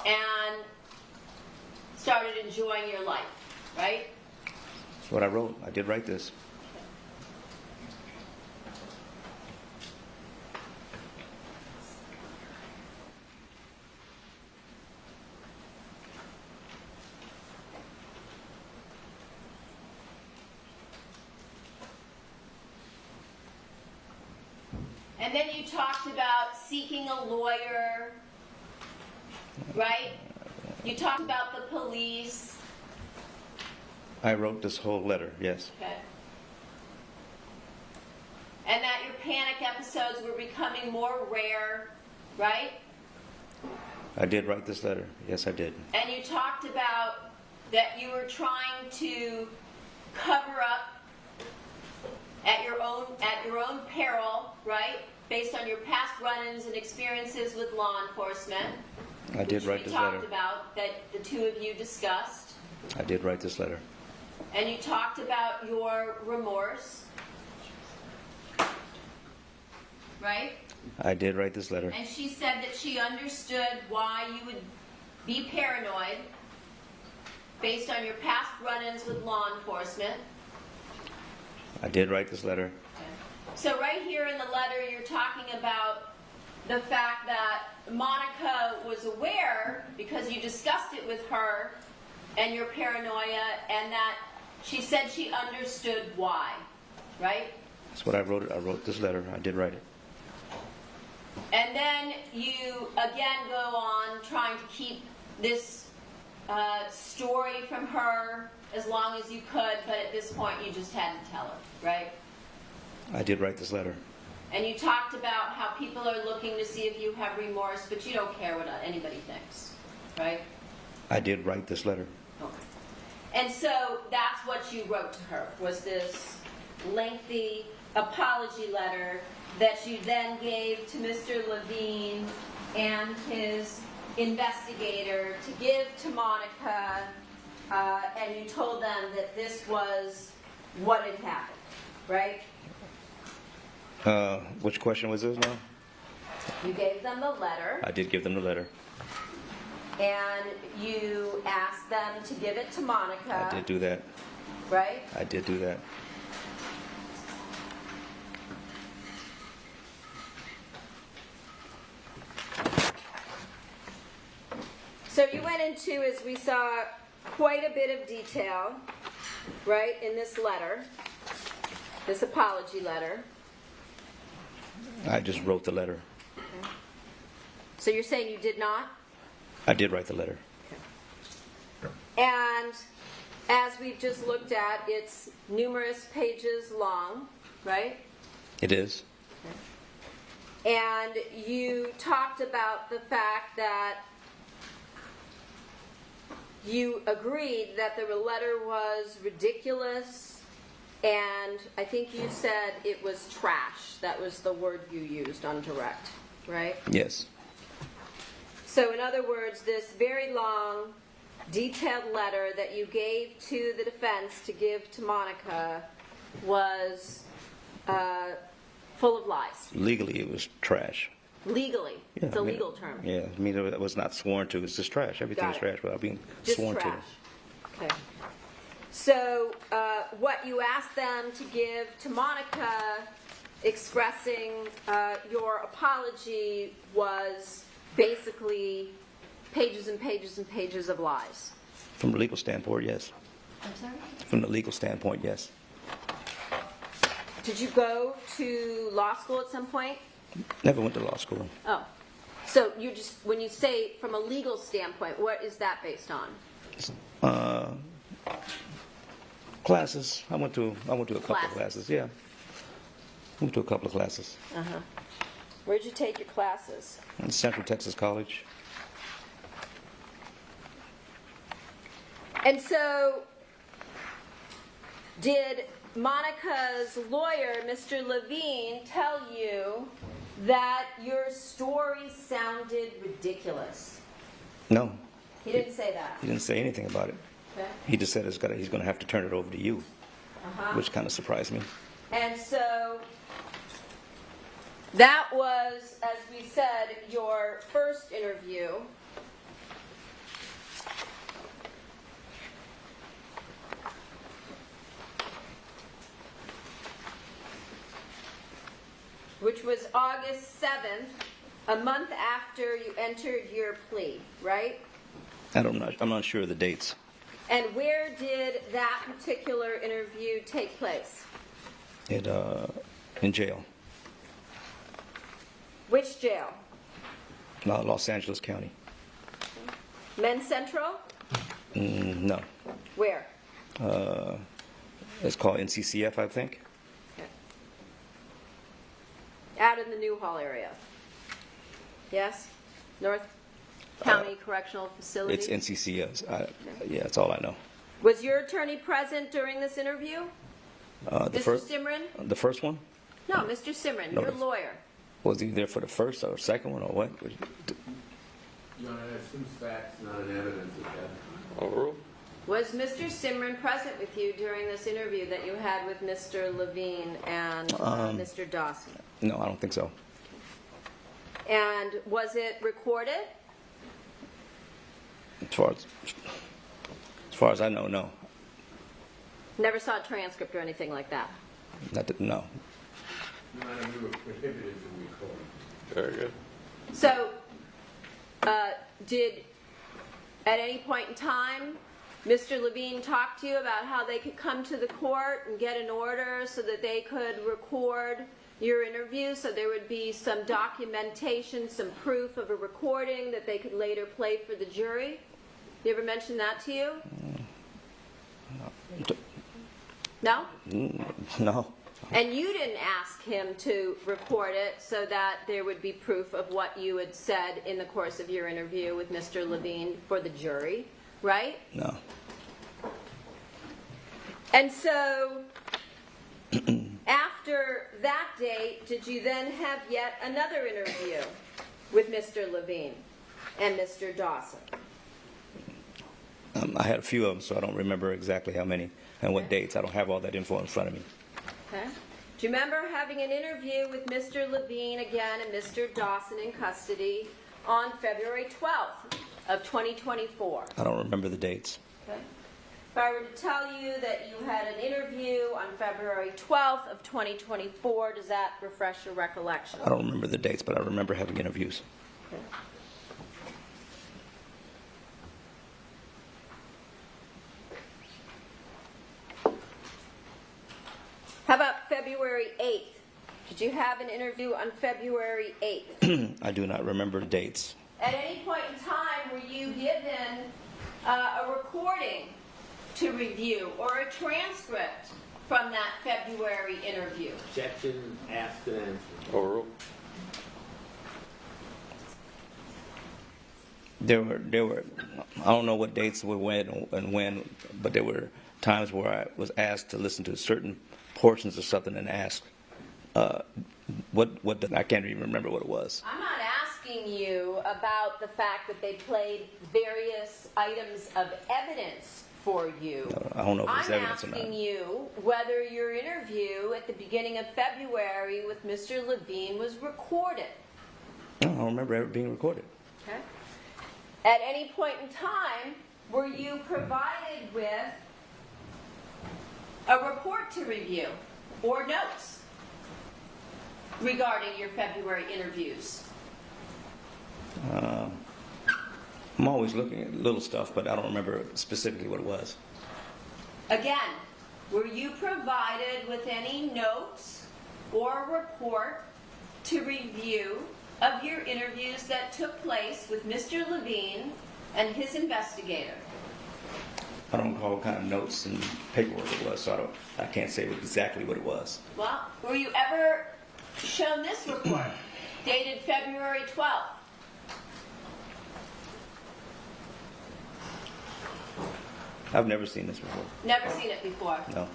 S2: and started enjoying your life, right?
S3: That's what I wrote. I did write this.
S2: And then you talked about seeking a lawyer, right? You talked about the police.
S3: I wrote this whole letter, yes.
S2: Okay. And that your panic episodes were becoming more rare, right?
S3: I did write this letter. Yes, I did.
S2: And you talked about that you were trying to cover up at your own peril, right? Based on your past run-ins and experiences with law enforcement.
S3: I did write this
S2: We
S3: letter.
S2: talked about that the two of you discussed.
S3: I did write this letter.
S2: And you talked about your remorse, right?
S3: I did write this letter.
S2: And she said that she understood why you would be paranoid based on your past run-ins with law enforcement.
S3: I did write this letter.
S2: So right here in the letter, you're talking about the fact that Monica was aware, because you discussed it with her, and your paranoia, and that she said she understood why, right?
S3: That's what I wrote. I wrote this letter. I did write it.
S2: And then you again go on trying to keep this story from her as long as you could, but at this point you just had to tell her, right?
S3: I did write this letter.
S2: And you talked about how people are looking to see if you have remorse, but you don't care what anybody thinks, right?
S3: I did write this letter.
S2: Okay. And so that's what you wrote to her, was this lengthy apology letter that you then gave to Mr. Levine and his investigator to give to Monica, and you told them that this was what had happened, right?
S3: Which question was this now?
S2: You gave them the letter,
S3: I did give them the letter.
S2: and you asked them to give it to Monica,
S3: I did do that.
S2: right?
S3: I did do that.
S2: So you went into, as we saw, quite a bit of detail, right, in this letter, this apology letter.
S3: I just wrote the letter.
S2: So you're saying you did not?
S3: I did write the letter.
S2: And as we've just looked at, it's numerous pages long, right?
S3: It is.
S2: And you talked about the fact that you agreed that the letter was ridiculous, and I think you said it was trash. That was the word you used on direct, right?
S3: Yes.
S2: So in other words, this very long, detailed letter that you gave to the defense to give to Monica was full of lies.
S3: Legally, it was trash.
S2: Legally.
S3: Yeah,
S2: It's a
S3: I mean,
S2: legal term.
S3: Yeah, I mean, it was not sworn to. It's just trash. Everything's
S2: Got it.
S3: trash without being
S2: Just
S3: sworn
S2: trash.
S3: to.
S2: Okay. So what you asked them to give to Monica, expressing your apology, was basically pages and pages and pages of lies.
S3: From a legal standpoint, yes.
S2: I'm sorry?
S3: From the legal standpoint, yes.
S2: Did you go to law school at some point?
S3: Never went to law school.
S2: Oh. So you just, when you say from a legal standpoint, what is that based on?
S3: Classes. I went to a couple of
S2: Classes.
S3: classes. Yeah. Went to a couple of classes.
S2: Where'd you take your classes?
S3: In Central Texas College.
S2: And so, did Monica's lawyer, Mr. Levine, tell you that your story sounded ridiculous?
S3: No,
S2: He didn't say that.
S3: he didn't say anything about it.
S2: Okay.
S3: He just said he's going to have to turn it over to you, which kind of surprised me.
S2: And so, that was, as we said, your first interview. Which was August 7th, a month after you entered your plea, right?
S3: I'm not sure of the dates.
S2: And where did that particular interview take place?
S3: In jail,
S2: Which jail?
S3: Los Angeles County.
S2: Men's Central?
S3: No,
S2: Where?
S3: it's called NCCF, I think.
S2: Out in the Newhall area. Yes? North? County Correctional Facility?
S3: It's NCCS. Yeah, that's all I know.
S2: Was your attorney present during this interview? Mr. Simran?
S3: The first one?
S2: No, Mr. Simran,
S3: No,
S2: your
S3: the-
S2: lawyer.
S3: Was he there for the first or second one or what?
S4: Your Honor, that seems facts, not an evidence of that.
S1: Overruled.
S2: Was Mr. Simran present with you during this interview that you had with Mr. Levine and Mr. Dawson?
S3: No, I don't think so.
S2: And was it recorded?
S3: As far as I know, no.
S2: Never saw a transcript or anything like that?
S3: No.
S4: Your Honor, we were prohibited from recording.
S1: Very good.
S2: So, did, at any point in time, Mr. Levine talk to you about how they could come to the court and get an order so that they could record your interview, so there would be some documentation, some proof of a recording that they could later play for the jury? You ever mention that to you? No?
S3: No.
S2: And you didn't ask him to record it so that there would be proof of what you had said in the course of your interview with Mr. Levine for the jury, right?
S3: No.
S2: And so, after that date, did you then have yet another interview with Mr. Levine and Mr. Dawson?
S3: I had a few of them, so I don't remember exactly how many and what dates. I don't have all that info in front of me.
S2: Okay. Do you remember having an interview with Mr. Levine again and Mr. Dawson in custody on February 12th of 2024?
S3: I don't remember the dates.
S2: Okay. If I were to tell you that you had an interview on February 12th of 2024, does that refresh your recollection?
S3: I don't remember the dates, but I remember having interviews.
S2: Okay. How about February 8th? Did you have an interview on February 8th?
S3: I do not remember the dates.
S2: At any point in time, were you given a recording to review or a transcript from that February interview?
S4: Objection, asked and answered.
S1: Overruled.
S3: There were, I don't know what dates were when, but there were times where I was asked to listen to certain portions of something and asked, I can't even remember what it was.
S2: I'm not asking you about the fact that they played various items of evidence for you.
S3: I don't know if it's
S2: I'm
S3: evidence or not.
S2: asking you whether your interview at the beginning of February with Mr. Levine was recorded.
S3: No, I don't remember ever being recorded.
S2: Okay. At any point in time, were you provided with a report to review or notes regarding your February interviews?
S3: I'm always looking at little stuff, but I don't remember specifically what it was.
S2: Again, were you provided with any notes or report to review of your interviews that took place with Mr. Levine and his investigator?
S3: I don't recall what kind of notes and paperwork it was, so I can't say exactly what it was.
S2: Well, were you ever shown this report dated February 12th?
S3: I've never seen this before.
S2: Never seen it before.
S3: No.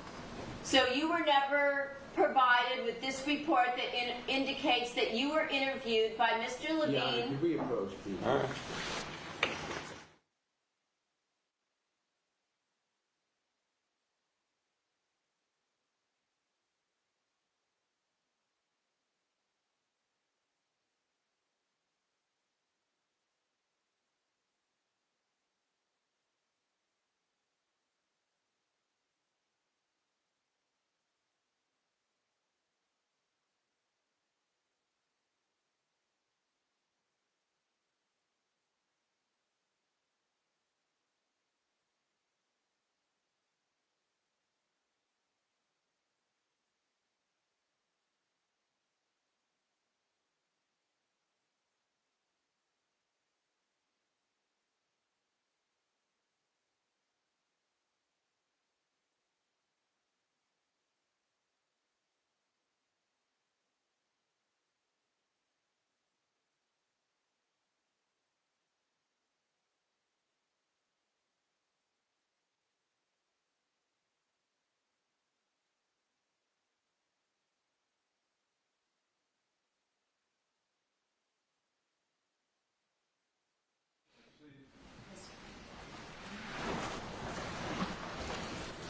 S2: So you were never provided with this report that indicates that you were interviewed by Mr.
S4: Your Honor,
S2: Levine.
S4: could we approach, please?
S1: All right.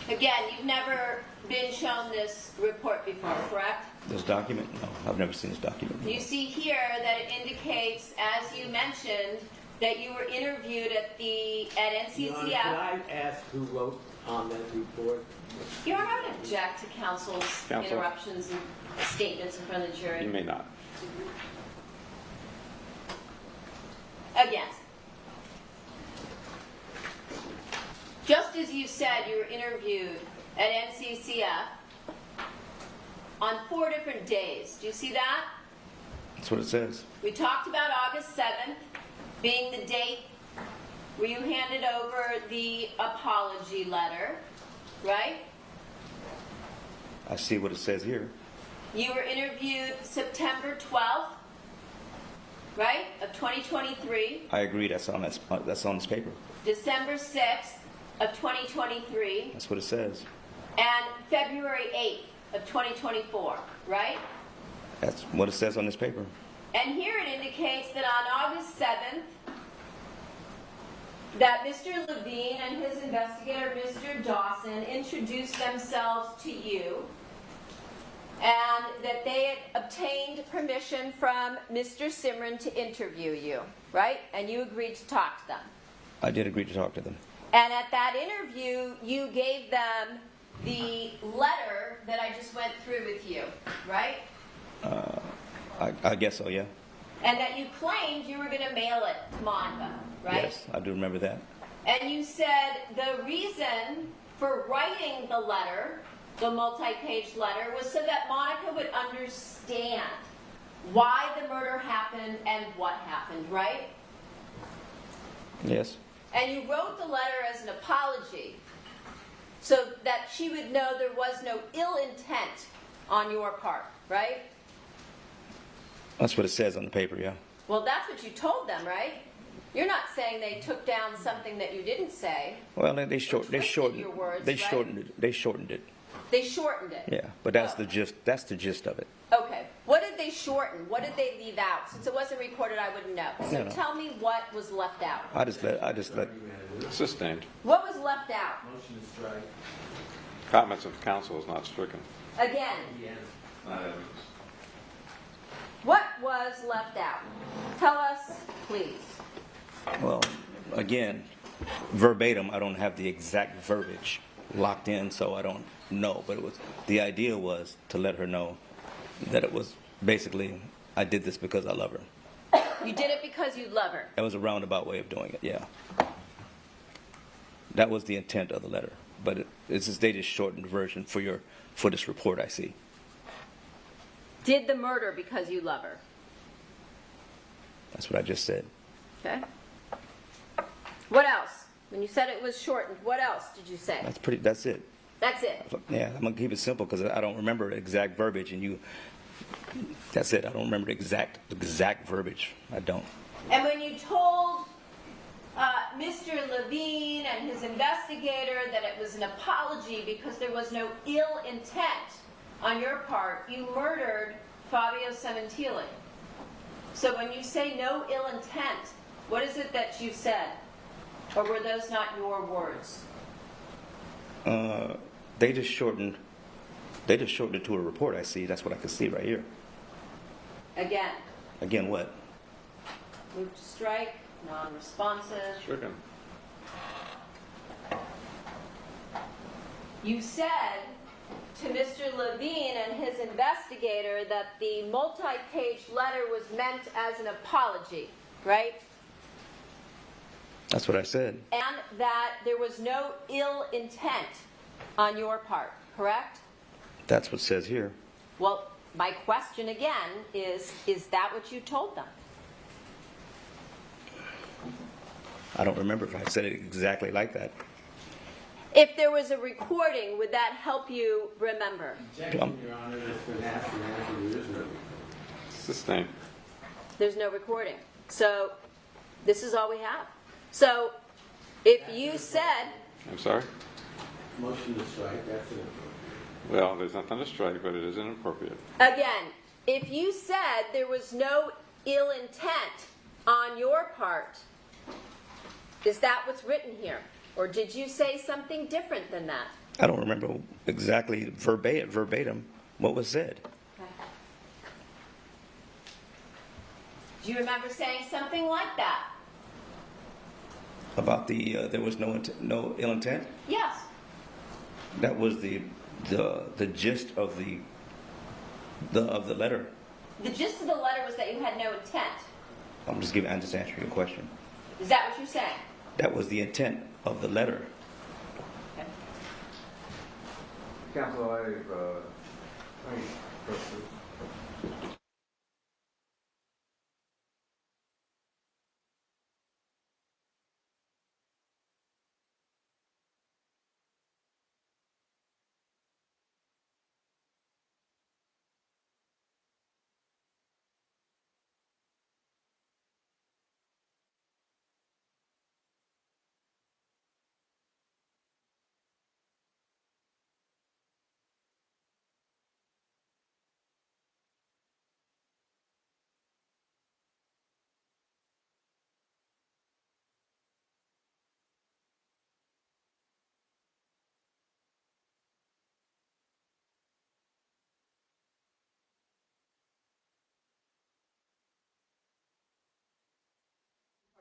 S2: Again, you've never been shown this report before, correct?
S3: This document? No, I've never seen this document.
S2: You see here that it indicates, as you mentioned, that you were interviewed at NCCF.
S4: Your Honor, could I ask who wrote on that report?
S2: Your Honor, I would object to counsel's
S1: Counsel.
S2: interruptions and statements in front of the jury.
S1: You may not.
S2: Again. Just as you said, you were interviewed at NCCF on 4 different days. Do you see that?
S3: That's what it says.
S2: We talked about August 7th being the date where you handed over the apology letter, right?
S3: I see what it says here.
S2: You were interviewed September 12th, right, of 2023.
S3: I agree. That's on this paper.
S2: December 6th of 2023.
S3: That's what it says.
S2: And February 8th of 2024, right?
S3: That's what it says on this paper.
S2: And here it indicates that on August 7th, that Mr. Levine and his investigator, Mr. Dawson, introduced themselves to you, and that they had obtained permission from Mr. Simran to interview you, right? And you agreed to talk to them.
S3: I did agree to talk to them.
S2: And at that interview, you gave them the letter that I just went through with you, right?
S3: I guess so, yeah.
S2: And that you claimed you were going to mail it to Monica, right?
S3: Yes, I do remember that.
S2: And you said the reason for writing the letter, the multi-page letter, was so that Monica would understand why the murder happened and what happened, right?
S3: Yes.
S2: And you wrote the letter as an apology so that she would know there was no ill intent on your part, right?
S3: That's what it says on the paper, yeah.
S2: Well, that's what you told them, right? You're not saying they took down something that you didn't say.
S3: Well, they shortened
S2: your words,
S3: they
S2: right?
S3: shortened it. They shortened it.
S2: They shortened it.
S3: Yeah, but that's
S2: Oh.
S3: the gist. That's the gist of it.
S2: Okay. What did they shorten? What did they leave out? Since it wasn't recorded, I wouldn't know. So
S3: No.
S2: tell me what was left out.
S3: I just let.
S1: Sustained.
S2: What was left out?
S4: Motion to strike.
S1: Comments of counsel is not stricken.
S2: Again,
S4: Yes.
S2: what was left out? Tell us, please.
S3: Well, again, verbatim, I don't have the exact verbiage locked in, so I don't know. But the idea was to let her know that it was basically, I did this because I love her.
S2: You did it because you love her.
S3: That was a roundabout way of doing it, yeah. That was the intent of the letter. But they just shortened the version for this report, I see.
S2: Did the murder because you love her.
S3: That's what I just said.
S2: Okay. What else? When you said it was shortened, what else did you say?
S3: That's it.
S2: That's it.
S3: Yeah, I'm gonna keep it simple because I don't remember the exact verbiage, and that's it. I don't remember the exact verbiage. I don't.
S2: And when you told Mr. Levine and his investigator that it was an apology because there was no ill intent on your part, you murdered Fabio Sementilli. So when you say no ill intent, what is it that you said? Or were those not your words?
S3: They just shortened it to a report. I see. That's what I can see right here.
S2: Again,
S3: Again, what?
S2: move to strike, non-responsive.
S1: Stricken.
S2: You said to Mr. Levine and his investigator that the multi-page letter was meant as an apology, right?
S3: That's what I said.
S2: And that there was no ill intent on your part, correct?
S3: That's what it says here.
S2: Well, my question again is that what you told them?
S3: I don't remember if I said it exactly like that.
S2: If there was a recording, would that help you remember?
S4: Objection, Your Honor, that's been asked and answered. There is no.
S1: Sustained.
S2: There's no recording. So this is all we have. So if you said,
S1: I'm sorry?
S4: Motion to strike, that's it.
S1: Well, there's nothing to strike, but it is inappropriate.
S2: again, if you said there was no ill intent on your part, is that what's written here? Or did you say something different than that?
S3: I don't remember exactly verbatim what was said.
S2: Okay. Do you remember saying something like that?
S3: About the there was no ill intent.
S2: Yes.
S3: That was the gist of the letter.
S2: The gist of the letter was that you had no intent.
S3: I'm just answering your question.
S2: Is that what you're saying?
S3: That was the intent of the letter.
S2: Okay.
S4: Counsel, I have 20 questions.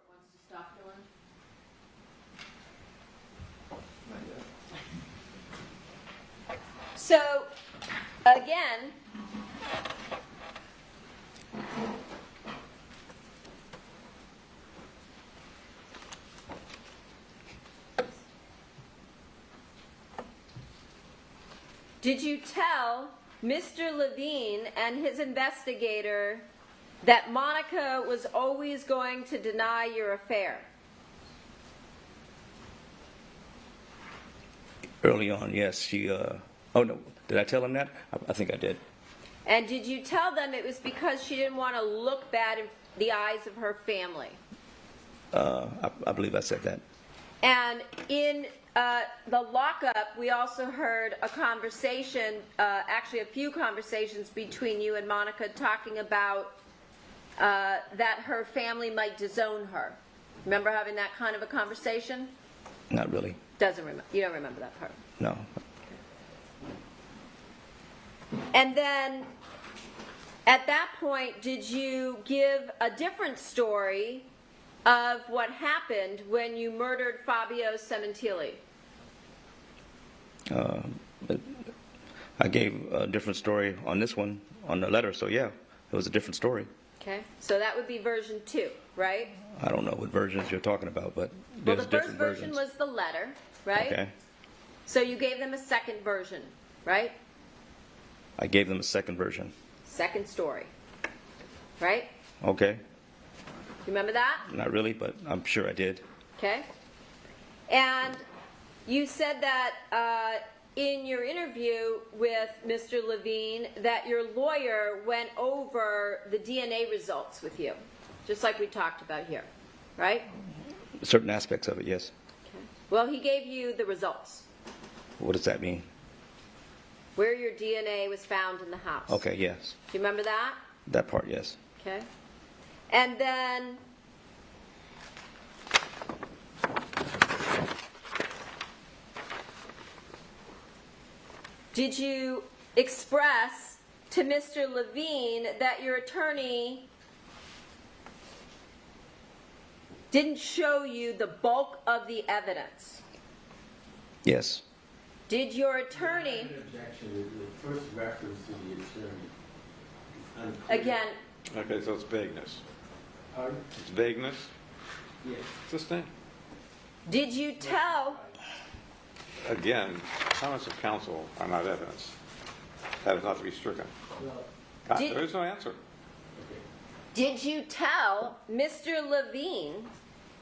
S2: Wants to stop doing? So, again, did you tell Mr. Levine and his investigator that Monica was always going to deny your affair?
S3: Early on, yes. She. Oh no, did I tell him that? I think I did.
S2: And did you tell them it was because she didn't want to look bad in the eyes of her family?
S3: I believe I said that.
S2: And in the lockup, we also heard a conversation, actually a few conversations between you and Monica talking about that her family might disown her. Remember having that kind of a conversation?
S3: Not really.
S2: You don't remember that part.
S3: No.
S2: And then, at that point, did you give a different story of what happened when you murdered Fabio Sementilli?
S3: I gave a different story on this one, on the letter, so yeah, it was a different story.
S2: Okay, so that would be version 2, right?
S3: I don't know what versions you're talking about, but
S2: Well,
S3: there's
S2: the first
S3: different
S2: version
S3: versions.
S2: was the letter, right?
S3: Okay.
S2: So you gave them a second version, right?
S3: I gave them a second version.
S2: Second story, right?
S3: Okay.
S2: You remember that?
S3: Not really, but I'm sure I did.
S2: Okay. And you said that in your interview with Mr. Levine that your lawyer went over the DNA results with you, just like we talked about here, right?
S3: Certain aspects of it, yes.
S2: Okay. Well, he gave you the results,
S3: What does that mean?
S2: where your DNA was found in the house.
S3: Okay, yes.
S2: Do you remember that?
S3: That part, yes.
S2: Okay. And then did you express to Mr. Levine that your attorney didn't show you the bulk of the evidence?
S3: Yes.
S2: Did your attorney,
S4: An objection, the first reference to the attorney is unclear.
S2: again,
S1: Okay, so it's vagueness.
S4: Pardon?
S1: It's vagueness.
S4: Yes.
S1: It's this thing.
S2: did you tell,
S1: Again, comments of counsel are not evidence. That is not to be stricken.
S4: Well,
S2: Did-
S1: There is no answer.
S4: okay.
S2: did you tell Mr. Levine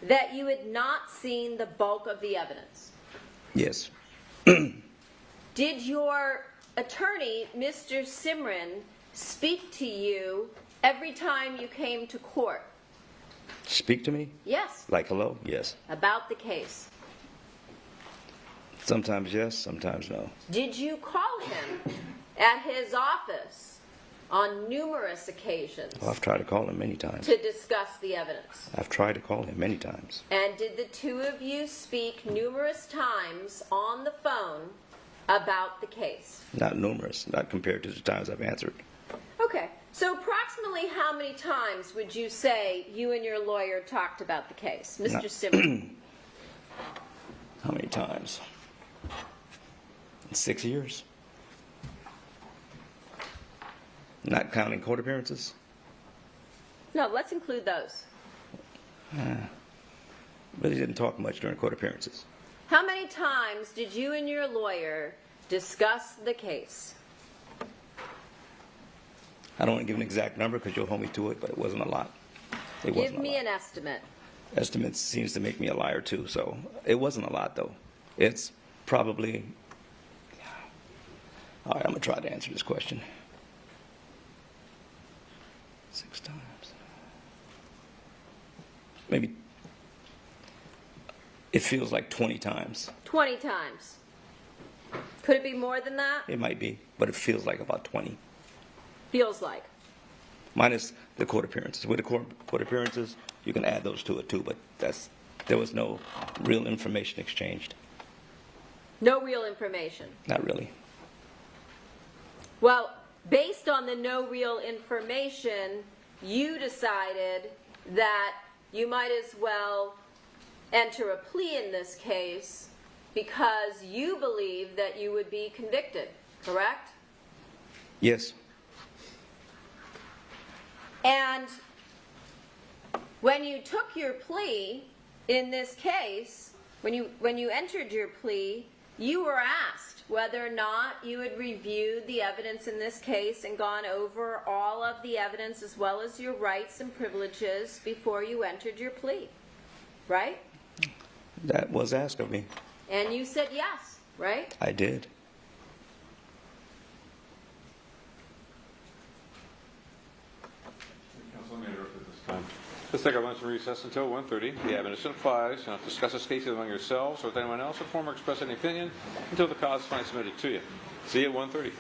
S2: that you had not seen the bulk of the evidence?
S3: Yes.
S2: Did your attorney, Mr. Simran, speak to you every time you came to court?
S3: Speak to me?
S2: Yes,
S3: Like hello? Yes.
S2: about the case.
S3: Sometimes yes, sometimes no.
S2: Did you call him at his office on numerous occasions
S3: Well, I've tried to call him many times.
S2: to discuss the evidence?
S3: I've tried to call him many times.
S2: And did the two of you speak numerous times on the phone about the case?
S3: Not numerous, not compared to the times I've answered.
S2: Okay, so approximately how many times would you say you and your lawyer talked about the case? Mr. Simmons?
S3: How many times? In 6 years. Not counting court appearances.
S2: No, let's include those.
S3: Really didn't talk much during court appearances.
S2: How many times did you and your lawyer discuss the case?
S3: I don't want to give an exact number because you'll hold me to it, but it wasn't a lot. It wasn't
S2: Give me
S3: a
S2: an
S3: lot.
S2: estimate.
S3: Estimates seems to make me a liar too, so it wasn't a lot though. It's probably, all right, I'm gonna try to answer this question. 6 times. Maybe, it feels like 20 times.
S2: 20 times. Could it be more than that?
S3: It might be, but it feels like about 20.
S2: Feels like.
S3: Minus the court appearances. With the court appearances, you can add those to it too, but there was no real information exchanged.
S2: No real information.
S3: Not really.
S2: Well, based on the no real information, you decided that you might as well enter a plea in this case because you believe that you would be convicted, correct?
S3: Yes.
S2: And when you took your plea in this case, when you entered your plea, you were asked whether or not you had reviewed the evidence in this case and gone over all of the evidence as well as your rights and privileges before you entered your plea, right?
S3: That was asked of me.
S2: And you said yes, right?
S3: I did.
S1: Counsel, let me interrupt at this time. Let's take our lunch and recess until 1:30. The evidence applies. Now discuss this case among yourselves or with anyone else, or form or express any opinion until the cause is finally submitted to you. See you at 1:30.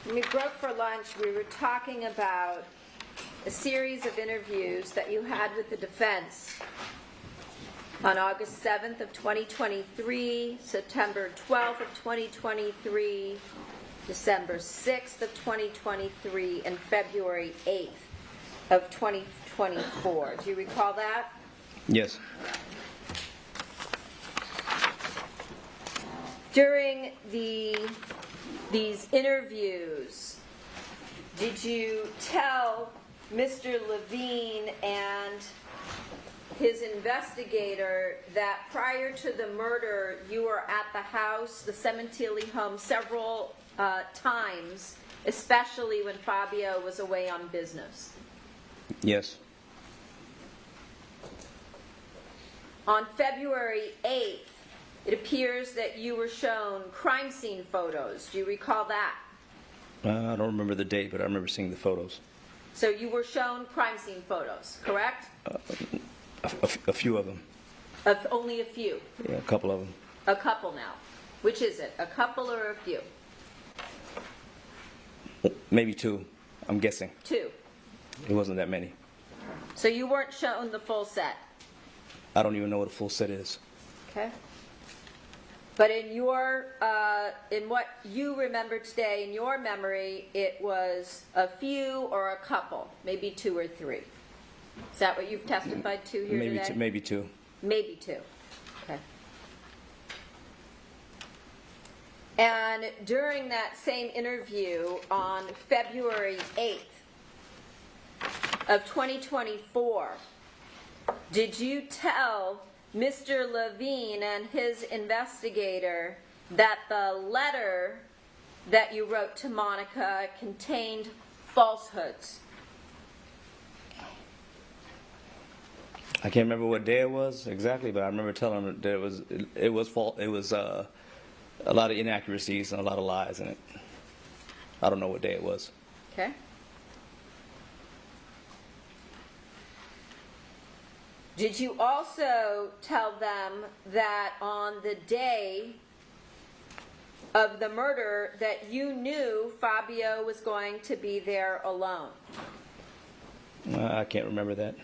S2: when we broke for lunch, we were talking about a series of interviews that you had with the defense on August 7th of 2023, September 12th of 2023, December 6th of 2023, and February 8th of 2024. Do you recall that?
S3: Yes.
S2: During these interviews, did you tell Mr. Levine and his investigator that prior to the murder, you were at the house, the Sementilli home, several times, especially when Fabio was away on business?
S3: Yes.
S2: On February 8th, it appears that you were shown crime scene photos. Do you recall that?
S3: I don't remember the date, but I remember seeing the photos.
S2: So you were shown crime scene photos, correct?
S3: A few of them.
S2: Of only a few?
S3: Yeah, a couple of them.
S2: A couple now. Which is it, a couple or a few?
S3: Maybe two, I'm guessing.
S2: Two.
S3: It wasn't that many.
S2: So you weren't shown the full set?
S3: I don't even know what a full set is.
S2: Okay. But in your, in what you remember today, in your memory, it was a few or a couple, maybe two or three. Is that what you've testified to here
S3: Maybe
S2: today?
S3: maybe two.
S2: Maybe two. Okay. And during that same interview on February 8th of 2024, did you tell Mr. Levine and his investigator that the letter that you wrote to Monica contained falsehoods?
S3: I can't remember what day it was exactly, but I remember telling him that it was a lot of inaccuracies and a lot of lies in it. I don't know what day it was.
S2: Okay. Did you also tell them that on the day of the murder that you knew Fabio was going to be there alone?
S3: I can't remember that.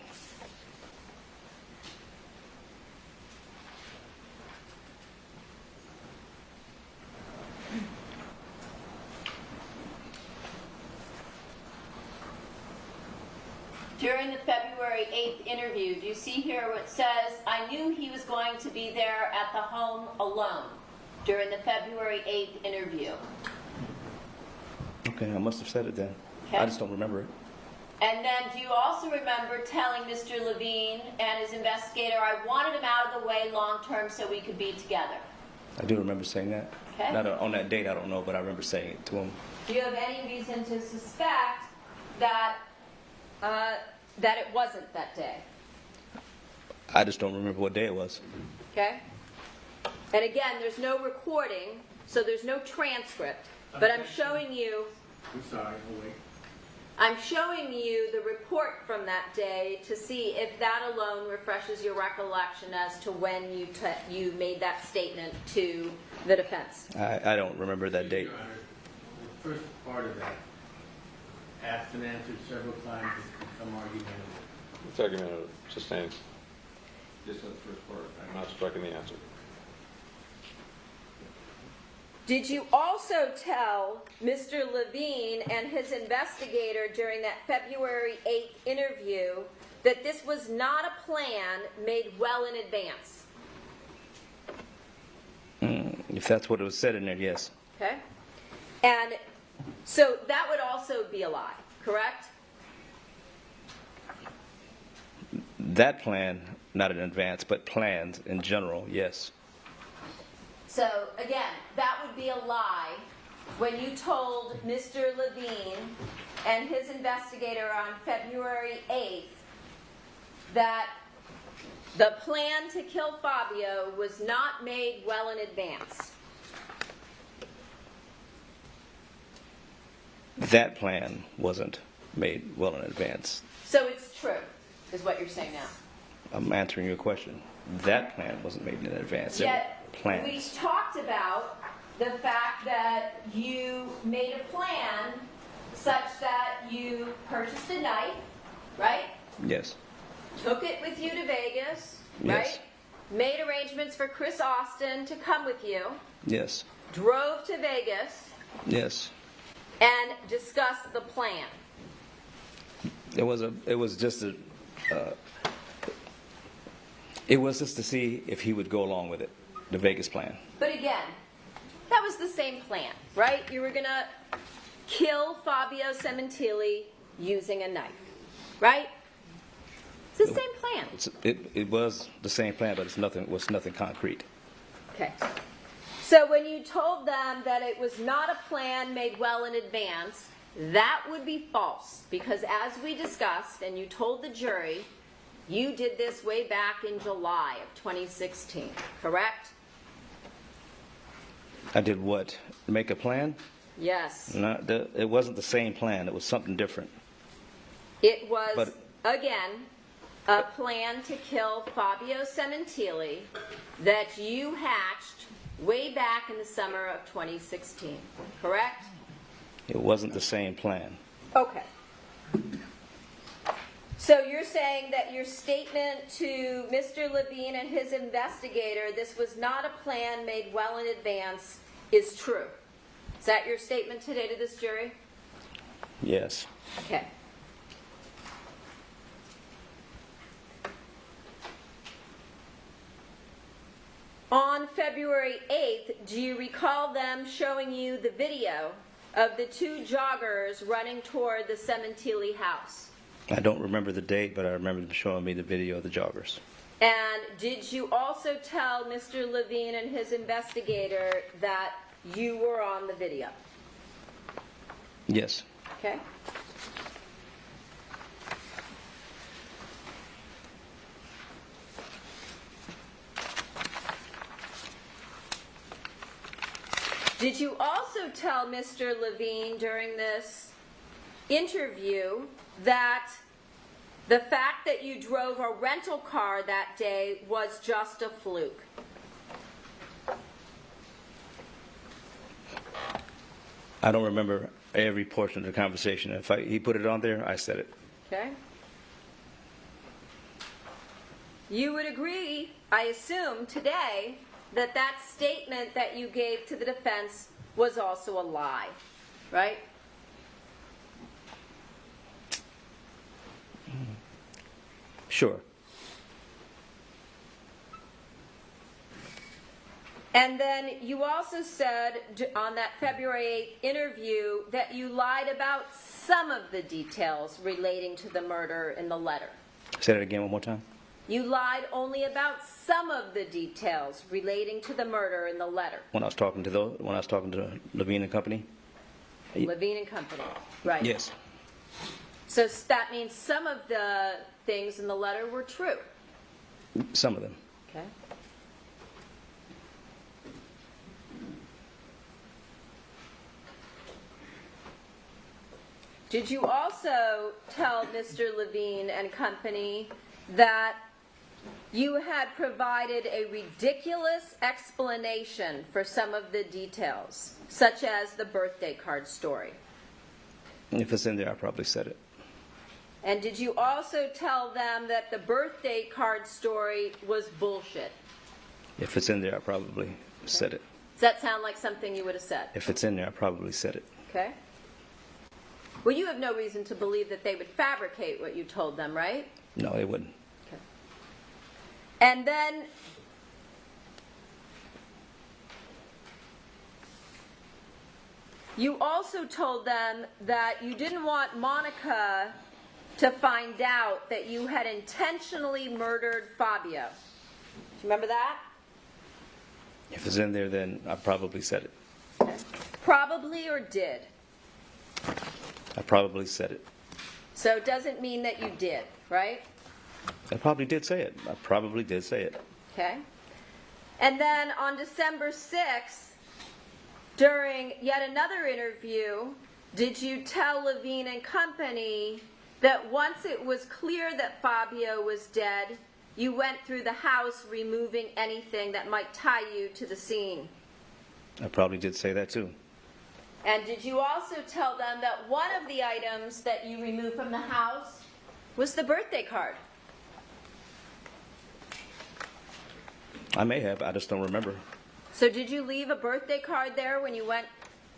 S2: During the February 8th interview, do you see here what it says, I knew he was going to be there at the home alone during the February 8th interview?
S3: Okay, I must have said it then.
S2: Okay.
S3: I just don't remember it.
S2: And then do you also remember telling Mr. Levine and his investigator, I wanted him out of the way long term so we could be together?
S3: I do remember saying that.
S2: Okay.
S3: Not on that date, I don't know, but I remember saying it to him.
S2: Do you have any reason to suspect that that it wasn't that day?
S3: I just don't remember what day it was.
S2: Okay? And again, there's no recording, so there's no transcript, but I'm showing you
S4: I'm sorry, I'll wait.
S2: I'm showing you the report from that day to see if that alone refreshes your recollection as to when you made that statement to the defense.
S3: I don't remember that date.
S4: Your Honor, the first part of that, asked and answered several times, has become argumentative.
S1: It's argumentative, sustained.
S4: Just on the first part.
S1: I'm not striking the answer.
S2: Did you also tell Mr. Levine and his investigator during that February 8th interview that this was not a plan made well in advance?
S3: If that's what it was said in there, yes.
S2: Okay? And so that would also be a lie, correct?
S3: That plan, not in advance, but plans in general, yes.
S2: So again, that would be a lie when you told Mr. Levine and his investigator on February 8th that the plan to kill Fabio was not made well in advance.
S3: That plan wasn't made well in advance.
S2: So it's true, is what you're saying now.
S3: I'm answering your question. That plan wasn't made in advance. There
S2: Yet
S3: were
S2: we
S3: plans.
S2: talked about the fact that you made a plan such that you purchased a knife, right?
S3: Yes.
S2: Took it with you to Vegas,
S3: Yes.
S2: right? Made arrangements for Chris Austin to come with you,
S3: Yes.
S2: drove to Vegas,
S3: Yes.
S2: and discussed the plan.
S3: It was just to see if he would go along with it, the Vegas plan.
S2: But again, that was the same plan, right? You were gonna kill Fabio Sementilli using a knife, right? It's the same plan.
S3: It was the same plan, but it was nothing concrete.
S2: Okay. So when you told them that it was not a plan made well in advance, that would be false, because as we discussed and you told the jury, you did this way back in July of 2016, correct?
S3: I did what? Make a plan?
S2: Yes.
S3: It wasn't the same plan. It was something different.
S2: It was,
S3: But-
S2: again, a plan to kill Fabio Sementilli that you hatched way back in the summer of 2016, correct?
S3: It wasn't the same plan.
S2: Okay. So you're saying that your statement to Mr. Levine and his investigator, this was not a plan made well in advance, is true. Is that your statement today to this jury?
S3: Yes.
S2: Okay. On February 8th, do you recall them showing you the video of the two joggers running toward the Sementilli house?
S3: I don't remember the date, but I remember them showing me the video of the joggers.
S2: And did you also tell Mr. Levine and his investigator that you were on the video?
S3: Yes.
S2: Okay. Did you also tell Mr. Levine during this interview that the fact that you drove a rental car that day was just a fluke?
S3: I don't remember every portion of the conversation. If he put it on there, I said it.
S2: Okay. You would agree, I assume, today that that statement that you gave to the defense was also a lie, right?
S3: Sure.
S2: And then you also said on that February 8th interview that you lied about some of the details relating to the murder in the letter.
S3: Say that again one more time.
S2: You lied only about some of the details relating to the murder in the letter.
S3: When I was talking to Levine and Company.
S2: Levine and Company, right?
S3: Yes.
S2: So that means some of the things in the letter were true.
S3: Some of them.
S2: Okay. Did you also tell Mr. Levine and Company that you had provided a ridiculous explanation for some of the details, such as the birthday card story?
S3: If it's in there, I probably said it.
S2: And did you also tell them that the birthday card story was bullshit?
S3: If it's in there, I probably said it.
S2: Does that sound like something you would have said?
S3: If it's in there, I probably said it.
S2: Okay. Well, you have no reason to believe that they would fabricate what you told them, right?
S3: No, they wouldn't.
S2: Okay. And then you also told them that you didn't want Monica to find out that you had intentionally murdered Fabio. Do you remember that?
S3: If it's in there, then I probably said it.
S2: Okay. Probably or did?
S3: I probably said it.
S2: So it doesn't mean that you did, right?
S3: I probably did say it. I probably did say it.
S2: Okay. And then on December 6th, during yet another interview, did you tell Levine and Company that once it was clear that Fabio was dead, you went through the house removing anything that might tie you to the scene?
S3: I probably did say that too.
S2: And did you also tell them that one of the items that you removed from the house was the birthday card?
S3: I may have. I just don't remember.
S2: So did you leave a birthday card there when you went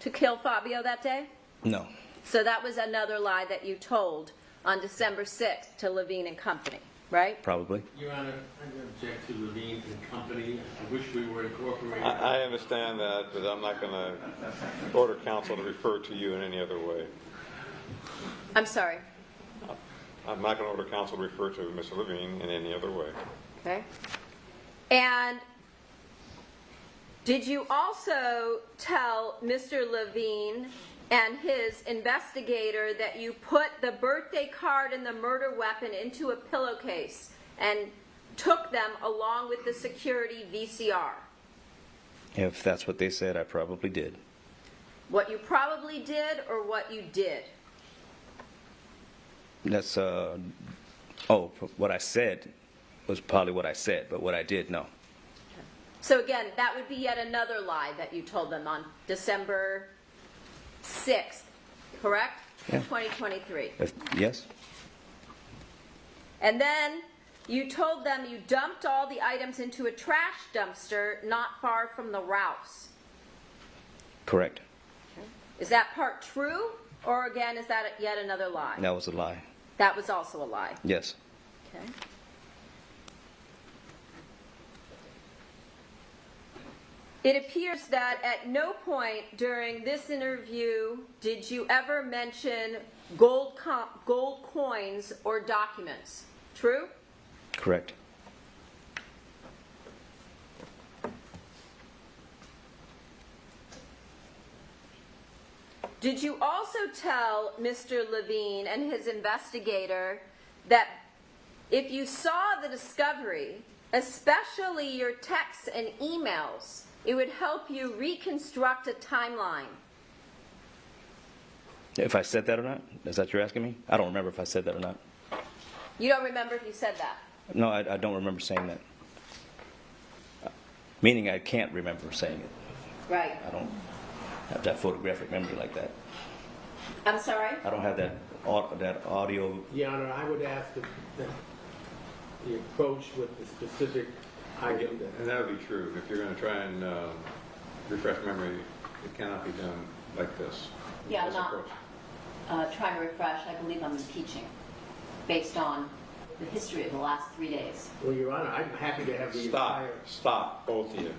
S2: to kill Fabio that day?
S3: No.
S2: So that was another lie that you told on December 6th to Levine and Company, right?
S3: Probably.
S4: Your Honor, I'm going to object to Levine and Company. I wish we were incorporated.
S1: I understand that, but I'm not going to order counsel to refer to you in any other way.
S2: I'm sorry.
S1: I'm not going to order counsel to refer to Mr. Levine in any other way.
S2: Okay. And did you also tell Mr. Levine and his investigator that you put the birthday card and the murder weapon into a pillowcase and took them along with the security VCR?
S3: If that's what they said, I probably did.
S2: What you probably did or what you did?
S3: That's, what I said was probably what I said, but what I did, no.
S2: So again, that would be yet another lie that you told them on December 6th, correct?
S3: Yeah.
S2: 2023.
S3: Yes?
S2: And then you told them you dumped all the items into a trash dumpster not far from the Rouse.
S3: Correct.
S2: Is that part true? Or again, is that yet another lie?
S3: That was a lie.
S2: That was also a lie.
S3: Yes.
S2: Okay. It appears that at no point during this interview did you ever mention gold coins or documents. True?
S3: Correct.
S2: Did you also tell Mr. Levine and his investigator that if you saw the discovery, especially your texts and emails, it would help you reconstruct a timeline?
S3: If I said that or not? Is that what you're asking me? I don't remember if I said that or not.
S2: You don't remember if you said that?
S3: No, I don't remember saying that. Meaning I can't remember saying it.
S2: Right.
S3: I don't have that photographic memory like that.
S2: I'm sorry?
S3: I don't have that audio.
S4: Your Honor, I would ask that the approach with the specific item that...
S1: And that would be true. If you're going to try and refresh memory, it cannot be done like this.
S5: Yeah, I'm
S1: This
S5: not
S1: approach.
S5: trying to refresh. I believe I'm impeaching based on the history of the last 3 days.
S4: Well, Your Honor, I'm happy to have the
S1: Stop.
S4: entire...
S1: Stop, both of you.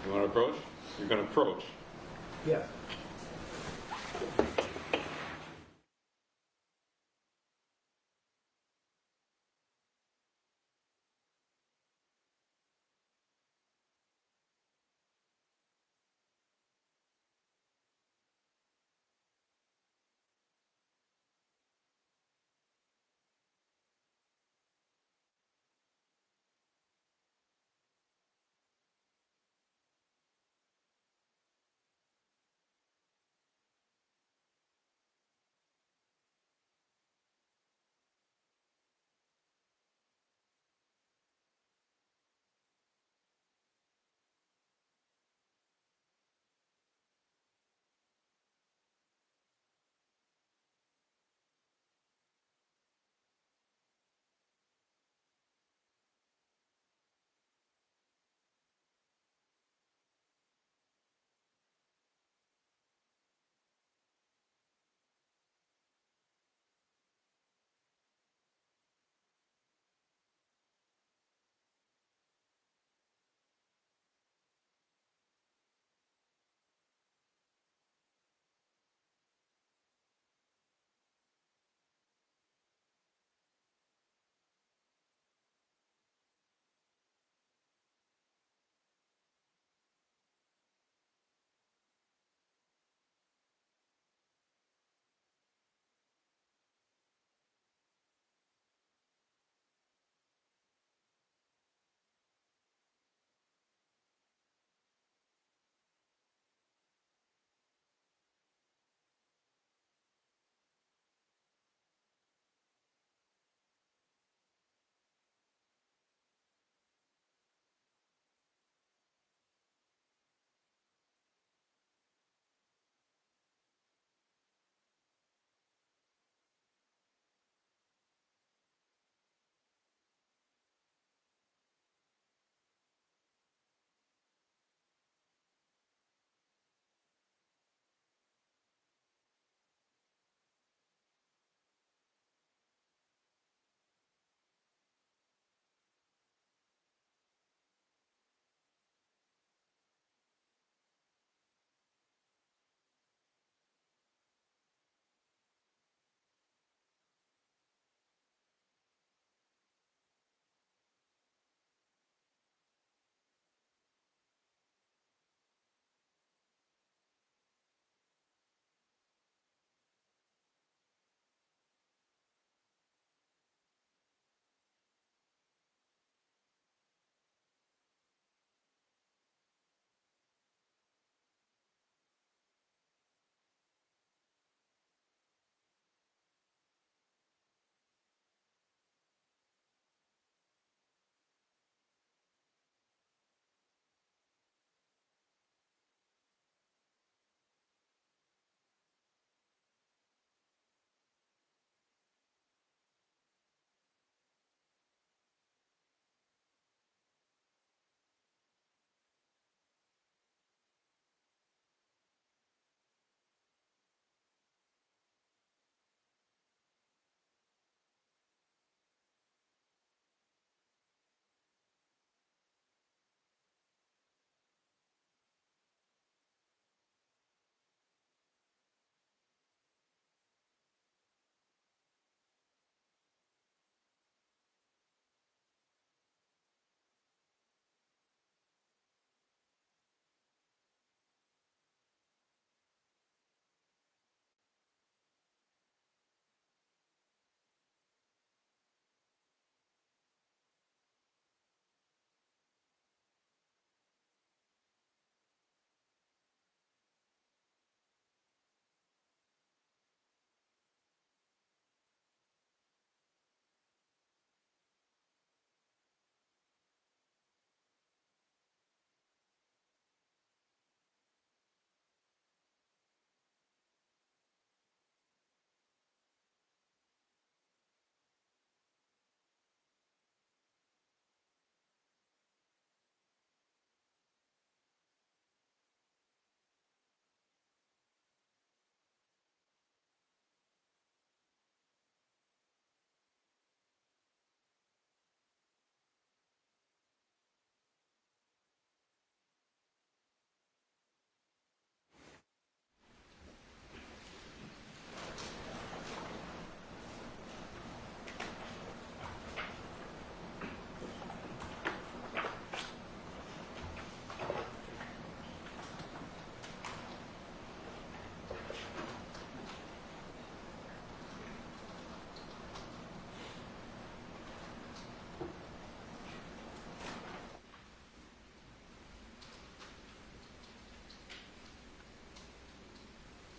S1: You want to approach? You're going to approach.
S4: Yes.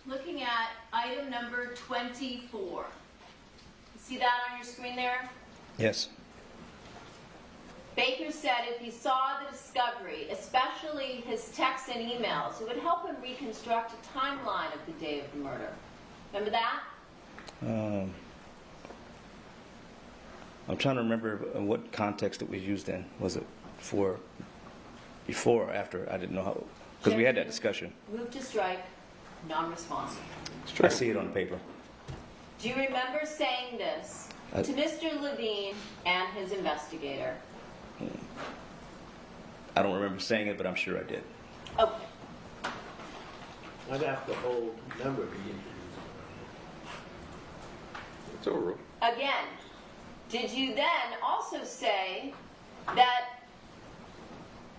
S5: looking at item number 24. You see that on your screen there?
S3: Yes.
S5: Baker said if he saw the discovery, especially his texts and emails, it would help him reconstruct a timeline of the day of the murder. Remember that?
S3: I'm trying to remember what context it was used in. Was it for before or after? I didn't know how, because we had that discussion.
S5: Move to strike, non-responsive.
S3: I see it on the paper.
S5: Do you remember saying this to Mr. Levine and his investigator?
S3: I don't remember saying it, but I'm sure I did.
S5: Okay.
S4: I'd have to hold number of the interviews.
S1: It's over.
S5: Again, did you then also say that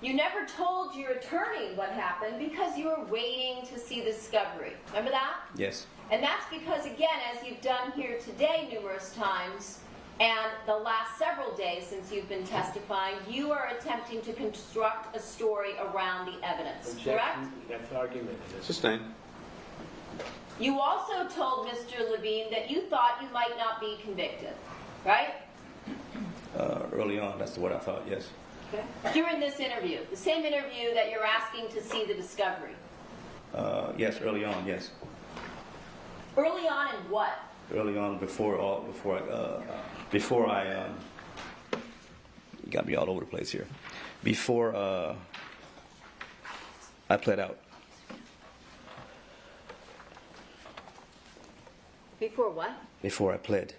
S5: you never told your attorney what happened because you were waiting to see the discovery? Remember that?
S3: Yes.
S5: And that's because, again, as you've done here today numerous times, and the last several days since you've been testifying, you are attempting to construct a story around the evidence, correct?
S4: Objection, that's argument.
S1: Sustained.
S5: You also told Mr. Levine that you thought you might not be convicted, right?
S3: Early on, that's what I thought, yes.
S5: Okay. During this interview, the same interview that you're asking to see the discovery.
S3: Yes, early on, yes.
S5: Early on in what?
S3: Early on, before I you got me all over the place here. Before I pled out.
S2: Before what?
S3: Before I pled.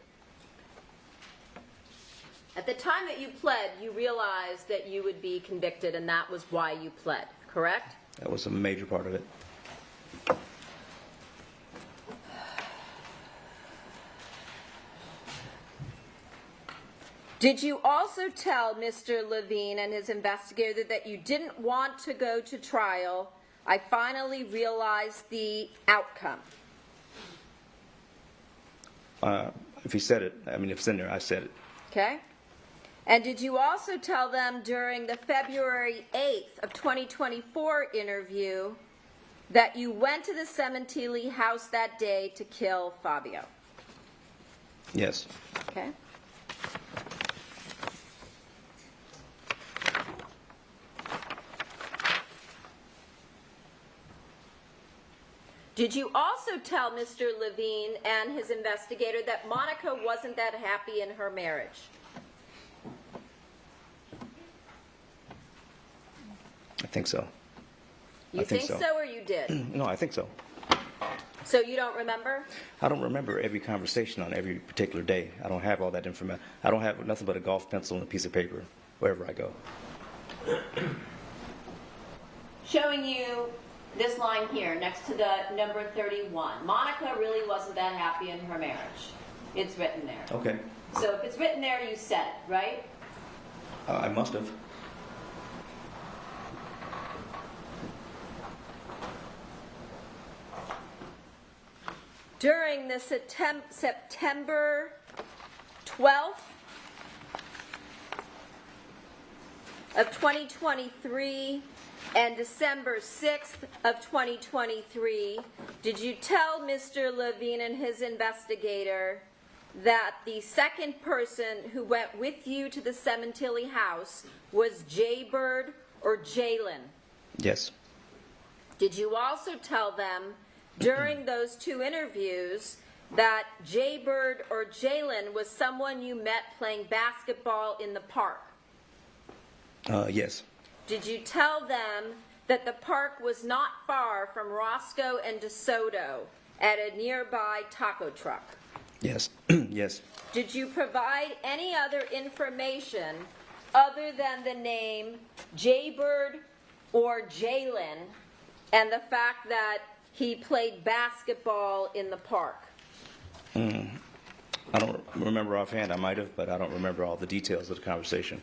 S2: At the time that you pled, you realized that you would be convicted, and that was why you pled, correct?
S3: That was a major part of it.
S2: Did you also tell Mr. Levine and his investigator that you didn't want to go to trial? I finally realized the outcome.
S3: If he said it, I mean, if it's in there, I said it.
S2: Okay? And did you also tell them during the February 8th of 2024 interview that you went to the Sementilli house that day to kill Fabio?
S3: Yes.
S2: Okay? Did you also tell Mr. Levine and his investigator that Monica wasn't that happy in her marriage?
S3: I think so.
S2: You
S3: I think
S2: think
S3: so.
S2: so or you did?
S3: No, I think so.
S2: So you don't remember?
S3: I don't remember every conversation on every particular day. I don't have all that information. I don't have nothing but a golf pencil and a piece of paper wherever I go.
S5: Showing you this line here next to the number 31. Monica really wasn't that happy in her marriage. It's written there.
S3: Okay.
S5: So if it's written there, you said it, right?
S3: I must have.
S2: During the September 12th of 2023 and December 6th of 2023, did you tell Mr. Levine and his investigator that the second person who went with you to the Sementilli house was Jaybird or Jalen?
S3: Yes.
S2: Did you also tell them during those two interviews that Jaybird or Jalen was someone you met playing basketball in the park?
S3: Yes.
S2: Did you tell them that the park was not far from Roscoe and DeSoto at a nearby taco truck?
S3: Yes. Yes.
S2: Did you provide any other information other than the name Jaybird or Jalen and the fact that he played basketball in the park?
S3: I don't remember offhand. I might have, but I don't remember all the details of the conversation.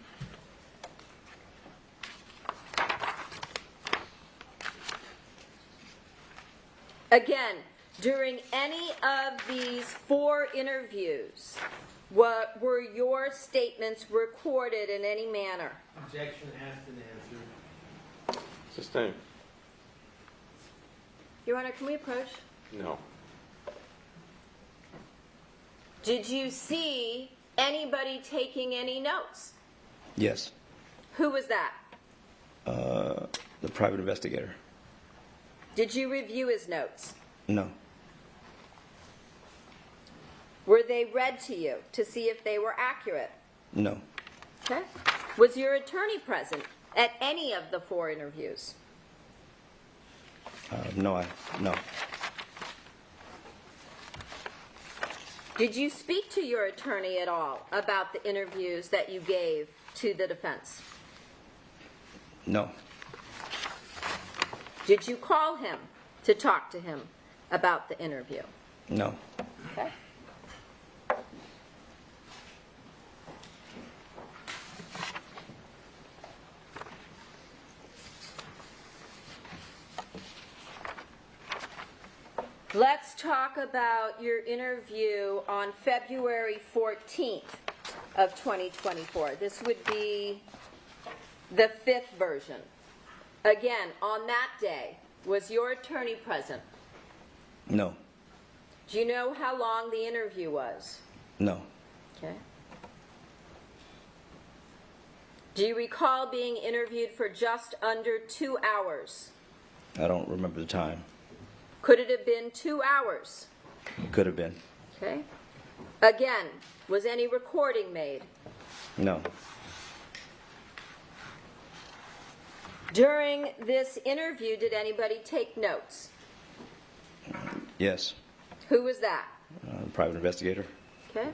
S2: Again, during any of these 4 interviews, what were your statements recorded in any manner?
S4: Objection asked and answered.
S1: Sustained.
S2: Your Honor, can we approach?
S1: No.
S2: Did you see anybody taking any notes?
S3: Yes.
S2: Who was that?
S3: The private investigator.
S2: Did you review his notes?
S3: No.
S2: Were they read to you to see if they were accurate?
S3: No.
S2: Okay. Was your attorney present at any of the 4 interviews?
S3: No.
S2: Did you speak to your attorney at all about the interviews that you gave to the defense?
S3: No.
S2: Did you call him to talk to him about the interview?
S3: No.
S2: Okay. Let's talk about your interview on February 14th of 2024. This would be the 5th version. Again, on that day, was your attorney present?
S3: No.
S2: Do you know how long the interview was?
S3: No.
S2: Okay. Do you recall being interviewed for just under 2 hours?
S3: I don't remember the time.
S2: Could it have been 2 hours?
S3: It could have been.
S2: Okay. Again, was any recording made?
S3: No.
S2: During this interview, did anybody take notes?
S3: Yes.
S2: Who was that?
S3: Private investigator.
S2: Okay.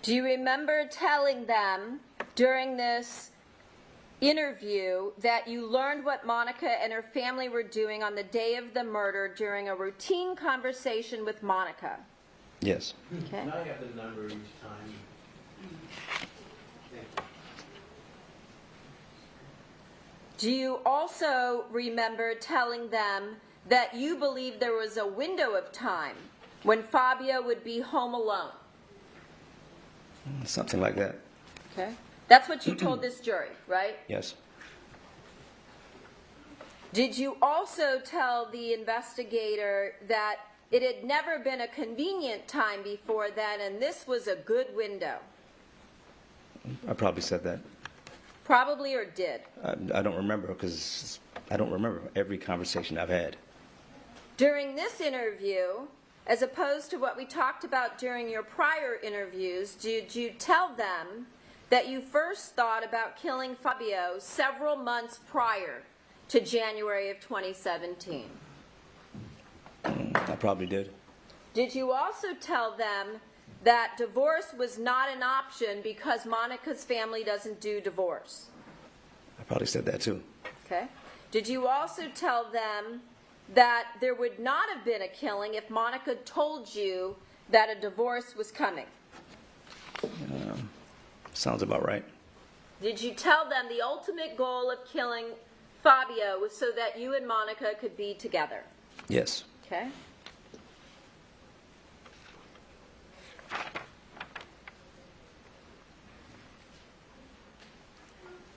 S2: Do you remember telling them during this interview that you learned what Monica and her family were doing on the day of the murder during a routine conversation with Monica?
S3: Yes.
S2: Okay.
S4: Now you have the number each time. Thank you.
S2: Do you also remember telling them that you believed there was a window of time when Fabio would be home alone?
S3: Something like that.
S2: Okay. That's what you told this jury, right?
S3: Yes.
S2: Did you also tell the investigator that it had never been a convenient time before then and this was a good window?
S3: I probably said that.
S2: Probably, or did?
S3: I don't remember because I don't remember every conversation I've had.
S2: During this interview, as opposed to what we talked about during your prior interviews, did you tell them that you first thought about killing Fabio several months prior to January of 2017?
S3: I probably did.
S2: Did you also tell them that divorce was not an option because Monica's family doesn't do divorce?
S3: I probably said that too.
S2: Okay. Did you also tell them that there would not have been a killing if Monica told you that a divorce was coming?
S3: Sounds about right.
S2: Did you tell them the ultimate goal of killing Fabio was so that you and Monica could be together?
S3: Yes.
S2: Okay.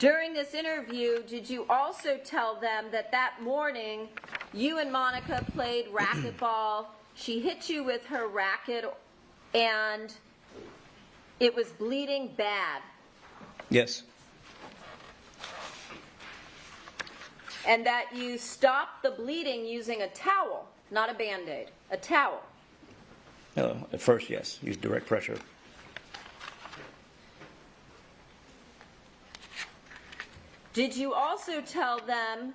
S2: During this interview, did you also tell them that that morning you and Monica played racquetball? She hit you with her racket and it was bleeding bad.
S3: Yes.
S2: And that you stopped the bleeding using a towel, not a Band-Aid, a towel.
S3: At first, yes. Use direct pressure.
S2: Did you also tell them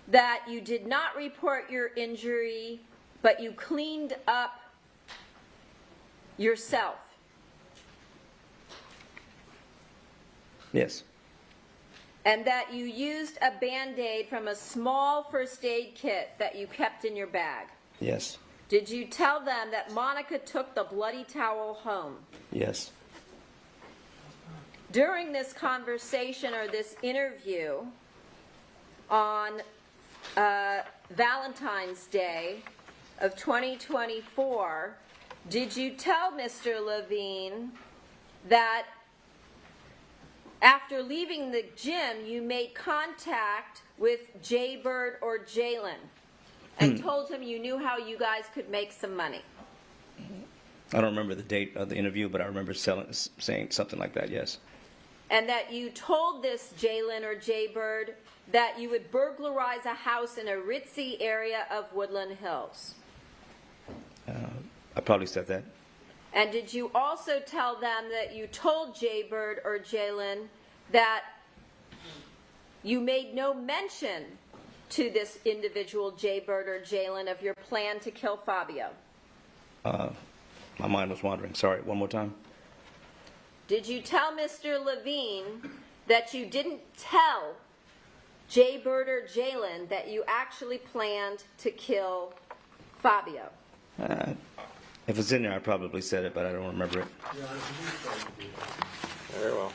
S2: that you did not report your injury, but you cleaned up yourself?
S3: Yes.
S2: And that you used a Band-Aid from a small first aid kit that you kept in your bag?
S3: Yes.
S2: Did you tell them that Monica took the bloody towel home?
S3: Yes.
S2: During this conversation or this interview on Valentine's Day of 2024, did you tell Mr. Levine that after leaving the gym, you made contact with Jaybird or Jalen and told him you knew how you guys could make some money.
S3: I don't remember the date of the interview, but I remember saying something like that, yes.
S2: And that you told this Jalen or Jaybird that you would burglarize a house in a ritzy area of Woodland Hills.
S3: I probably said that.
S2: And did you also tell them that you told Jaybird or Jalen that you made no mention to this individual Jaybird or Jalen of your plan to kill Fabio?
S3: My mind was wandering. Sorry, one more time.
S2: Did you tell Mr. Levine that you didn't tell Jaybird or Jalen that you actually planned to kill Fabio?
S3: If it's in there, I probably said it, but I don't remember it.
S4: Your Honor, you tried to do that.
S1: Very well.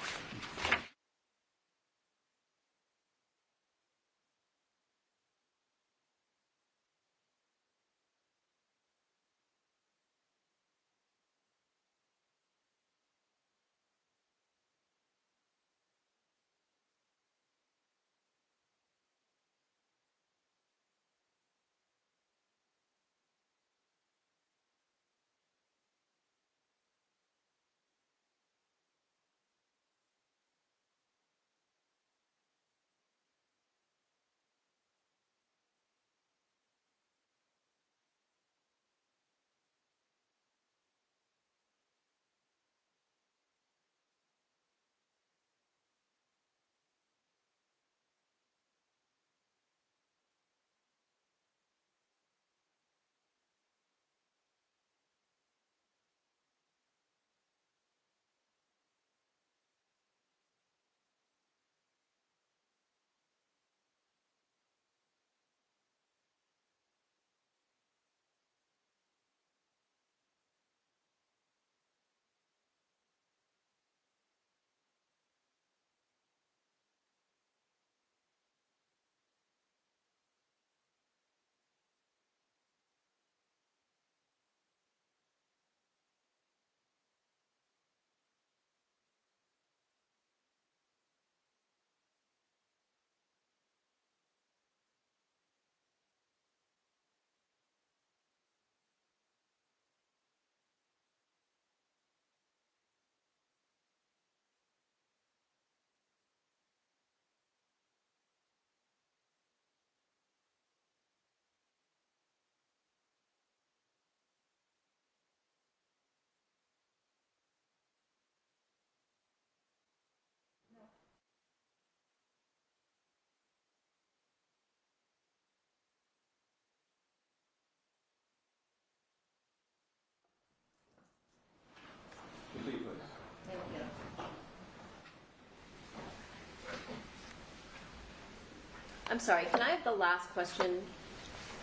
S2: I'm sorry, can I have the last question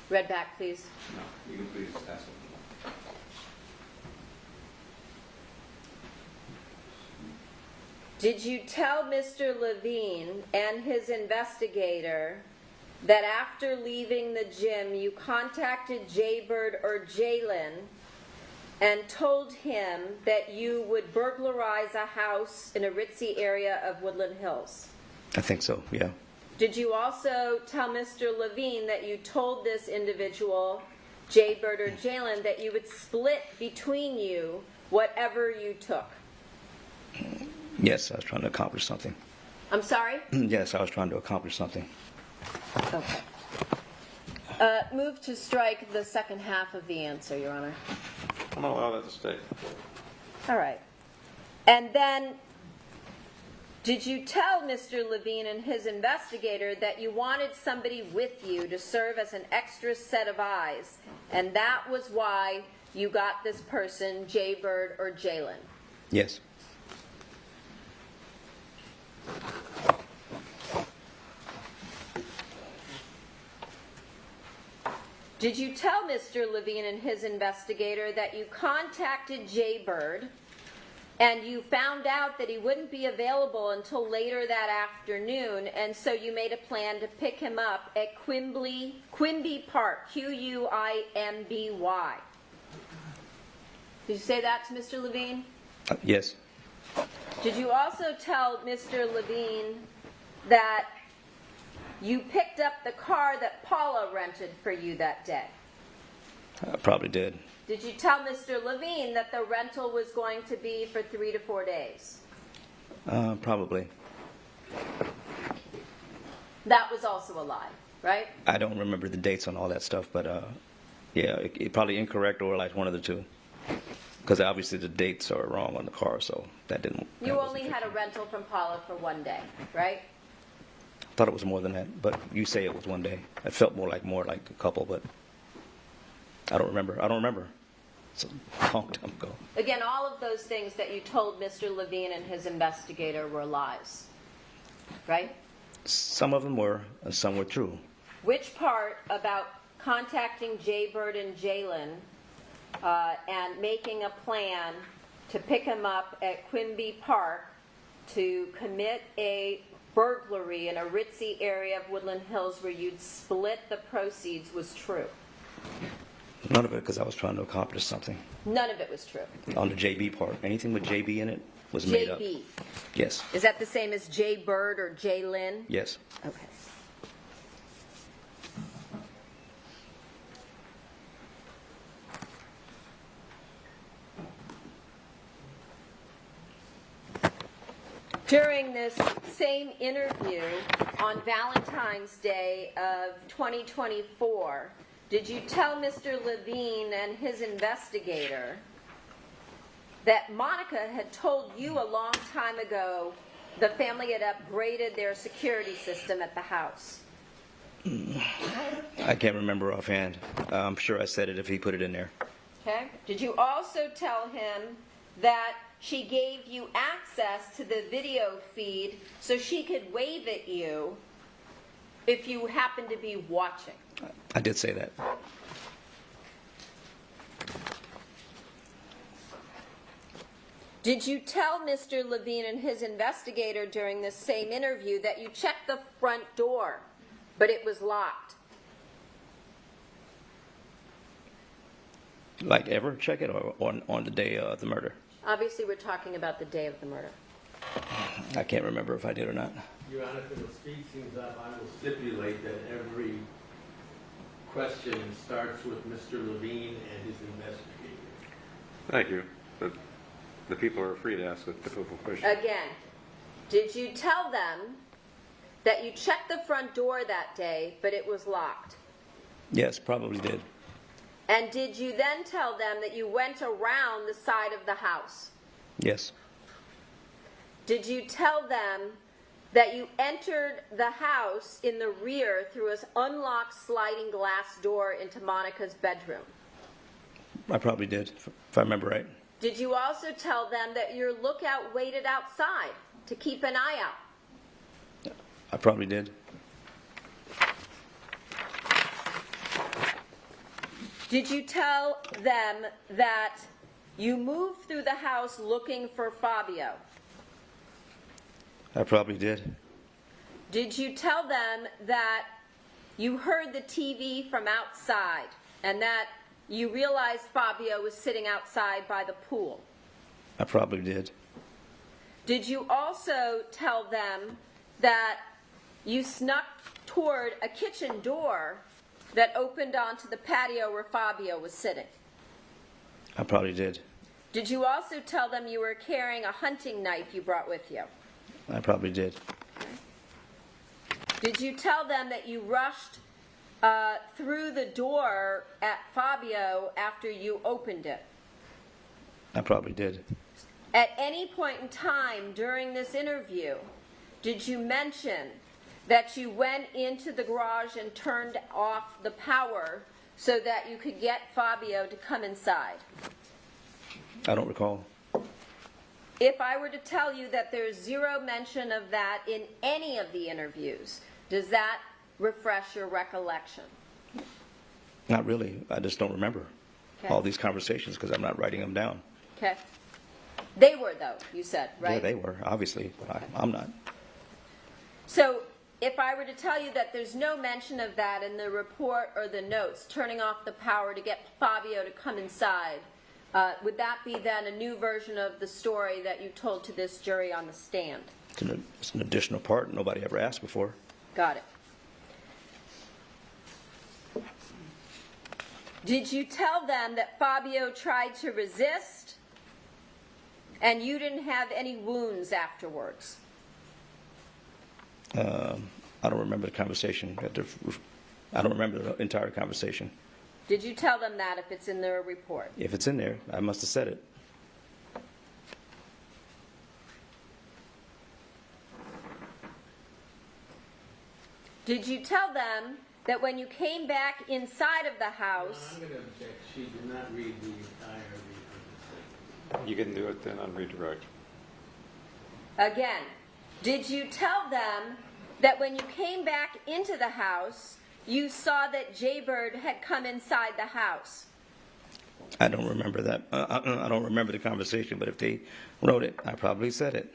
S2: read back, please?
S1: No, you can please ask them.
S2: Did you tell Mr. Levine and his investigator that after leaving the gym you contacted Jaybird or Jalen and told him that you would burglarize a house in a ritzy area of Woodland Hills?
S3: I think so, yeah.
S2: Did you also tell Mr. Levine that you told this individual, Jaybird or Jalen, that you would split between you whatever you took?
S3: Yes, I was trying to accomplish something.
S2: I'm sorry?
S3: Yes, I was trying to accomplish something.
S2: Okay. Move to strike the second half of the answer, Your Honor.
S1: I'm going to allow that to stay.
S2: All right. And then, did you tell Mr. Levine and his investigator that you wanted somebody with you to serve as an extra set of eyes, and that was why you got this person, Jaybird or Jalen?
S3: Yes.
S2: Did you tell Mr. Levine and his investigator that you contacted Jaybird and you found out that he wouldn't be available until later that afternoon, and so you made a plan to pick him up at Quimby Park, Q-U-I-M-B-Y? Did you say that to Mr. Levine?
S3: Yes.
S2: Did you also tell Mr. Levine that you picked up the car that Paula rented for you that day?
S3: I probably did.
S2: Did you tell Mr. Levine that the rental was going to be for 3 to 4 days?
S3: Probably.
S2: That was also a lie, right?
S3: I don't remember the dates on all that stuff, but yeah, it probably incorrect or like one of the two. Because obviously the dates are wrong on the car, so that didn't.
S2: You only had a rental from Paula for 1 day, right?
S3: I thought it was more than that, but you say it was 1 day. It felt more like a couple, but I don't remember. It's a long time ago.
S2: Again, all of those things that you told Mr. Levine and his investigator were lies, right?
S3: Some of them were, and some were true.
S2: Which part about contacting Jay Bird and Jalen and making a plan to pick him up at Quimby Park to commit a burglary in a ritzy area of Woodland Hills where you'd split the proceeds was true?
S3: None of it, because I was trying to accomplish something.
S2: None of it was true.
S3: On the JB part, anything with JB in it was made up.
S2: JB.
S3: Yes.
S2: Is that the same as Jay Bird or Jay Lynn?
S3: Yes.
S2: Okay. During this same interview on Valentine's Day of 2024, did you tell Mr. Levine and his investigator that Monica had told you a long time ago the family had upgraded their security system at the house?
S3: I can't remember offhand. I'm sure I said it if he put it in there.
S2: Okay. Did you also tell him that she gave you access to the video feed so she could wave at you if you happened to be watching?
S3: I did say that.
S2: Did you tell Mr. Levine and his investigator during this same interview that you checked the front door, but it was locked?
S3: Like ever check it or on the day of the murder?
S2: Obviously, we're talking about the day of the murder.
S3: I can't remember if I did or not.
S4: Your Honor, for the speed things up, I will stipulate that every question starts with Mr. Levine and his investigator.
S1: Thank you. The people are free to ask a difficult question.
S2: Again, did you tell them that you checked the front door that day, but it was locked?
S3: Yes, probably did.
S2: And did you then tell them that you went around the side of the house?
S3: Yes.
S2: Did you tell them that you entered the house in the rear through an unlocked sliding glass door into Monica's bedroom?
S3: I probably did, if I remember right.
S2: Did you also tell them that your lookout waited outside to keep an eye out?
S3: I probably did.
S2: Did you tell them that you moved through the house looking for Fabio?
S3: I probably did.
S2: Did you tell them that you heard the TV from outside and that you realized Fabio was sitting outside by the pool?
S3: I probably did.
S2: Did you also tell them that you snuck toward a kitchen door that opened onto the patio where Fabio was sitting?
S3: I probably did.
S2: Did you also tell them you were carrying a hunting knife you brought with you?
S3: I probably did.
S2: Did you tell them that you rushed through the door at Fabio after you opened it?
S3: I probably did.
S2: At any point in time during this interview, did you mention that you went into the garage and turned off the power so that you could get Fabio to come inside?
S3: I don't recall.
S2: If I were to tell you that there's zero mention of that in any of the interviews, does that refresh your recollection?
S3: Not really. I just don't remember
S2: Okay.
S3: all these conversations because I'm not writing them down.
S2: Okay. They were, though, you said, right?
S3: Yeah, they were, obviously. But I'm not.
S2: So if I were to tell you that there's no mention of that in the report or the notes, turning off the power to get Fabio to come inside, Would that be then a new version of the story that you told to this jury on the stand?
S3: It's an additional part nobody ever asked before.
S2: Got it. Did you tell them that Fabio tried to resist and you didn't have any wounds afterwards?
S3: I don't remember the conversation. I don't remember the entire conversation.
S2: Did you tell them that if it's in their report?
S3: If it's in there, I must have said it.
S2: Did you tell them that when you came back inside of the house,
S4: I'm going to object. She did not read the entire statement.
S1: You can do it then on redirect.
S2: again, did you tell them that when you came back into the house, you saw that Jaybird had come inside the house?
S3: I don't remember that. I don't remember the conversation, but if they wrote it, I probably said it.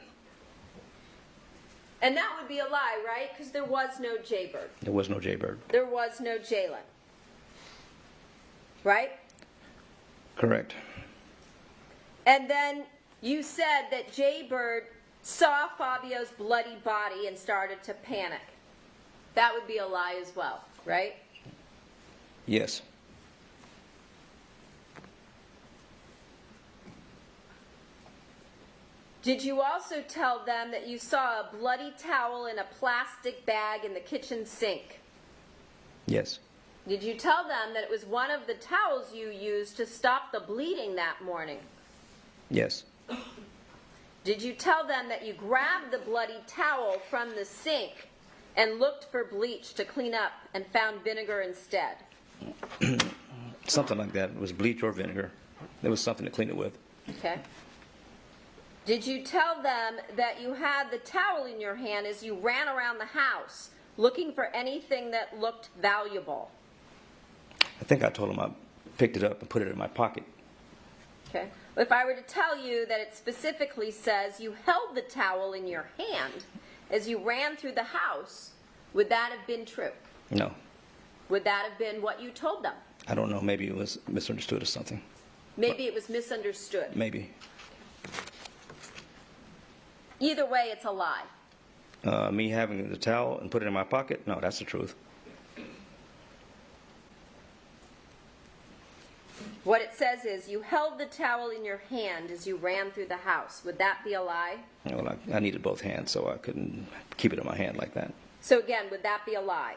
S2: And that would be a lie, right? Because there was no Jaybird.
S3: There was no Jaybird.
S2: There was no Jalen. Right?
S3: Correct.
S2: And then you said that Jaybird saw Fabio's bloody body and started to panic. That would be a lie as well, right?
S3: Yes.
S2: Did you also tell them that you saw a bloody towel in a plastic bag in the kitchen sink?
S3: Yes.
S2: Did you tell them that it was one of the towels you used to stop the bleeding that morning?
S3: Yes.
S2: Did you tell them that you grabbed the bloody towel from the sink and looked for bleach to clean up and found vinegar instead?
S3: Something like that. It was bleach or vinegar. There was something to clean it with.
S2: Okay. Did you tell them that you had the towel in your hand as you ran around the house looking for anything that looked valuable?
S3: I think I told him I picked it up and put it in my pocket.
S2: Okay. If I were to tell you that it specifically says you held the towel in your hand as you ran through the house, would that have been true?
S3: No.
S2: Would that have been what you told them?
S3: I don't know. Maybe it was misunderstood or something.
S2: Maybe it was misunderstood.
S3: Maybe.
S2: Either way, it's a lie.
S3: Me having the towel and put it in my pocket? No, that's the truth.
S2: What it says is you held the towel in your hand as you ran through the house. Would that be a lie?
S3: Well, I needed both hands, so I couldn't keep it in my hand like that.
S2: So again, would that be a lie?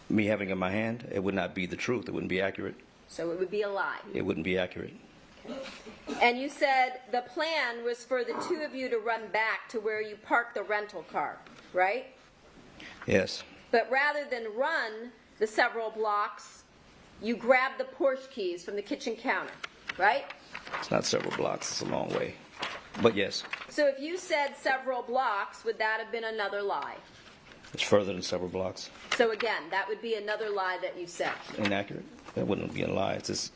S3: Me having it in my hand, it would not be the truth. It wouldn't be accurate.
S2: So it would be a lie.
S3: It wouldn't be accurate.
S2: And you said the plan was for the two of you to run back to where you parked the rental car, right?
S3: Yes.
S2: But rather than run the several blocks, you grabbed the Porsche keys from the kitchen counter, right?
S3: It's not several blocks. It's a long way. But yes,
S2: So if you said several blocks, would that have been another lie?
S3: it's further than several blocks.
S2: So again, that would be another lie that you said.
S3: Inaccurate. That wouldn't be a lie. It's just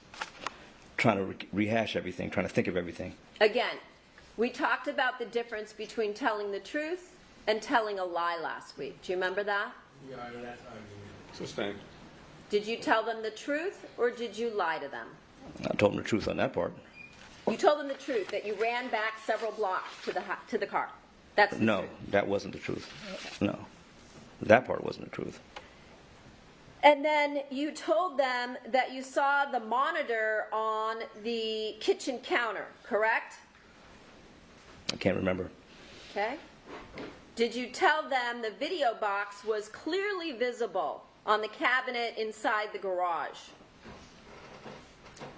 S3: trying to rehash everything, trying to think of everything.
S2: Again, we talked about the difference between telling the truth and telling a lie last week. Do you remember that?
S4: Yeah, that's argument.
S1: Sustained.
S2: Did you tell them the truth or did you lie to them?
S3: I told him the truth on that part.
S2: You told them the truth, that you ran back several blocks to the car. That's the
S3: No,
S2: truth.
S3: that wasn't the truth. No. That part wasn't the truth.
S2: And then you told them that you saw the monitor on the kitchen counter, correct?
S3: I can't remember.
S2: Okay. Did you tell them the video box was clearly visible on the cabinet inside the garage?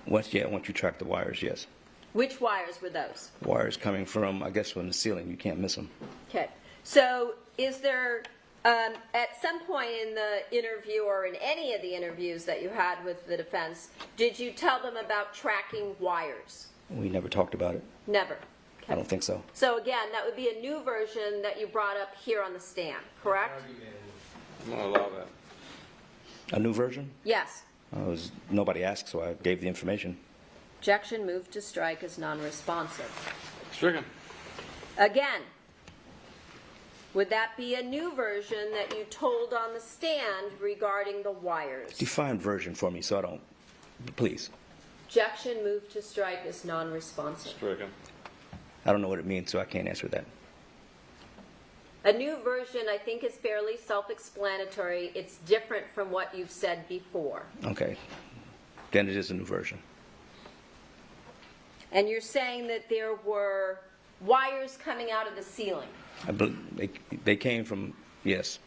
S3: Once you track the wires, yes.
S2: Which wires were those?
S3: Wires coming from, I guess, from the ceiling. You can't miss them.
S2: Okay. So is there, at some point in the interview or in any of the interviews that you had with the defense, did you tell them about tracking wires?
S3: We never talked about it.
S2: Never.
S3: I don't think so.
S2: So again, that would be a new version that you brought up here on the stand, correct?
S1: I'm going to allow that.
S3: A new version?
S2: Yes.
S3: Nobody asked, so I gave the information.
S2: Objection, moved to strike as non-responsive.
S1: Stricken.
S2: Again, would that be a new version that you told on the stand regarding the wires?
S3: Define version for me, so I don't. Please.
S2: Objection, move to strike is non-responsive.
S1: Stricken.
S3: I don't know what it means, so I can't answer that.
S2: A new version, I think, is fairly self-explanatory. It's different from what you've said before.
S3: Okay. Then it is a new version.
S2: And you're saying that there were wires coming out of the ceiling.
S3: They came from, yes.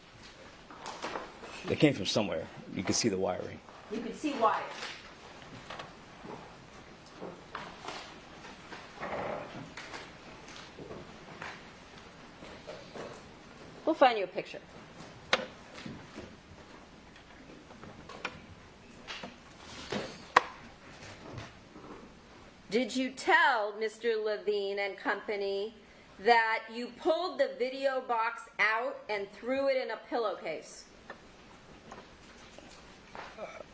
S3: They came from somewhere. You can see the wiring.
S2: You could see wires. We'll find you a picture. Did you tell Mr. Levine and company that you pulled the video box out and threw it in a pillowcase?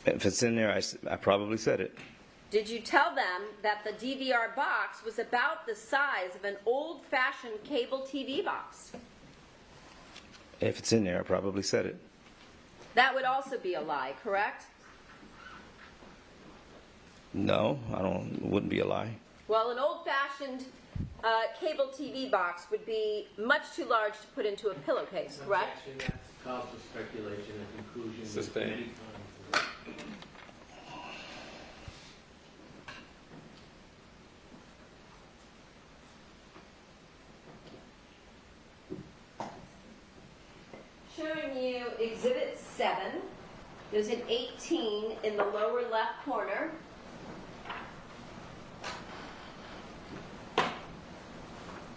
S3: If it's in there, I probably said it.
S2: Did you tell them that the DVR box was about the size of an old-fashioned cable TV box?
S3: If it's in there, I probably said it.
S2: That would also be a lie, correct?
S3: No, it wouldn't be a lie.
S2: Well, an old-fashioned cable TV box would be much too large to put into a pillowcase, correct?
S4: Objection, that's cause for speculation and conclusion.
S1: Sustained.
S4: Many times.
S2: Showing you Exhibit 7. There's an 18 in the lower left corner.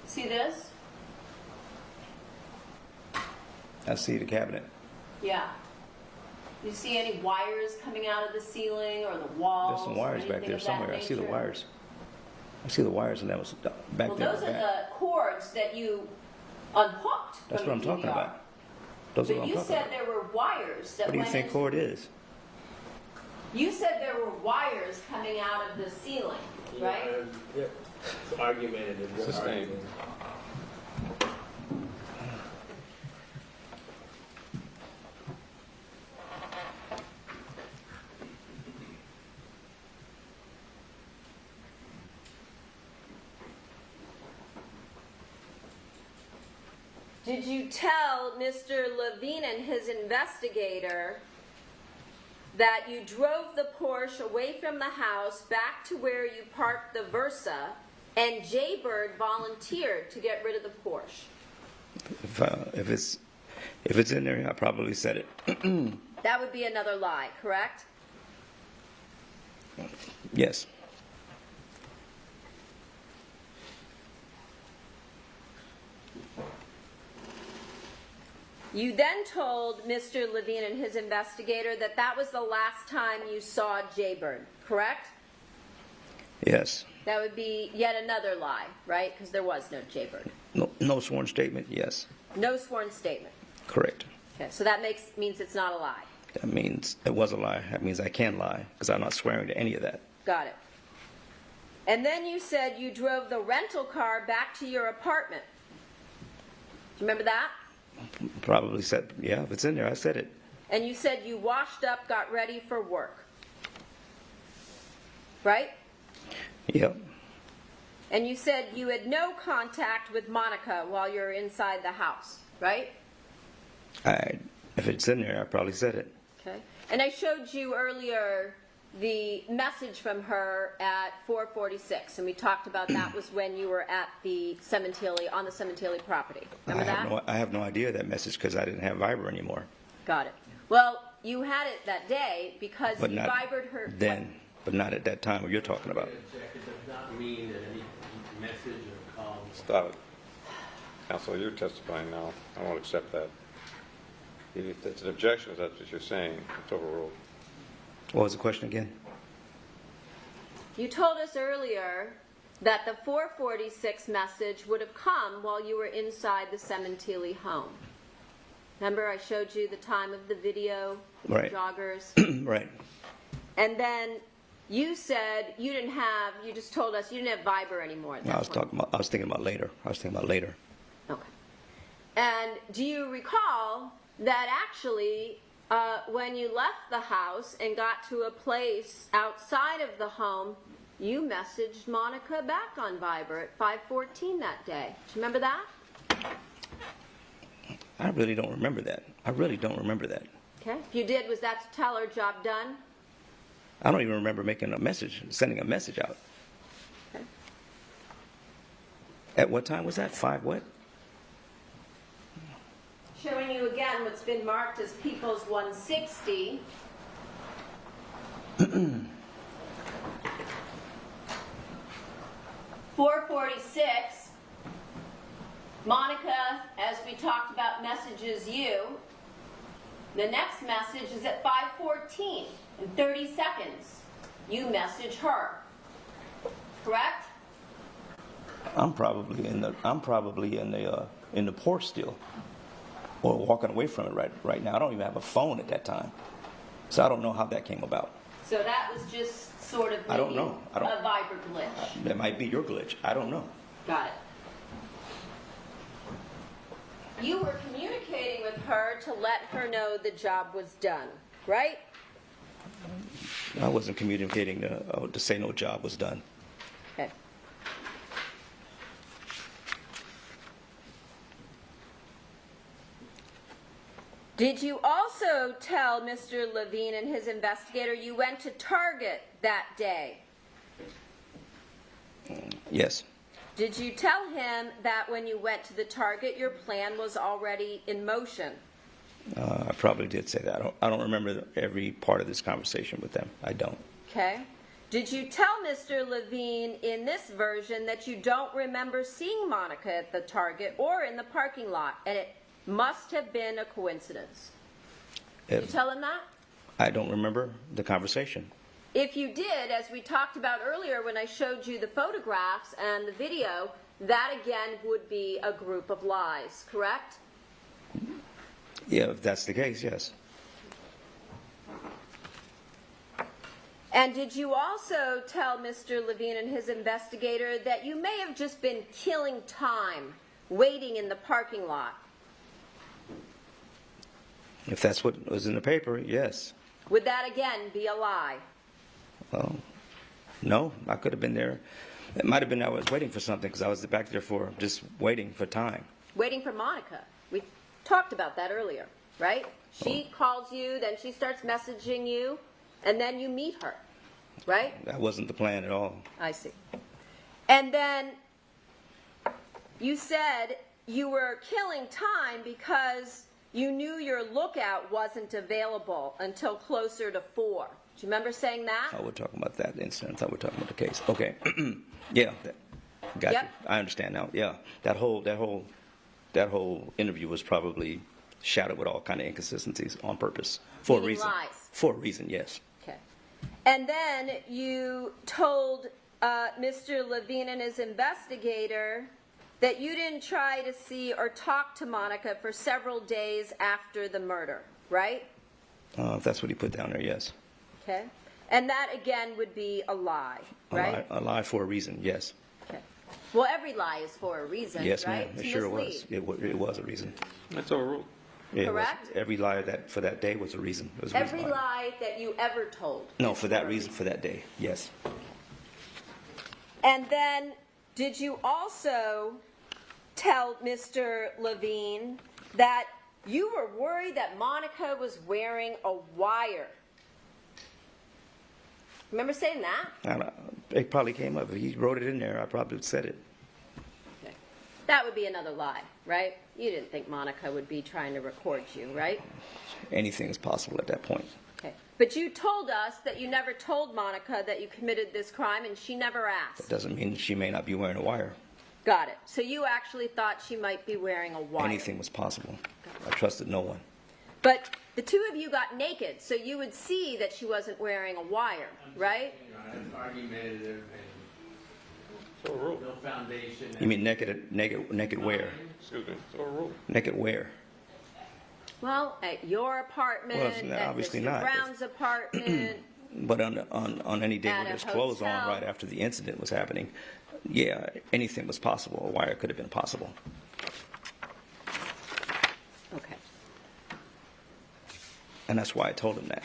S2: See this?
S3: I see the cabinet.
S2: Yeah. You see any wires coming out of the ceiling or the walls?
S3: There's some wires
S2: or
S3: back
S2: anything
S3: there
S2: of that
S3: somewhere. I see the
S2: nature?
S3: wires. I see the wires, and that was back
S2: Well,
S3: there.
S2: those
S3: in
S2: are
S3: the back.
S2: the cords that you unhooked.
S3: That's
S2: from
S3: what I'm
S2: the
S3: talking
S2: DVR.
S3: about. Those are
S2: But
S3: what I'm
S2: you
S3: talking
S2: said
S3: about.
S2: there were wires that
S3: What do you
S2: went
S3: think
S2: into-
S3: cord is?
S2: You said there were wires coming out of the ceiling, right?
S4: Yeah, it's argumentative. You're
S1: Sustained.
S4: arguing.
S2: Did you tell Mr. Levine and his investigator that you drove the Porsche away from the house back to where you parked the Versa, and Jaybird volunteered to get rid of the Porsche?
S3: If it's in there, I probably said it.
S2: That would be another lie, correct?
S3: Yes.
S2: You then told Mr. Levine and his investigator that that was the last time you saw Jaybird, correct?
S3: Yes.
S2: That would be yet another lie, right? Because there was no Jaybird.
S3: No sworn statement. Yes.
S2: No sworn statement.
S3: Correct.
S2: Okay, so that means it's not a lie.
S3: That means it was a lie. That means I can lie because I'm not swearing to any of that.
S2: Got it. And then you said you drove the rental car back to your apartment. Do you remember that?
S3: Probably said, yeah, if it's in there, I said it.
S2: And you said you washed up, got ready for work. Right?
S3: Yep.
S2: And you said you had no contact with Monica while you were inside the house, right?
S3: If it's in there, I probably said it.
S2: Okay. And I showed you earlier the message from her at 4:46, and we talked about that was when you were at the Sementilli, on the Sementilli property. Remember that?
S3: I have no idea that message because I didn't have Viber anymore.
S2: Got it. Well, you had it that day because
S3: But
S2: you
S3: not
S2: Vibered her.
S3: then, but not at that time what you're talking about.
S4: Object, it does not mean that any message or call.
S1: Stop it. Counsel, you're testifying now. I won't accept that. If it's an objection, if that's what you're saying, it's overruled.
S3: What was the question again?
S2: You told us earlier that the 4:46 message would have come while you were inside the Sementilli home. Remember, I showed you the time of the video,
S3: Right.
S2: joggers,
S3: Right.
S2: and then you said you just told us you didn't have Viber anymore at that
S3: I was
S2: point.
S3: I was thinking about later.
S2: Okay. And do you recall that actually when you left the house and got to a place outside of the home, you messaged Monica back on Viber at 5:14 that day. Do you remember that?
S3: I really don't remember that. I really don't remember that.
S2: Okay. If you did, was that to tell her job done?
S3: I don't even remember sending a message out.
S2: Okay.
S3: At what time was that? 5 what?
S2: Showing you again what's been marked as People's 160. .446. Monica, as we talked about, messages you. The next message is at 5:14. In 30 seconds, you message her. Correct?
S3: I'm probably in the porch still, or walking away from it right now. I don't even have a phone at that time, so I don't know how that came about.
S2: So that was just sort of
S3: I don't
S2: maybe
S3: know.
S2: a Viber glitch.
S3: That might be your glitch. I don't know.
S2: Got it. You were communicating with her to let her know the job was done, right?
S3: I wasn't communicating to say no job was done.
S2: Okay. Did you also tell Mr. Levine and his investigator you went to Target that day?
S3: Yes.
S2: Did you tell him that when you went to the Target, your plan was already in motion?
S3: I probably did say that. I don't remember every part of this conversation with them. I don't.
S2: Okay. Did you tell Mr. Levine in this version that you don't remember seeing Monica at the Target or in the parking lot, and it must have been a coincidence? Did you tell him that?
S3: I don't remember the conversation.
S2: If you did, as we talked about earlier when I showed you the photographs and the video, that again would be a group of lies, correct?
S3: Yeah, if that's the case, yes.
S2: And did you also tell Mr. Levine and his investigator that you may have just been killing time waiting in the parking lot?
S3: If that's what was in the paper, yes.
S2: Would that again be a lie?
S3: Well, no, I could have been there. It might have been I was waiting for something because I was back there for just waiting for time.
S2: Waiting for Monica. We talked about that earlier, right? She calls you, then she starts messaging you, and then you meet her, right?
S3: That wasn't the plan at all.
S2: I see. And then you said you were killing time because you knew your lookout wasn't available until closer to 4. Do you remember saying that?
S3: Oh, we're talking about that incident. I thought we were talking about the case. Okay. Yeah. Got
S2: Yep.
S3: you. I understand now. Yeah. That whole interview was probably shadowed with all kind of inconsistencies on purpose. For a
S2: Meaning
S3: reason.
S2: lies.
S3: For a reason, yes.
S2: Okay. And then you told Mr. Levine and his investigator that you didn't try to see or talk to Monica for several days after the murder, right?
S3: If that's what he put down there, yes.
S2: Okay. And that again would be a lie, right?
S3: A lie for a reason, yes.
S2: Okay. Well, every lie is for a reason,
S3: Yes,
S2: right?
S3: ma'am. It
S2: To
S3: sure
S2: mislead.
S3: was. It was a reason.
S1: That's overruled.
S3: Yeah, it was.
S2: Correct?
S3: Every lie for that day was a reason. It was a reason
S2: Every lie that you ever told.
S3: No,
S2: is
S3: for that
S2: a
S3: reason, for that day, yes.
S2: And then, did you also tell Mr. Levine that you were worried that Monica was wearing a wire? Remember saying that?
S3: It probably came up. If he wrote it in there, I probably said it.
S2: Okay. That would be another lie, right? You didn't think Monica would be trying to record you, right?
S3: Anything is possible at that point.
S2: Okay. But you told us that you never told Monica that you committed this crime, and she never
S3: That
S2: asked.
S3: doesn't mean she may not be wearing a wire.
S2: Got it. So you actually thought she might be wearing a wire.
S3: Anything was possible. I trusted no one.
S2: But the two of you got naked, so you would see that she wasn't wearing a wire, right?
S4: It's argumentative
S1: It's overruled.
S4: and no foundation.
S3: You mean naked where?
S1: Excuse me. It's overruled.
S3: Naked where?
S2: Well, at your apartment,
S3: Well, it's
S2: at
S3: obviously
S2: Mr.
S3: not.
S2: Brown's apartment.
S3: But on any day
S2: At
S3: when
S2: a
S3: there's clothes on
S2: hotel.
S3: right after the incident was happening, yeah, anything was possible. A wire could have been possible.
S2: Okay.
S3: And that's why I told him that.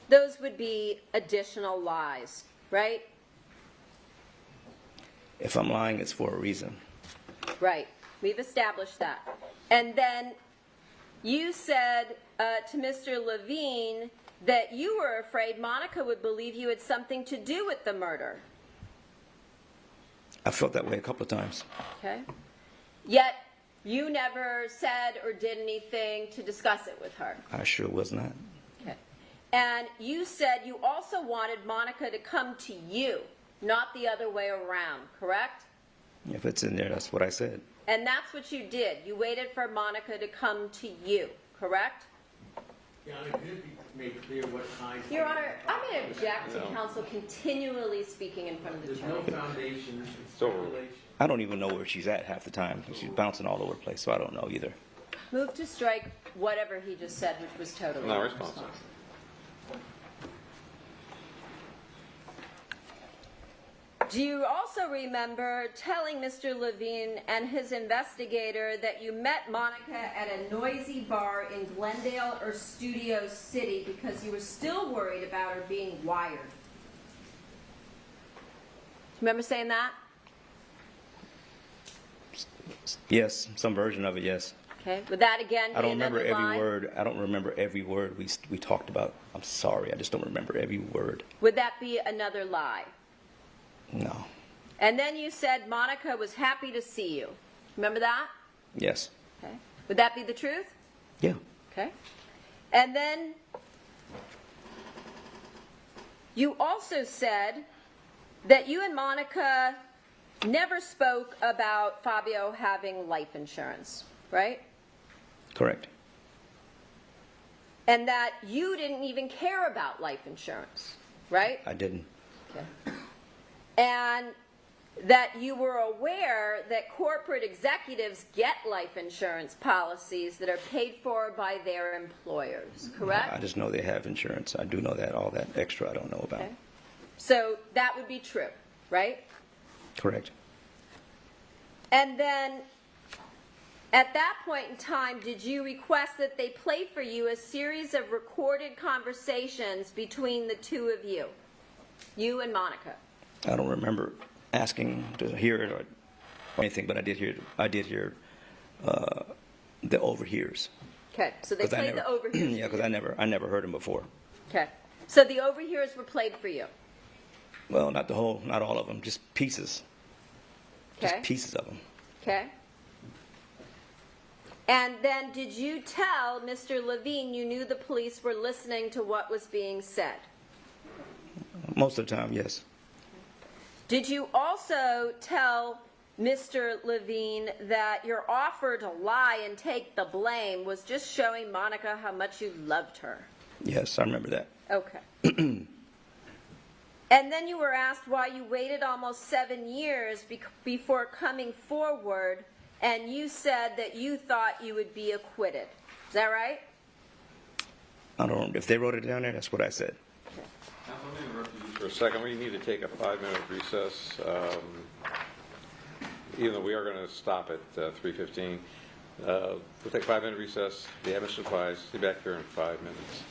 S2: Those would be additional lies, right?
S3: If I'm lying, it's for a reason.
S2: Right. We've established that. And then you said to Mr. Levine that you were afraid Monica would believe you had something to do with the murder.
S3: I felt that way a couple of times.
S2: Okay. Yet you never said or did anything to discuss it with her.
S3: I sure was not.
S2: Okay. And you said you also wanted Monica to come to you, not the other way around, correct?
S3: If it's in there, that's what I said.
S2: And that's what you did. You waited for Monica to come to you, correct?
S4: Your Honor, could it be made clear what kind?
S2: Your Honor, I'm going to object to counsel continually speaking in front of the
S4: There's no
S2: jury.
S4: foundation, it's
S1: So-
S4: speculation.
S3: I don't even know where she's at half the time. She's bouncing all over the place, so I don't know either.
S2: Move to strike whatever he just said, which was totally
S1: Not responsive.
S2: Do you also remember telling Mr. Levine and his investigator that you met Monica at a noisy bar in Glendale or Studio City because you were still worried about her being wired? Remember saying that?
S3: Yes, some version of it, yes.
S2: Okay. Would that again be
S3: I don't remember
S2: another
S3: every
S2: lie?
S3: word. I don't remember every word we talked about. I'm sorry, I just don't remember every word.
S2: Would that be another lie?
S3: No.
S2: And then you said Monica was happy to see you. Remember that?
S3: Yes.
S2: Okay. Would that be the truth?
S3: Yeah.
S2: Okay. And then you also said that you and Monica never spoke about Fabio having life insurance, right?
S3: Correct.
S2: And that you didn't even care about life insurance, right?
S3: I didn't.
S2: Okay. And that you were aware that corporate executives get life insurance policies that are paid for by their employers, correct?
S3: I just know they have insurance. I do know that. All that extra I don't know about.
S2: Okay. So that would be true, right?
S3: Correct.
S2: And then at that point in time, did you request that they play for you a series of recorded conversations between the two of you and Monica?
S3: I don't remember asking to hear it or anything, but I did hear the overhears.
S2: Okay, so they
S3: 'Cause I
S2: played
S3: never-
S2: the overhears.
S3: Yeah, because I never heard them before.
S2: Okay, so the overhears were played for you.
S3: Well, not all of them, just pieces.
S2: Okay.
S3: Just pieces of them.
S2: Okay. And then did you tell Mr. Levine you knew the police were listening to what was being said?
S3: Most of the time, yes.
S2: Did you also tell Mr. Levine that your offer to lie and take the blame was just showing Monica how much you loved her?
S3: Yes, I remember that.
S2: Okay. And then you were asked why you waited almost 7 years before coming forward, and you said that you thought you would be acquitted. Is that right?
S3: I don't. If they wrote it down there, that's what I said.
S1: Now, let me interrupt you for a second. We need to take a 5-minute recess, even though we are going to stop at 3:15. We'll take a 5-minute recess. The evidence applies. See you back here in 5 minutes.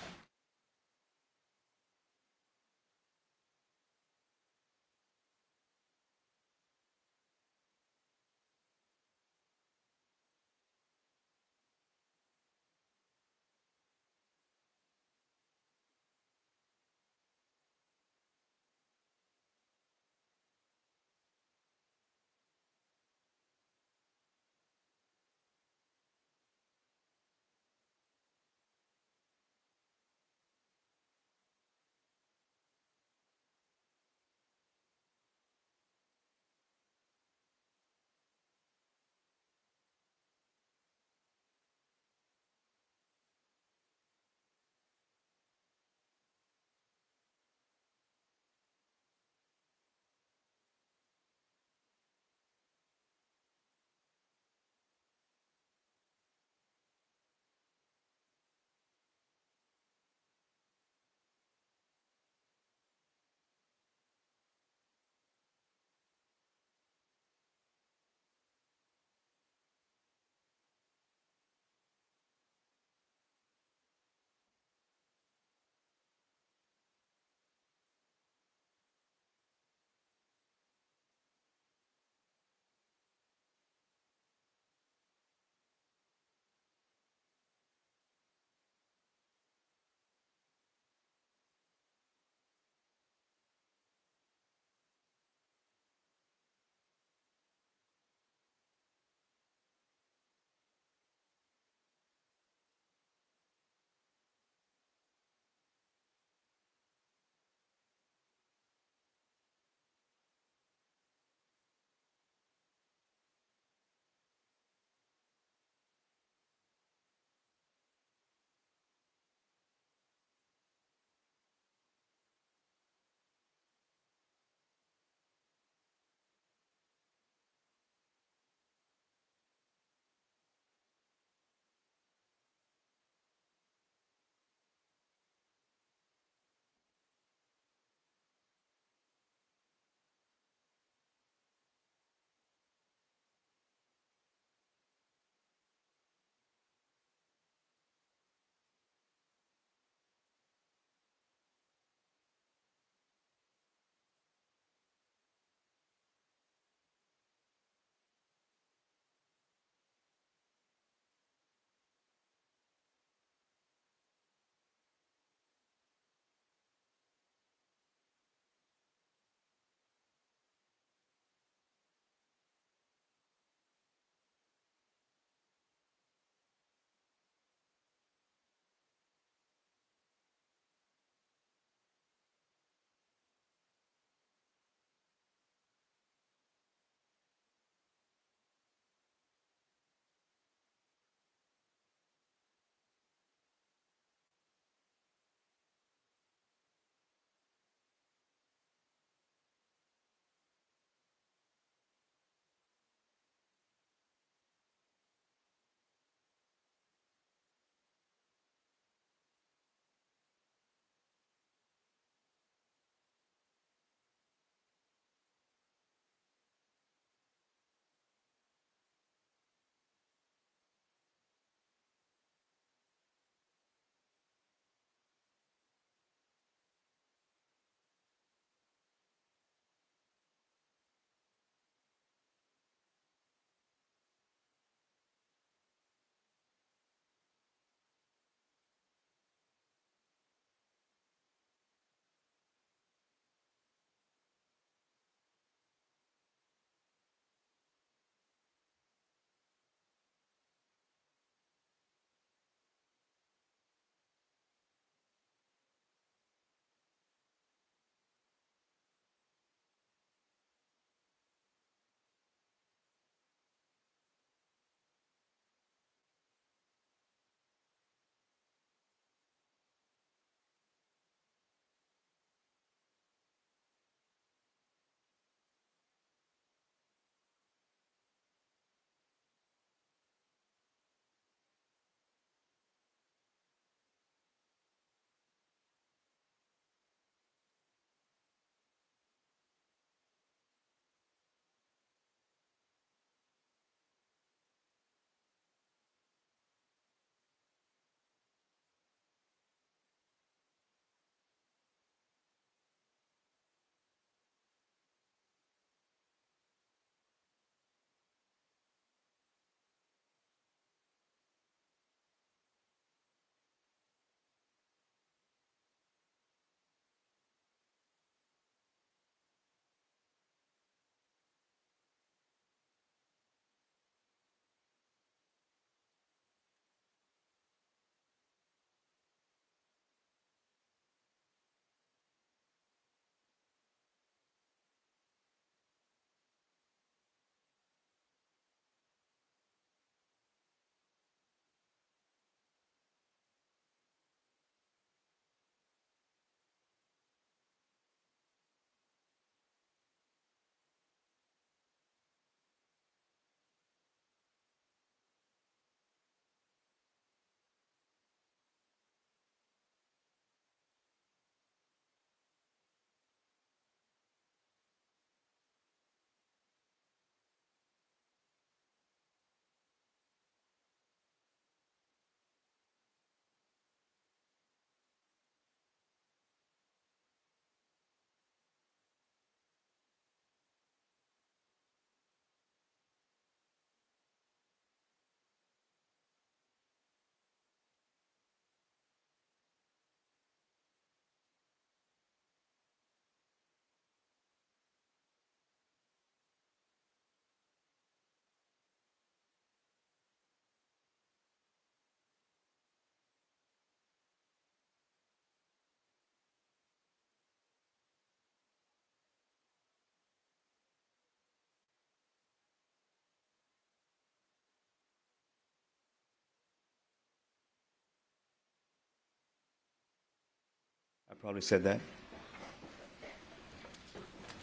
S3: Probably said that.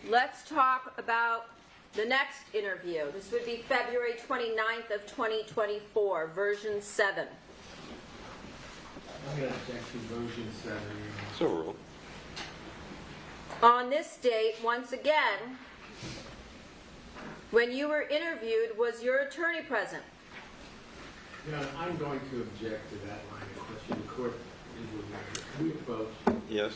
S2: Let's talk about the next interview. This would be February 29th of 2024, version 7.
S4: I'm going to object to version 7.
S1: So ruled.
S2: On this date, once again, when you were interviewed, was your attorney present?
S4: Your Honor, I'm going to object to that line of question. The court is with me. Can we approach?
S1: Yes.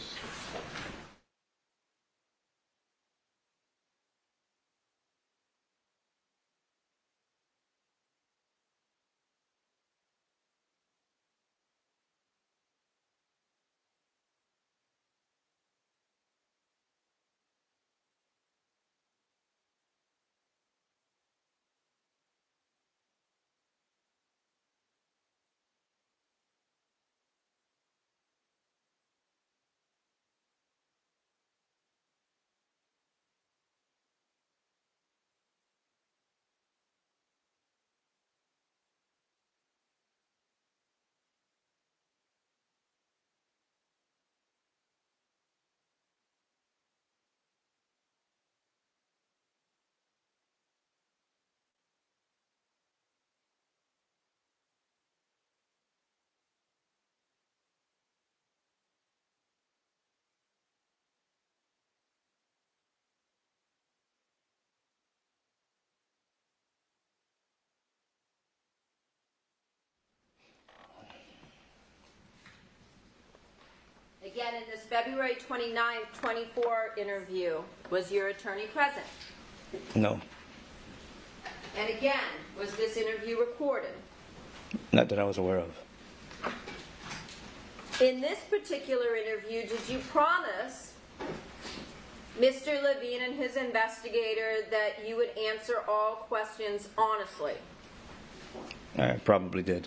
S2: Again, in this February 29th, 24 interview, was your attorney present?
S3: No.
S2: And again, was this interview recorded?
S3: Not that I was aware of.
S2: In this particular interview, did you promise Mr. Levine and his investigator that you would answer all questions honestly?
S3: I probably did.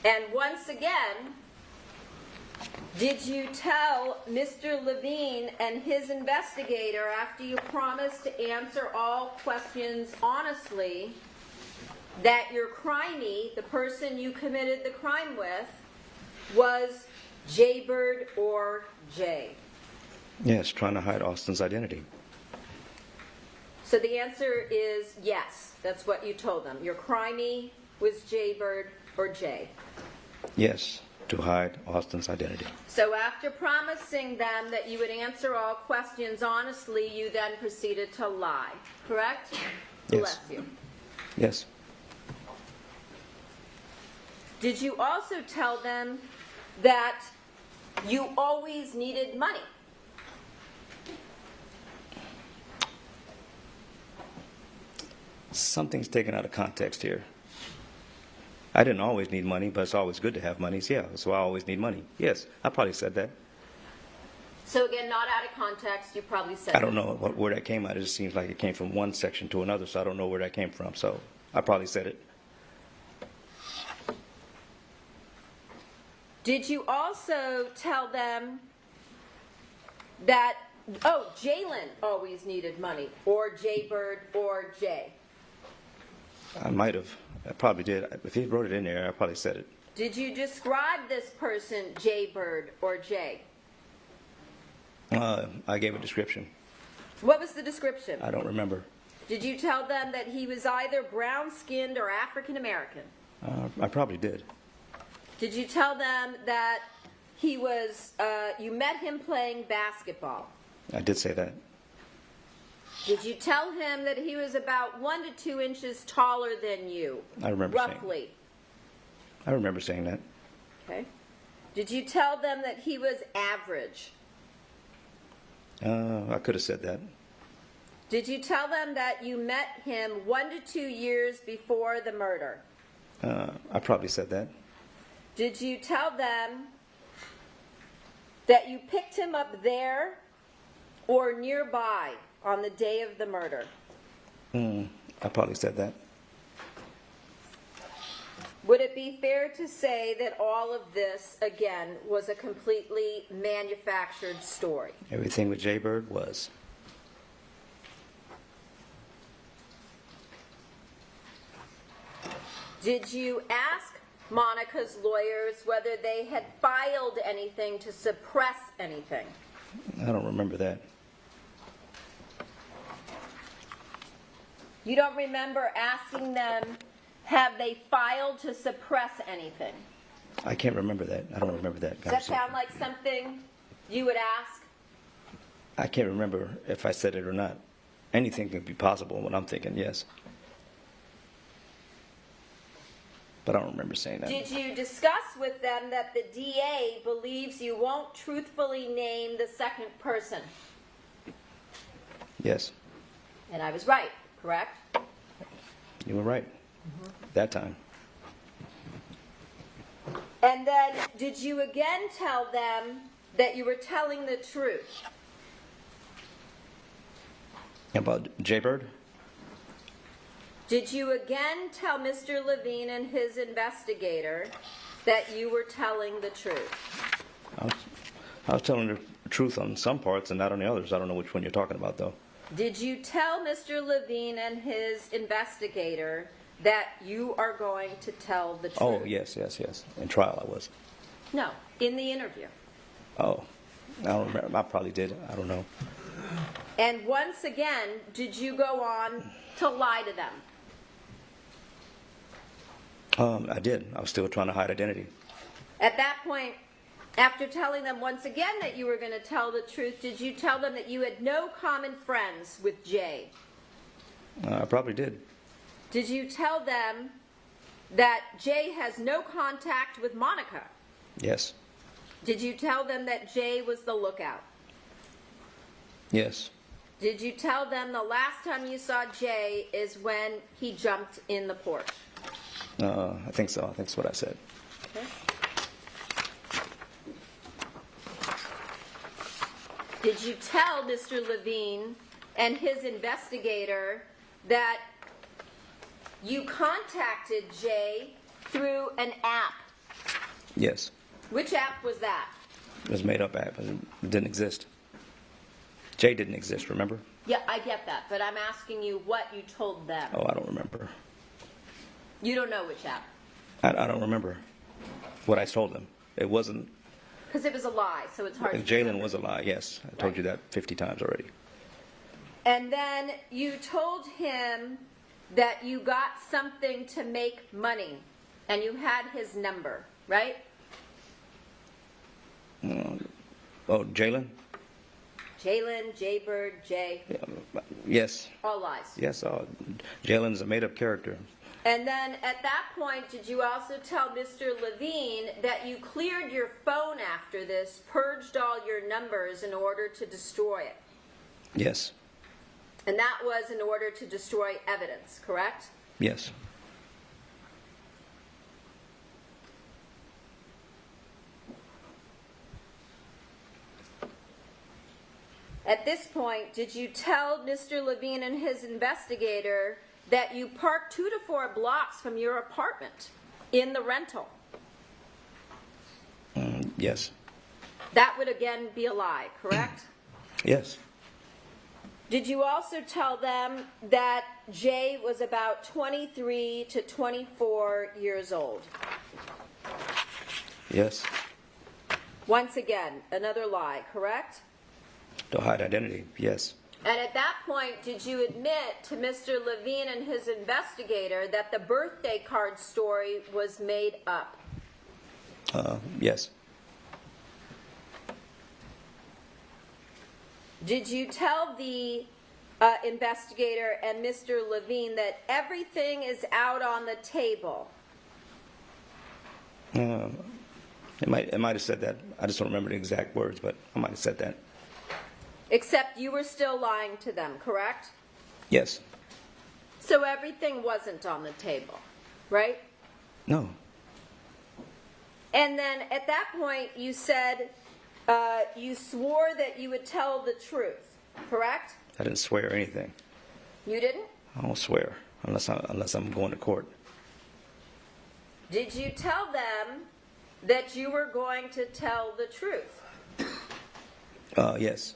S2: And once again, did you tell Mr. Levine and his investigator, after you promised to answer all questions honestly, that your crimey, the person you committed the crime with, was Jaybird or Jay?
S3: Yes, trying to hide Austin's identity.
S2: So the answer is yes. That's what you told them. Your crimey was Jaybird or Jay.
S3: Yes, to hide Austin's identity.
S2: So after promising them that you would answer all questions honestly, you then proceeded to lie, correct?
S3: Yes.
S2: Bless you.
S3: Yes.
S2: Did you also tell them that you always needed money?
S3: Something's taken out of context here. I didn't always need money, but it's always good to have money. Yeah, so I always need money. Yes, I probably said that.
S2: So again, not out of context, you probably said
S3: I don't know where that came out. It just seems like it came from one section to another, so I don't know where that came from. So I probably said it.
S2: Did you also tell them that, Jalen always needed money, or Jaybird or Jay?
S3: I might have. I probably did. If he wrote it in there, I probably said it.
S2: Did you describe this person, Jaybird or Jay?
S3: I gave a description.
S2: What was the description?
S3: I don't remember.
S2: Did you tell them that he was either brown-skinned or African-American?
S3: I probably did.
S2: Did you tell them that he was, you met him playing basketball?
S3: I did say that.
S2: Did you tell him that he was about 1 to 2 inches taller than you?
S3: I remember saying.
S2: Roughly.
S3: I remember saying that.
S2: Okay. Did you tell them that he was average?
S3: I could have said that.
S2: Did you tell them that you met him 1 to 2 years before the murder?
S3: I probably said that.
S2: Did you tell them that you picked him up there or nearby on the day of the murder?
S3: I probably said that.
S2: Would it be fair to say that all of this, again, was a completely manufactured story?
S3: Everything with Jaybird was.
S2: Did you ask Monica's lawyers whether they had filed anything to suppress anything?
S3: I don't remember that.
S2: You don't remember asking them, have they filed to suppress anything?
S3: I can't remember that. I don't remember that
S2: Does that
S3: conversation.
S2: sound like something you would ask?
S3: I can't remember if I said it or not. Anything could be possible when I'm thinking, yes. But I don't remember saying that.
S2: Did you discuss with them that the DA believes you won't truthfully name the second person?
S3: Yes,
S2: And I was right, correct?
S3: you were right. That time.
S2: And then did you again tell them that you were telling the truth?
S3: About Jaybird?
S2: Did you again tell Mr. Levine and his investigator that you were telling the truth?
S3: I was telling the truth on some parts and not on the others. I don't know which one you're talking about, though.
S2: Did you tell Mr. Levine and his investigator that you are going to tell the truth?
S3: Oh, yes. In trial, I was.
S2: No, in the interview.
S3: Oh, I don't remember. I probably did. I don't know.
S2: And once again, did you go on to lie to them?
S3: I did. I was still trying to hide identity.
S2: At that point, after telling them once again that you were going to tell the truth, did you tell them that you had no common friends with Jay?
S3: I probably did.
S2: Did you tell them that Jay has no contact with Monica?
S3: Yes.
S2: Did you tell them that Jay was the lookout?
S3: Yes.
S2: Did you tell them the last time you saw Jay is when he jumped in the porch?
S3: I think so. I think that's what I said.
S2: Okay. Did you tell Mr. Levine and his investigator that you contacted Jay through an app?
S3: Yes.
S2: Which app was that?
S3: It was a made-up app. It didn't exist. Jay didn't exist, remember?
S2: Yeah, I get that, but I'm asking you what you told them.
S3: Oh, I don't remember.
S2: You don't know which app?
S3: I don't remember what I told them. It wasn't...
S2: Because it was a lie, so it's hard to
S3: Jalen
S2: remember.
S3: was a lie, yes. I told you that 50 times already.
S2: And then you told him that you got something to make money, and you had his number, right?
S3: Oh, Jalen?
S2: Jalen, Jaybird, Jay,
S3: Yes.
S2: all lies.
S3: Yes, Jalen's a made-up character.
S2: And then at that point, did you also tell Mr. Levine that you cleared your phone after this, purged all your numbers in order to destroy it?
S3: Yes.
S2: And that was in order to destroy evidence, correct?
S3: Yes.
S2: At this point, did you tell Mr. Levine and his investigator that you parked 2 to 4 blocks from your apartment in the rental?
S3: Yes.
S2: That would again be a lie, correct?
S3: Yes.
S2: Did you also tell them that Jay was about 23 to 24 years old?
S3: Yes.
S2: Once again, another lie, correct?
S3: To hide identity, yes.
S2: And at that point, did you admit to Mr. Levine and his investigator that the birthday card story was made up?
S3: Yes.
S2: Did you tell the investigator and Mr. Levine that everything is out on the table?
S3: It might have said that. I just don't remember the exact words, but I might have said that.
S2: Except you were still lying to them, correct?
S3: Yes.
S2: So everything wasn't on the table, right?
S3: No.
S2: And then at that point, you said you swore that you would tell the truth, correct?
S3: I didn't swear anything.
S2: You didn't?
S3: I don't swear unless I'm going to court.
S2: Did you tell them that you were going to tell the truth?
S3: Yes.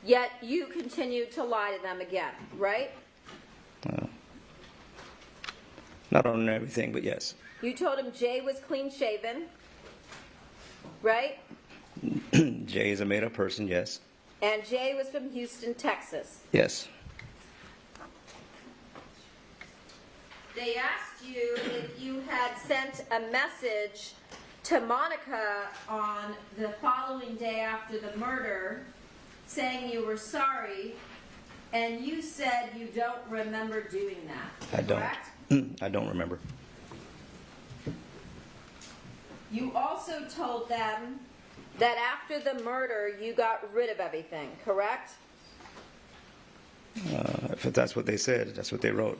S2: Yet you continued to lie to them again, right?
S3: Not on everything, but yes.
S2: You told him Jay was clean shaven, right?
S3: Jay is a made-up person, yes.
S2: And Jay was from Houston, Texas.
S3: Yes.
S2: They asked you if you had sent a message to Monica on the following day after the murder saying you were sorry, and you said you don't remember doing that.
S3: I don't.
S2: Correct?
S3: I don't remember. You
S2: also told them that after the murder you got rid of everything, correct?
S3: If that's what they said, that's what they wrote.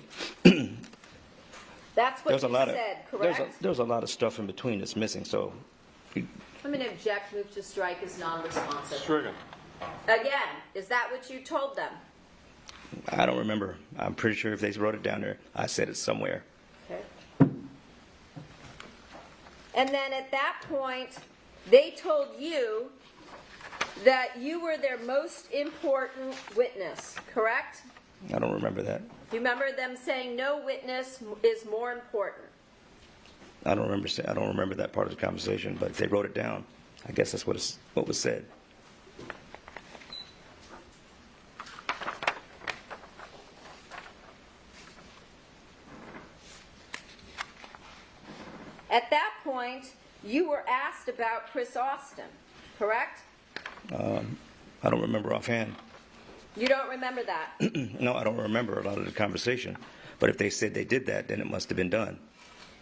S2: That's what
S3: There's
S2: you
S3: a lot of
S2: said, correct?
S3: there's a lot of stuff in between that's missing. So
S2: I'm going to object, move to strike as non-responsive.
S1: Stricken.
S2: Again, is that what you told them?
S3: I don't remember. I'm pretty sure if they wrote it down there, I said it somewhere.
S2: Okay. And then at that point, they told you that you were their most important witness, correct?
S3: I don't remember that.
S2: You remember them saying no witness is more important?
S3: I don't remember that part of the conversation, but if they wrote it down, I guess that's what was said.
S2: At that point, you were asked about Chris Austin, correct?
S3: I don't remember offhand.
S2: You don't remember that?
S3: No, I don't remember a lot of the conversation. But if they said they did that, then it must have been done.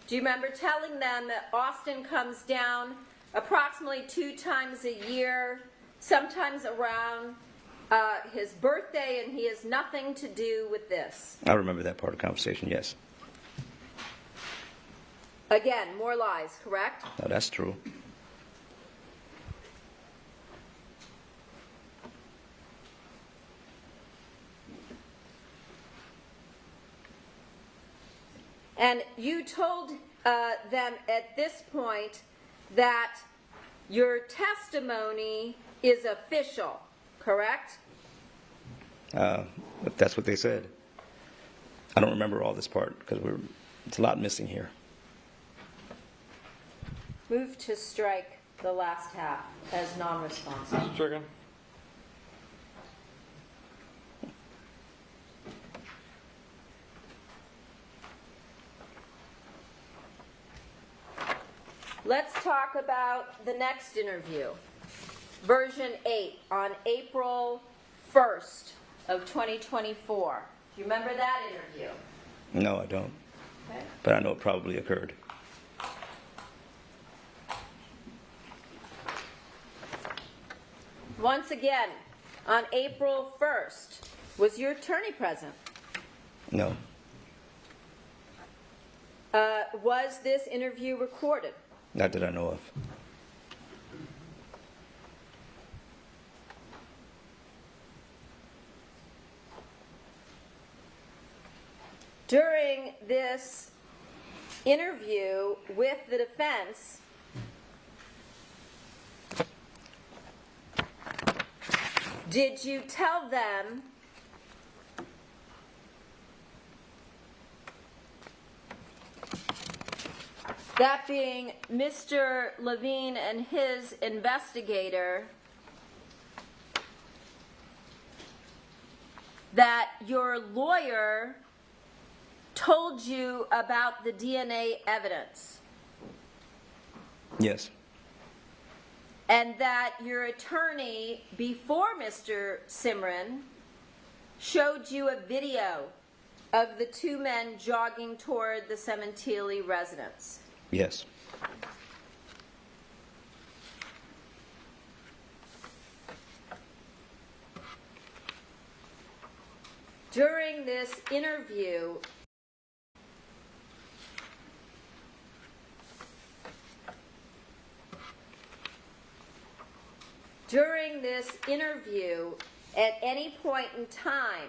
S2: Do you remember telling them that Austin comes down approximately 2 times a year, sometimes around his birthday, and he has nothing to do with this?
S3: I remember that part of the conversation, yes.
S2: Again, more lies, correct?
S3: No, that's true.
S2: And you told them at this point that your testimony is official, correct?
S3: If that's what they said. I don't remember all this part because it's a lot missing here.
S2: Move to strike the last half as non-responsive.
S1: Stricken.
S2: Let's talk about the next interview. Version 8 on April 1st of 2024. Do you remember that interview?
S3: No, I don't.
S2: Okay.
S3: But I know it probably occurred.
S2: Once again, on April 1st, was your attorney present?
S3: No.
S2: Was this interview recorded?
S3: Not that I know of.
S2: During this interview with the defense, did you tell them that being Mr. Levine and his investigator, that your lawyer told you about the DNA evidence?
S3: Yes.
S2: And that your attorney, before Mr. Simran, showed you a video of the 2 men jogging toward the Sementilli residence?
S3: Yes.
S2: During this interview, at any point in time,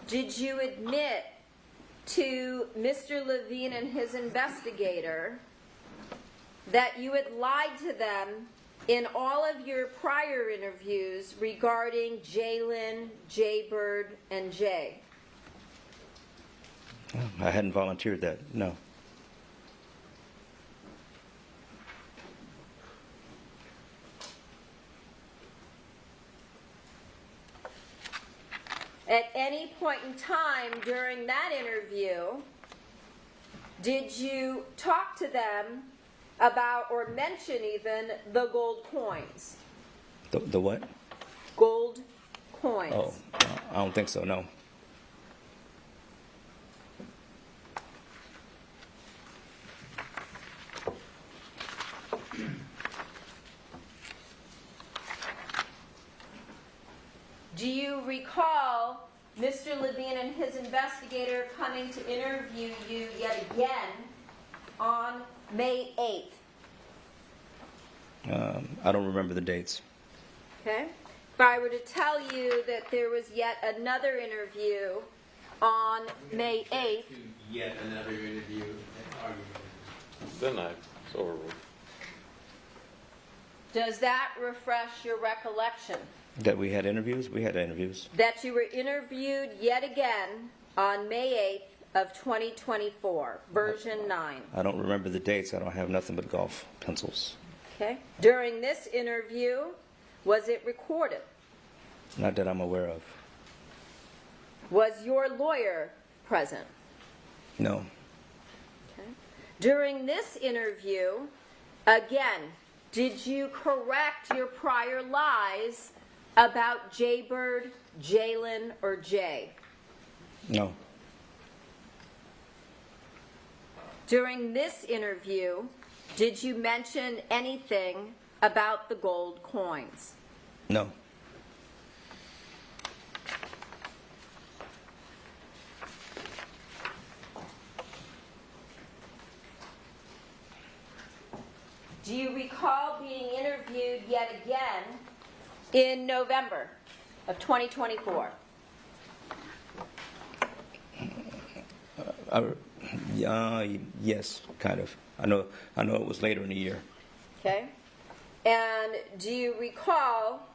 S2: did you admit to Mr. Levine and his investigator that you had lied to them in all of your prior interviews regarding Jalen, Jaybird, and Jay?
S3: I hadn't volunteered that, no.
S2: at any point in time during that interview, did you talk to them about or mention even the gold coins?
S3: The what?
S2: Gold coins.
S3: Oh, I don't think so, no.
S2: Do you recall Mr. Levine and his investigator coming to interview you yet again on May 8th?
S3: I don't remember the dates.
S2: Okay. If I were to tell you that there was yet another interview on May 8th,
S4: Yet another interview and argument.
S1: Then it's over with.
S2: does that refresh your recollection?
S3: That we had interviews? We had interviews.
S2: That you were interviewed yet again on May 8th of 2024, version 9.
S3: I don't remember the dates. I don't have nothing but golf pencils.
S2: Okay. During this interview, was it recorded?
S3: Not that I'm aware of.
S2: Was your lawyer present?
S3: No.
S2: Okay. During this interview, again, did you correct your prior lies about Jaybird, Jalen, or Jay?
S3: No.
S2: During this interview, did you mention anything about the gold coins?
S3: No.
S2: Do you recall being interviewed yet again in November of 2024?
S3: Yes, kind of. I know it was later in the year.
S2: Okay. And do you recall,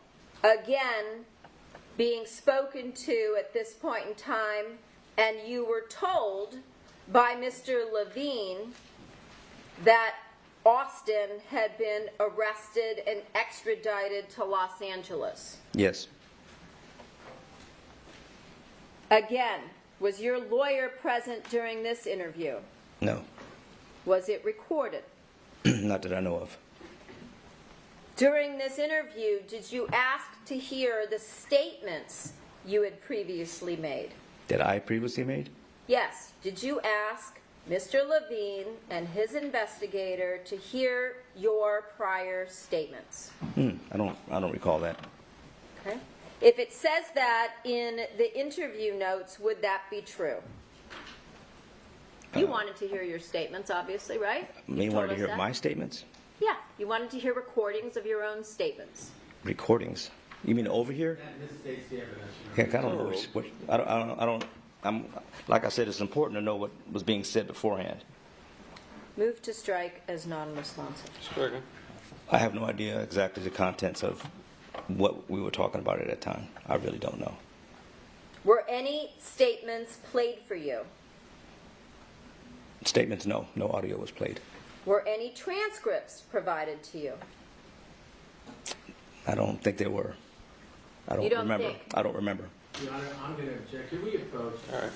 S2: again, being spoken to at this point in time, and you were told by Mr. Levine that Austin had been arrested and extradited to Los Angeles?
S3: Yes.
S2: Again, was your lawyer present during this interview?
S3: No.
S2: Was it recorded?
S3: Not that I know of.
S2: During this interview, did you ask to hear the statements you had previously made?
S3: That I previously made?
S2: Yes. Did you ask Mr. Levine and his investigator to hear your prior statements?
S3: I don't recall that.
S2: Okay. If it says that in the interview notes, would that be true? You wanted to hear your statements, obviously, right?
S3: Me
S2: You
S3: wanted
S2: told
S3: to
S2: us
S3: hear
S2: that.
S3: my statements?
S2: Yeah, you wanted to hear recordings of your own statements.
S3: Recordings? You mean over here?
S4: That misstates the evidence.
S3: Heck, I don't know. I don't. I'm like I said. It's important to know what was being said beforehand.
S2: Move to strike as non-responsive.
S1: Stricken.
S3: I have no idea exactly the contents of what we were talking about at that time. I really don't know.
S2: Were any statements played for you?
S3: Statements, no. No audio was played.
S2: Were any transcripts provided to you?
S3: I don't think there were. I don't
S2: You don't
S3: remember.
S2: think?
S3: I don't remember.
S4: Your Honor, I'm going to object. Can we approach?
S1: All right.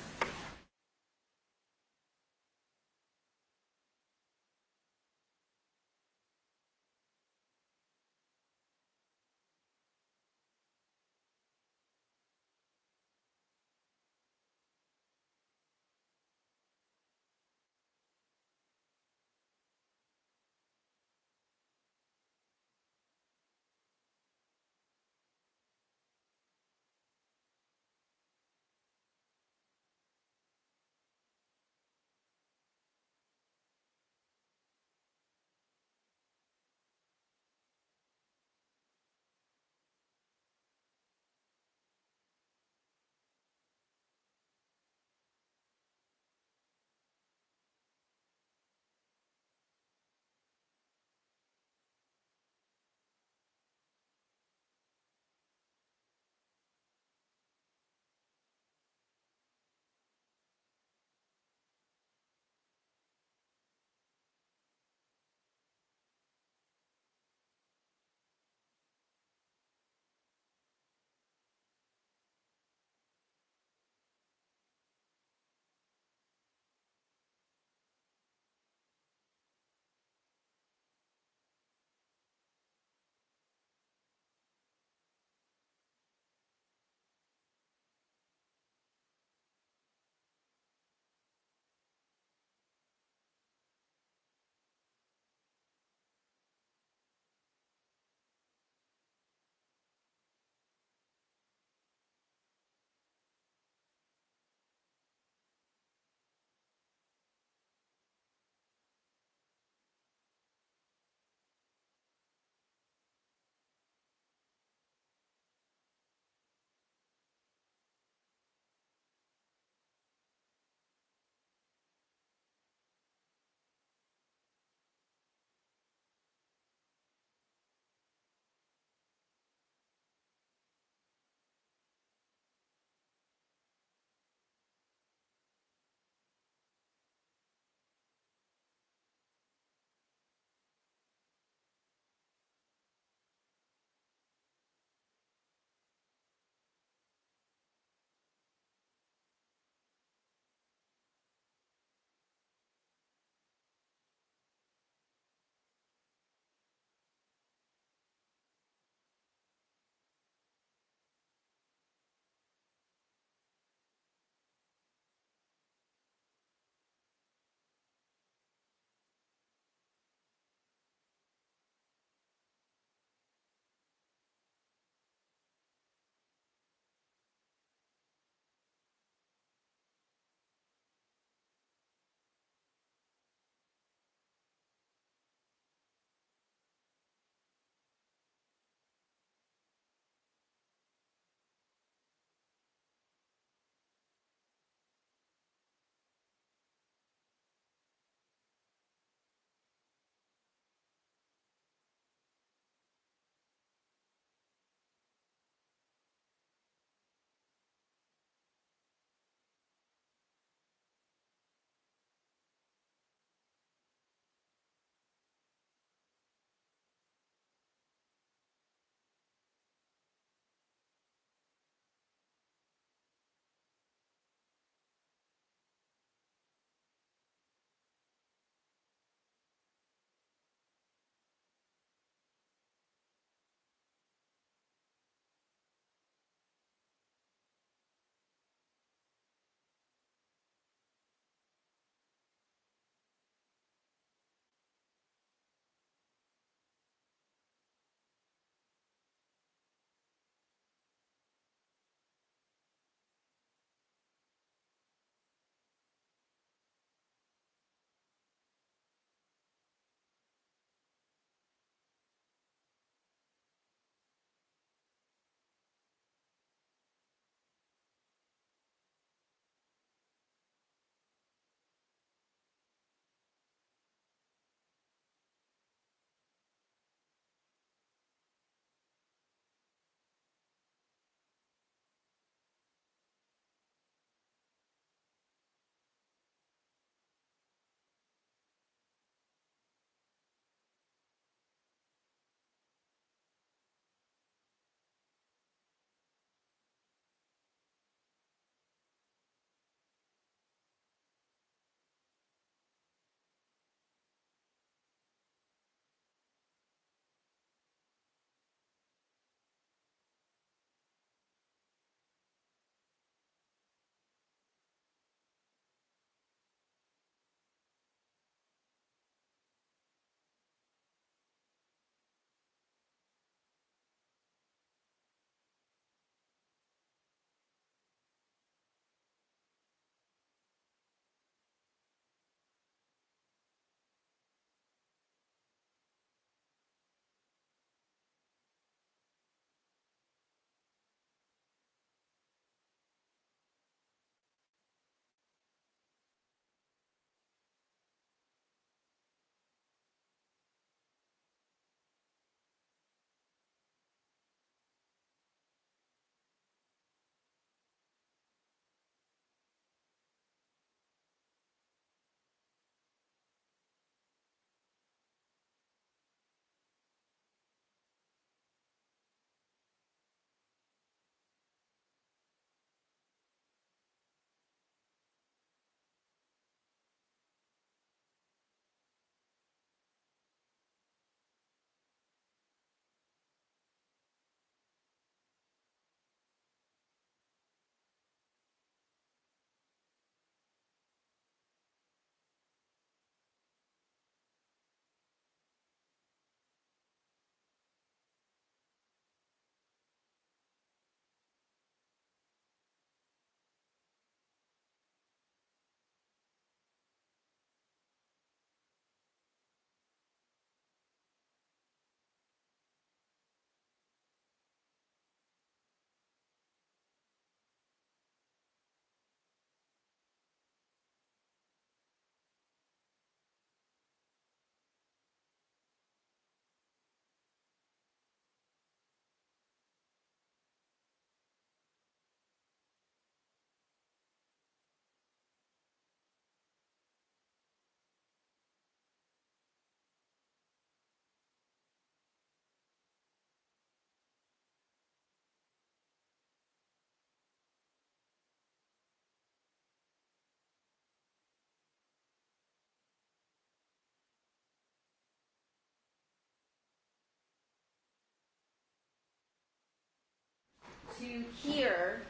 S2: to hear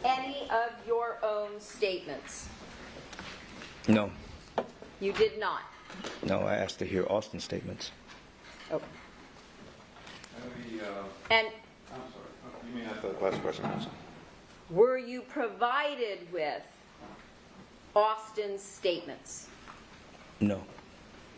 S2: any of your own statements?
S3: No,
S2: You did not.
S3: no, I asked to hear Austin's statements.
S2: Okay.
S1: I'm
S2: And
S1: sorry. You mean that's the last question, counsel?
S2: were you provided with Austin's statements?
S3: No,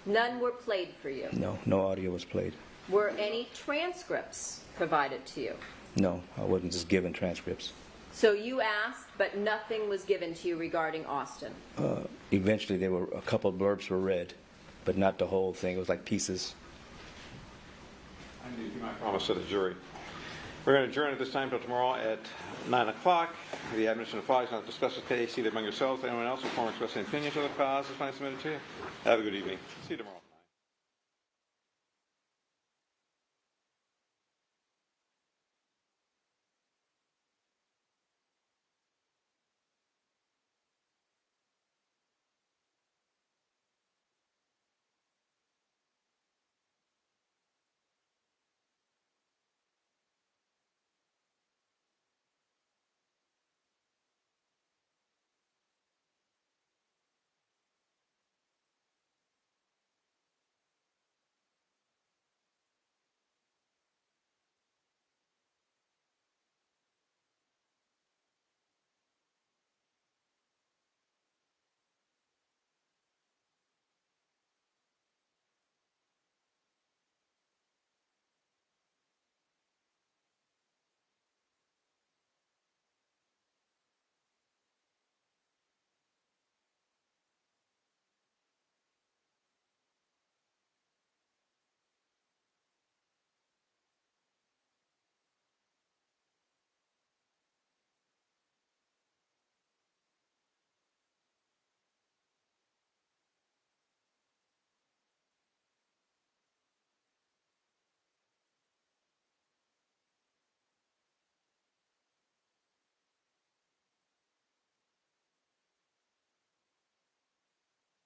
S2: None were played for you.
S3: no, no audio was played.
S2: Were any transcripts provided to you?
S3: No, I wasn't just given transcripts.
S2: So you asked, but nothing was given to you regarding Austin.
S3: Eventually, there were a couple of blurbs were read, but not the whole thing. It was like pieces.
S1: I need to keep my promise to the jury. We're going to adjourn at this time till tomorrow at 9 o'clock. The admonition applies not to discuss the case either among yourselves or anyone else or form expressing opinions of the cause is finally submitted to you. Have a good evening. See you tomorrow.